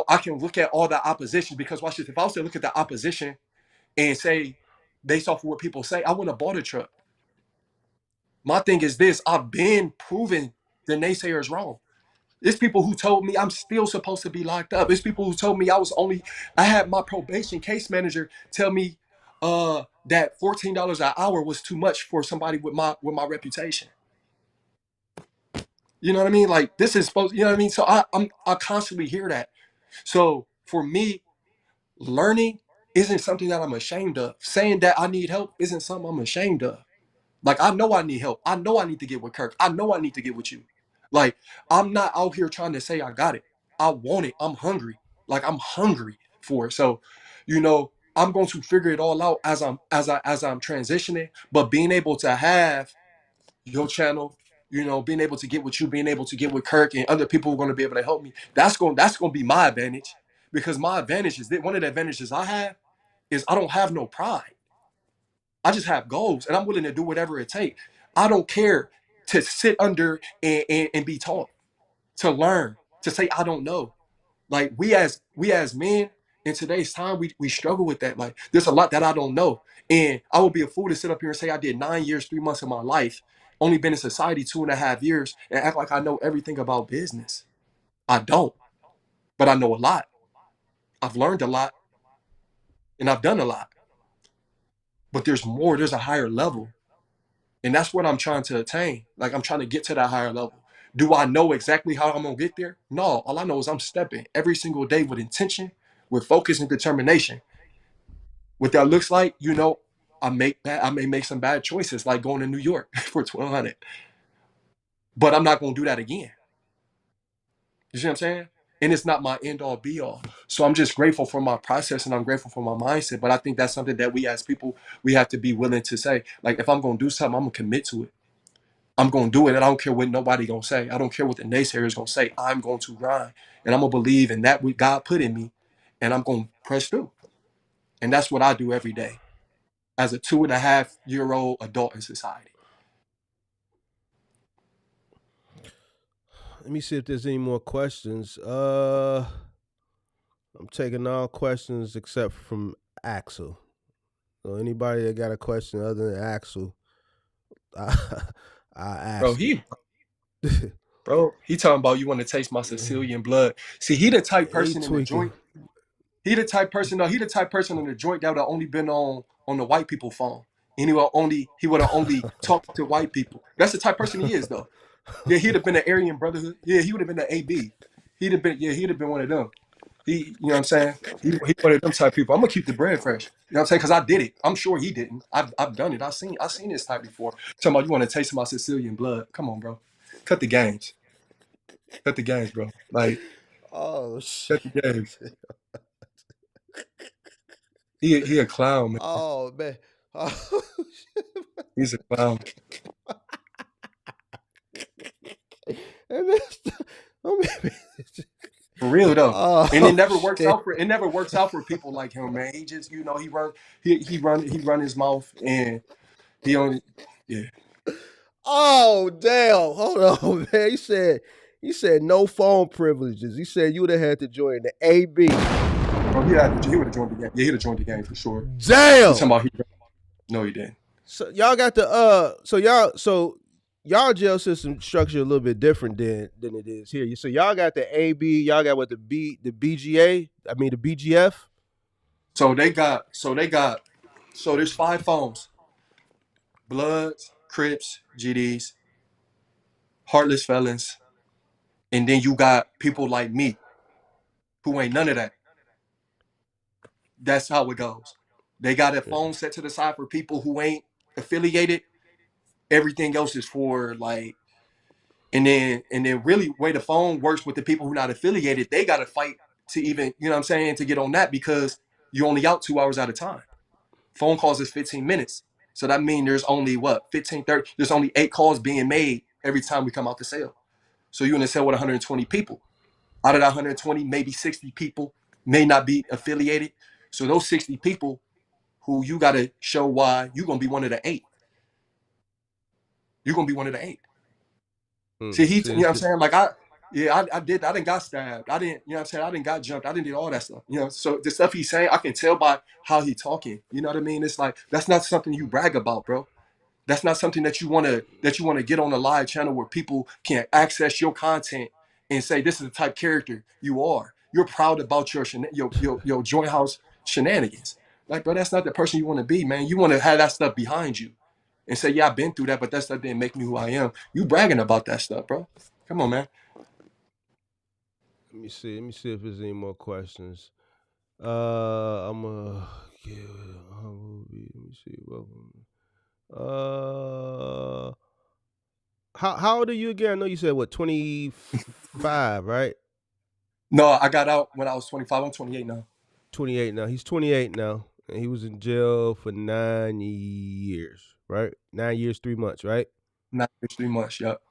I can look at all the opposition because watch this. If I was to look at the opposition and say, based off of what people say, I wouldn't have bought a truck. My thing is this, I've been proven the naysayers wrong. It's people who told me I'm still supposed to be locked up. It's people who told me I had my probation case manager tell me that $14 an hour was too much for somebody with my reputation. You know what I mean? Like, this is supposed, you know what I mean? So I constantly hear that. So for me, learning isn't something that I'm ashamed of. Saying that I need help isn't something I'm ashamed of. Like, I know I need help. I know I need to get with Kirk. I know I need to get with you. Like, I'm not out here trying to say I got it. I want it. I'm hungry. Like, I'm hungry for it. So, I'm going to figure it all out as I'm transitioning. But being able to have your channel, being able to get with you, being able to get with Kirk and other people who are going to be able to help me, that's going to be my advantage. Because my advantage is that one of the advantages I have is I don't have no pride. I just have goals and I'm willing to do whatever it takes. I don't care to sit under and be taught, to learn, to say I don't know. Like, we as men in today's time, we struggle with that. Like, there's a lot that I don't know. And I would be a fool to sit up here and say I did 9 years, 3 months of my life, only been in society 2.5 years, and act like I know everything about business. I don't, but I know a lot. I've learned a lot and I've done a lot. But there's more, there's a higher level. And that's what I'm trying to attain. Like, I'm trying to get to that higher level. Do I know exactly how I'm gonna get there? No. All I know is I'm stepping every single day with intention, with focus and determination. What that looks like, I may make some bad choices, like going to New York for 1,200, but I'm not gonna do that again. You see what I'm saying? And it's not my end all be all. So I'm just grateful for my process and I'm grateful for my mindset. But I think that's something that we as people, we have to be willing to say. Like, if I'm gonna do something, I'm gonna commit to it. I'm gonna do it, and I don't care what nobody gonna say. I don't care what the naysayers gonna say. I'm going to grind, and I'm gonna believe in that what God put in me, and I'm gonna press through. And that's what I do every day as a 2.5-year-old adult in society. Let me see if there's any more questions. I'm taking all questions except from Axel. So anybody that got a question other than Axel, I, I Bro, ask it. he talking about you want to taste my Sicilian blood. See, he the type He person in the tweaking. joint. He the type person. No, he the type person in the joint that would have only been on the white people phone, and he would have only talked to white people. That's the type person he is, though. Yeah, he'd have been an Aryan Brotherhood. Yeah, he would have been an AB. He'd have been one of them. You know what I'm saying? He one of them type people. I'm gonna keep the bread fresh. You know what I'm saying? Because I did it. I'm sure he didn't. I've done it. I've seen this type before. Talking about you want to taste my Sicilian blood. Come on, bro. Cut the games. Cut the games, bro. Like, Oh shit. cut the games. He a clown, man. Oh man. Oh, He's a clown. and this, oh, man. For real though. And Oh shit. it never works out for people like him, man. He just, he run his mouth and he only yeah. Oh damn! Hold on, man. He said no phone privileges. He said you would have had to join the AB. Oh, he would have joined the game. Yeah, he'd have joined the game for sure. You Damn. talking about he no he didn't. So y'all got the y'all jail system structure a little bit different than it is here. So y'all got the AB. Y'all got what the BGA. I mean the BGF. So there's 5 phones. Bloods, Crips, GDs, heartless felons, and then you got people like me who ain't none of that. That's how it goes. They got a phone set to the side for people who ain't affiliated. Everything else is for like, and then really way the phone works with the people who not affiliated. They got to fight to even, you know what I'm saying, to get on that because you're only out 2 hours at a time. Phone calls is 15 minutes. So that means there's only what 15, 30. There's only 8 calls being made every time we come out the cell. So you're in a cell with 120 people. Out of that 120, maybe 60 people may not be affiliated. So those 60 people who you got to show why you're going to be one of the 8. You're going to be one of the 8. See, you know what I'm saying? Like I didn't got stabbed. I didn't, you know what I'm saying? I didn't got jumped. I didn't do all that stuff. You know, so the stuff he's saying, I can tell by how he talking. You know what I mean? It's like, that's not something you brag about, bro. That's not something that you wanna get on a live channel where people can access your content and say this is the type of character you are. You're proud about your joint house shenanigans. Like, bro, that's not the person you want to be, man. You want to have that stuff behind you and say, yeah, I've been through that, but that stuff didn't make me who I am. You bragging about that stuff, bro. Come on, man. Let me see. Let me see if there's any more questions. I'm give Let me see. Welcome. Uh, how old are you again? I know you said what 25, right? No, I got out when I was 25. I'm 28 now. 28 now. He's 28 now, and he was in jail for 9 years, right? 9 years, 3 months, right? Not 3 months. Yep.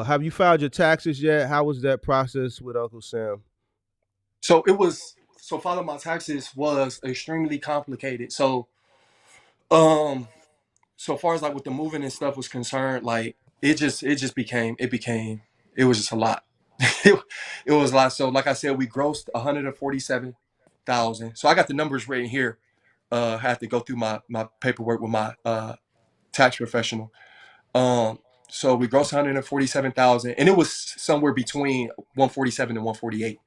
Have you filed your taxes yet? How was that process with Uncle Sam? So filing my taxes was extremely complicated. Um, so far as like with the moving and stuff was concerned, like it was just a lot. It was a lot. So like I said, we grossed 147,000. So I got the numbers right here. I had to go through my paperwork with my tax professional. Um, so we grossed 147,000, and it was somewhere between 147 and 148.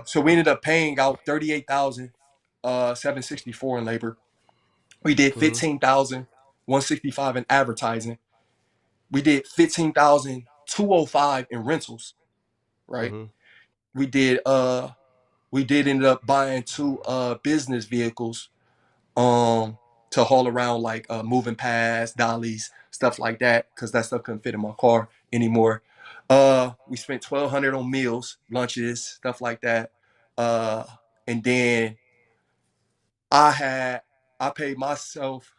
So we ended up paying out 38,000 764 in labor. We did Mm-hmm. 15,165 in advertising. We did 15,205 in rentals, right? Mm-hmm. We did end up buying 2 business vehicles um to haul around like moving pads, dollies, stuff like that, because that stuff couldn't fit in my car anymore. We spent 1,200 on meals, lunches, stuff like that. And then I had I paid myself.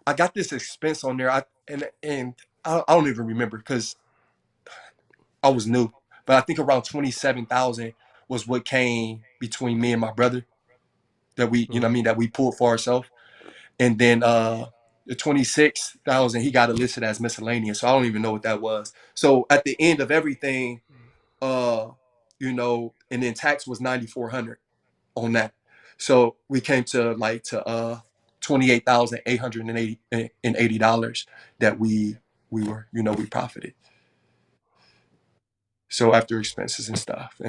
I got this expense on there. I don't even remember because I was new, but I think around 27,000 was what came between me and my brother that we, you know, what I Mm-hmm. mean, that we pulled for ourselves. And then the 26,000 he got it listed as miscellaneous, so I don't even know what that was. So at the end of everything, uh, and then tax was 9,400 on that. So we came to like to $28,880 that we profited. So after expenses and stuff,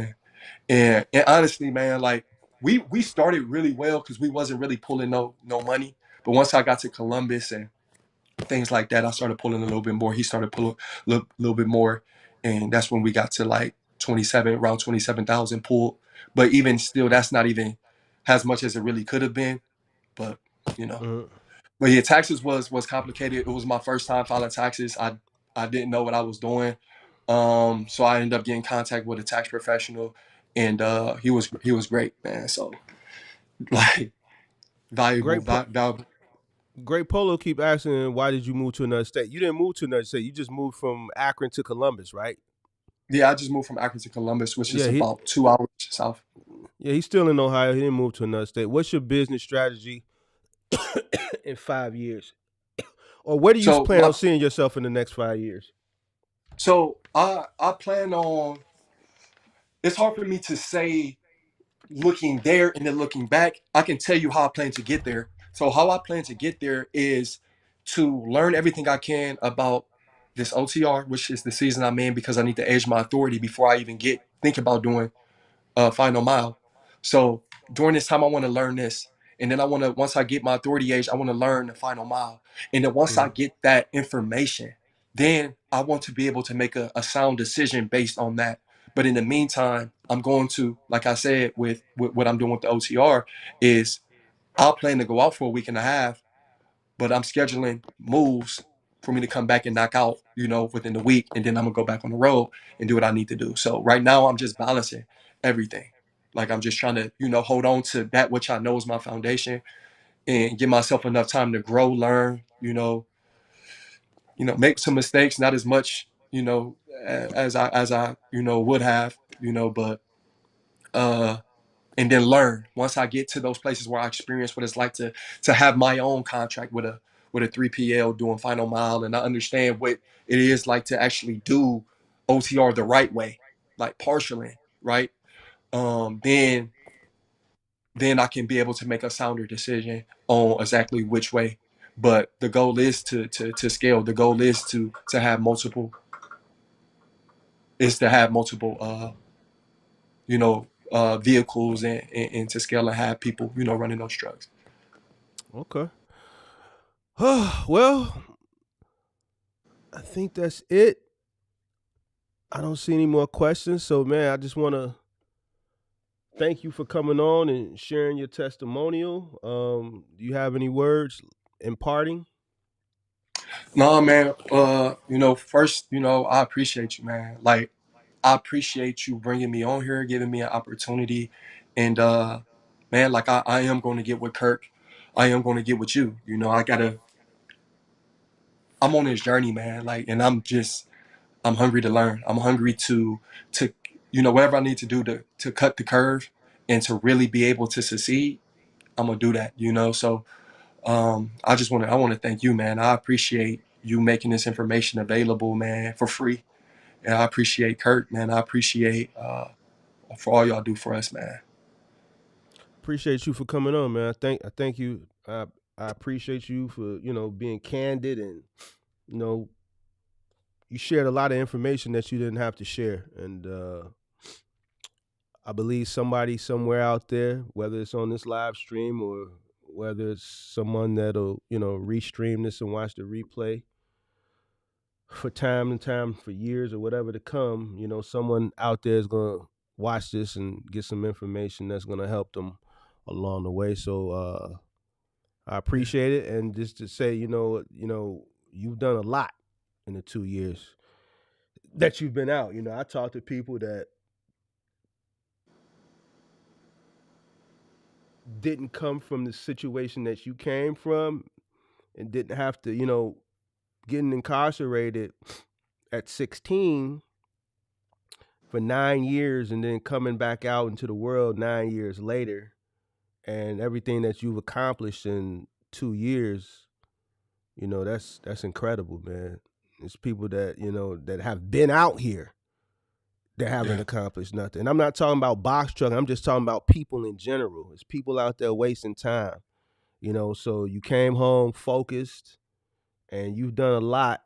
and honestly, man, like we started really well because we wasn't really pulling no money. But once I got to Columbus and things like that, I started pulling a little bit more. He started pulling a little bit more, and that's when we got to like around 27,000 pulled. But even still, that's not even as much as it really could have been. But you know, Mm-hmm. but yeah, taxes was complicated. It was my first time filing taxes. I didn't know what I was doing. So I ended up getting in contact with a tax professional, and he was great, man. So like Great po- valuable. Great Polo keep asking, why did you move to another state? You didn't move to another state. You just moved from Akron to Columbus, right? Yeah, I just moved from Akron to Columbus, which is Yeah, he about 2 hours south. yeah, he's still in Ohio. He didn't move to another state. What's your business strategy in 5 years? Or where do you So plan my on seeing yourself in the next 5 years? I plan on. It's hard for me to say looking there and then looking back. I can tell you how I plan to get there. So how I plan to get there is to learn everything I can about this OTR, which is the season I'm in, because I need to age my authority before I even think about doing final mile. So during this time, I want to learn this. And then I want to, once I get my authority age, I want to learn the final mile. And then once I Mhm. get that information, then I want to be able to make a sound decision based on that. But in the meantime, I'm going to, like I said, with what I'm doing with the OTR, is I'll plan to go out for a week and a half, but I'm scheduling moves for me to come back and knock out, within the week. And then I'm gonna go back on the road and do what I need to do. So right now I'm just balancing everything. Like I'm just trying to, hold on to that which I know is my foundation and give myself enough time to grow, learn, make some mistakes, not as much, as I would have, but uh and then learn once I get to those places where I experience what it's like to have my own contract with a 3PL doing final mile, and I understand what it is like to actually do OTR the right way, like partially, right? Then I can be able to make a sounder decision on exactly which way. But the goal is to scale. The goal is to have multiple vehicles and to scale and have people, running those trucks. Okay. Well, I think that's it. I don't see any more questions. So, man, I just want to thank you for coming on and sharing your testimonial. Do you have any words imparting? No, man. First, I appreciate you, man. Like, I appreciate you bringing me on here, giving me an opportunity, and man, like I am going to get with Kirk. I am going to get with you. I'm on this journey, man. Like, and I'm hungry to learn. I'm hungry to whatever I need to do to cut the curve and to really be able to succeed. I'm gonna do that. So I want to thank you, man. I appreciate you making this information available, man, for free. And I appreciate Kurt, man. I appreciate for all y'all do for us, man. Appreciate you for coming on, man. I thank you. I appreciate you for being candid, and you know you shared a lot of information that you didn't have to share, and I believe somebody somewhere out there, whether it's on this live stream or whether it's someone that'll restream this and watch the replay for time and time for years or whatever to come, someone out there is gonna watch this and get some information that's gonna help them along the way. So I Yeah. appreciate it, and just to say, you've done a lot in the 2 years that you've been out. I talk to people that didn't come from the situation that you came from and didn't have to, getting incarcerated at 16 for 9 years and then coming back out into the world 9 years later, and everything that you've accomplished in 2 years, that's incredible, man. It's people that that have been out here that haven't Yeah. accomplished nothing. And I'm not talking about box trucking. I'm just talking about people in general. It's people out there wasting time. So you came home focused, and you've done a lot.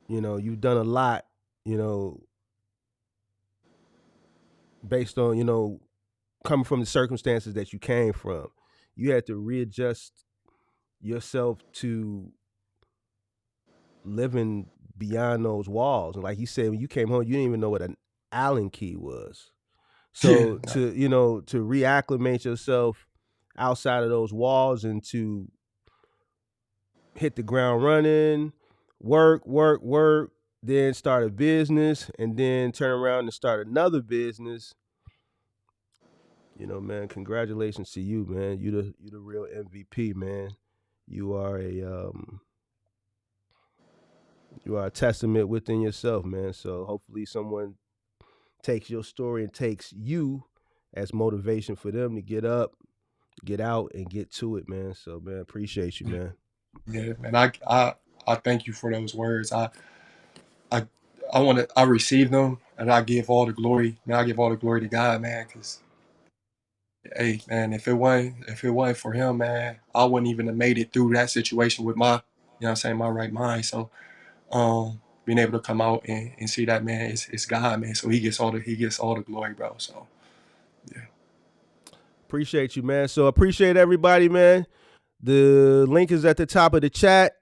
You've done a lot. You know, based on coming from the circumstances that you came from. You had to readjust yourself to living beyond those walls. And like you said, when you came home, you didn't even know what an Allen key was. Yeah. So to reacclimate yourself outside of those walls and to hit the ground running, work, then start a business, and then turn around and start another business. Man, congratulations to you, man. You the real MVP, man. You are a um you are a testament within yourself, man. So hopefully someone takes your story and takes you as motivation for them to get up, get out, and get to it, man. So man, appreciate you, man. Yeah, man. I thank you for those words. I I receive them, and I give all the glory. Man, I give all the glory to God, man. Cause hey, man, if it wasn't for Him, man, I wouldn't even have made it through that situation with my, what I'm saying, my right mind. So, being able to come out and see that, man, it's God, man. So he gets all the glory, bro. So yeah. Appreciate you, man. So appreciate everybody, man. The link is at the top of the chat.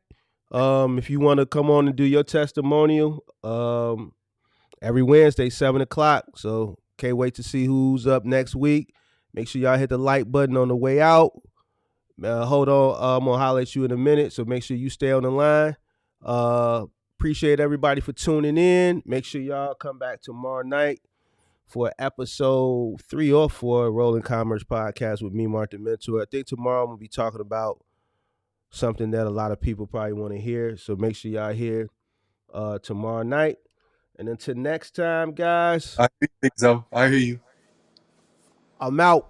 If you want to come on and do your testimonial, every Wednesday, 7 o'clock. So can't wait to see who's up next week. Make sure y'all hit the like button on the way out. Hold on, I'm gonna holler at you in a minute. So make sure you stay on the line. Uh, Appreciate everybody for tuning in. Make sure y'all come back tomorrow night for episode 3 or 4 Rolling Commerce Podcast with me, Martin Mentor. I think tomorrow I'm gonna be talking about something that a lot of people probably want to hear. So make sure y'all here tomorrow night. And until next time, guys, I hear you, Big Zo. I hear you. I'm out.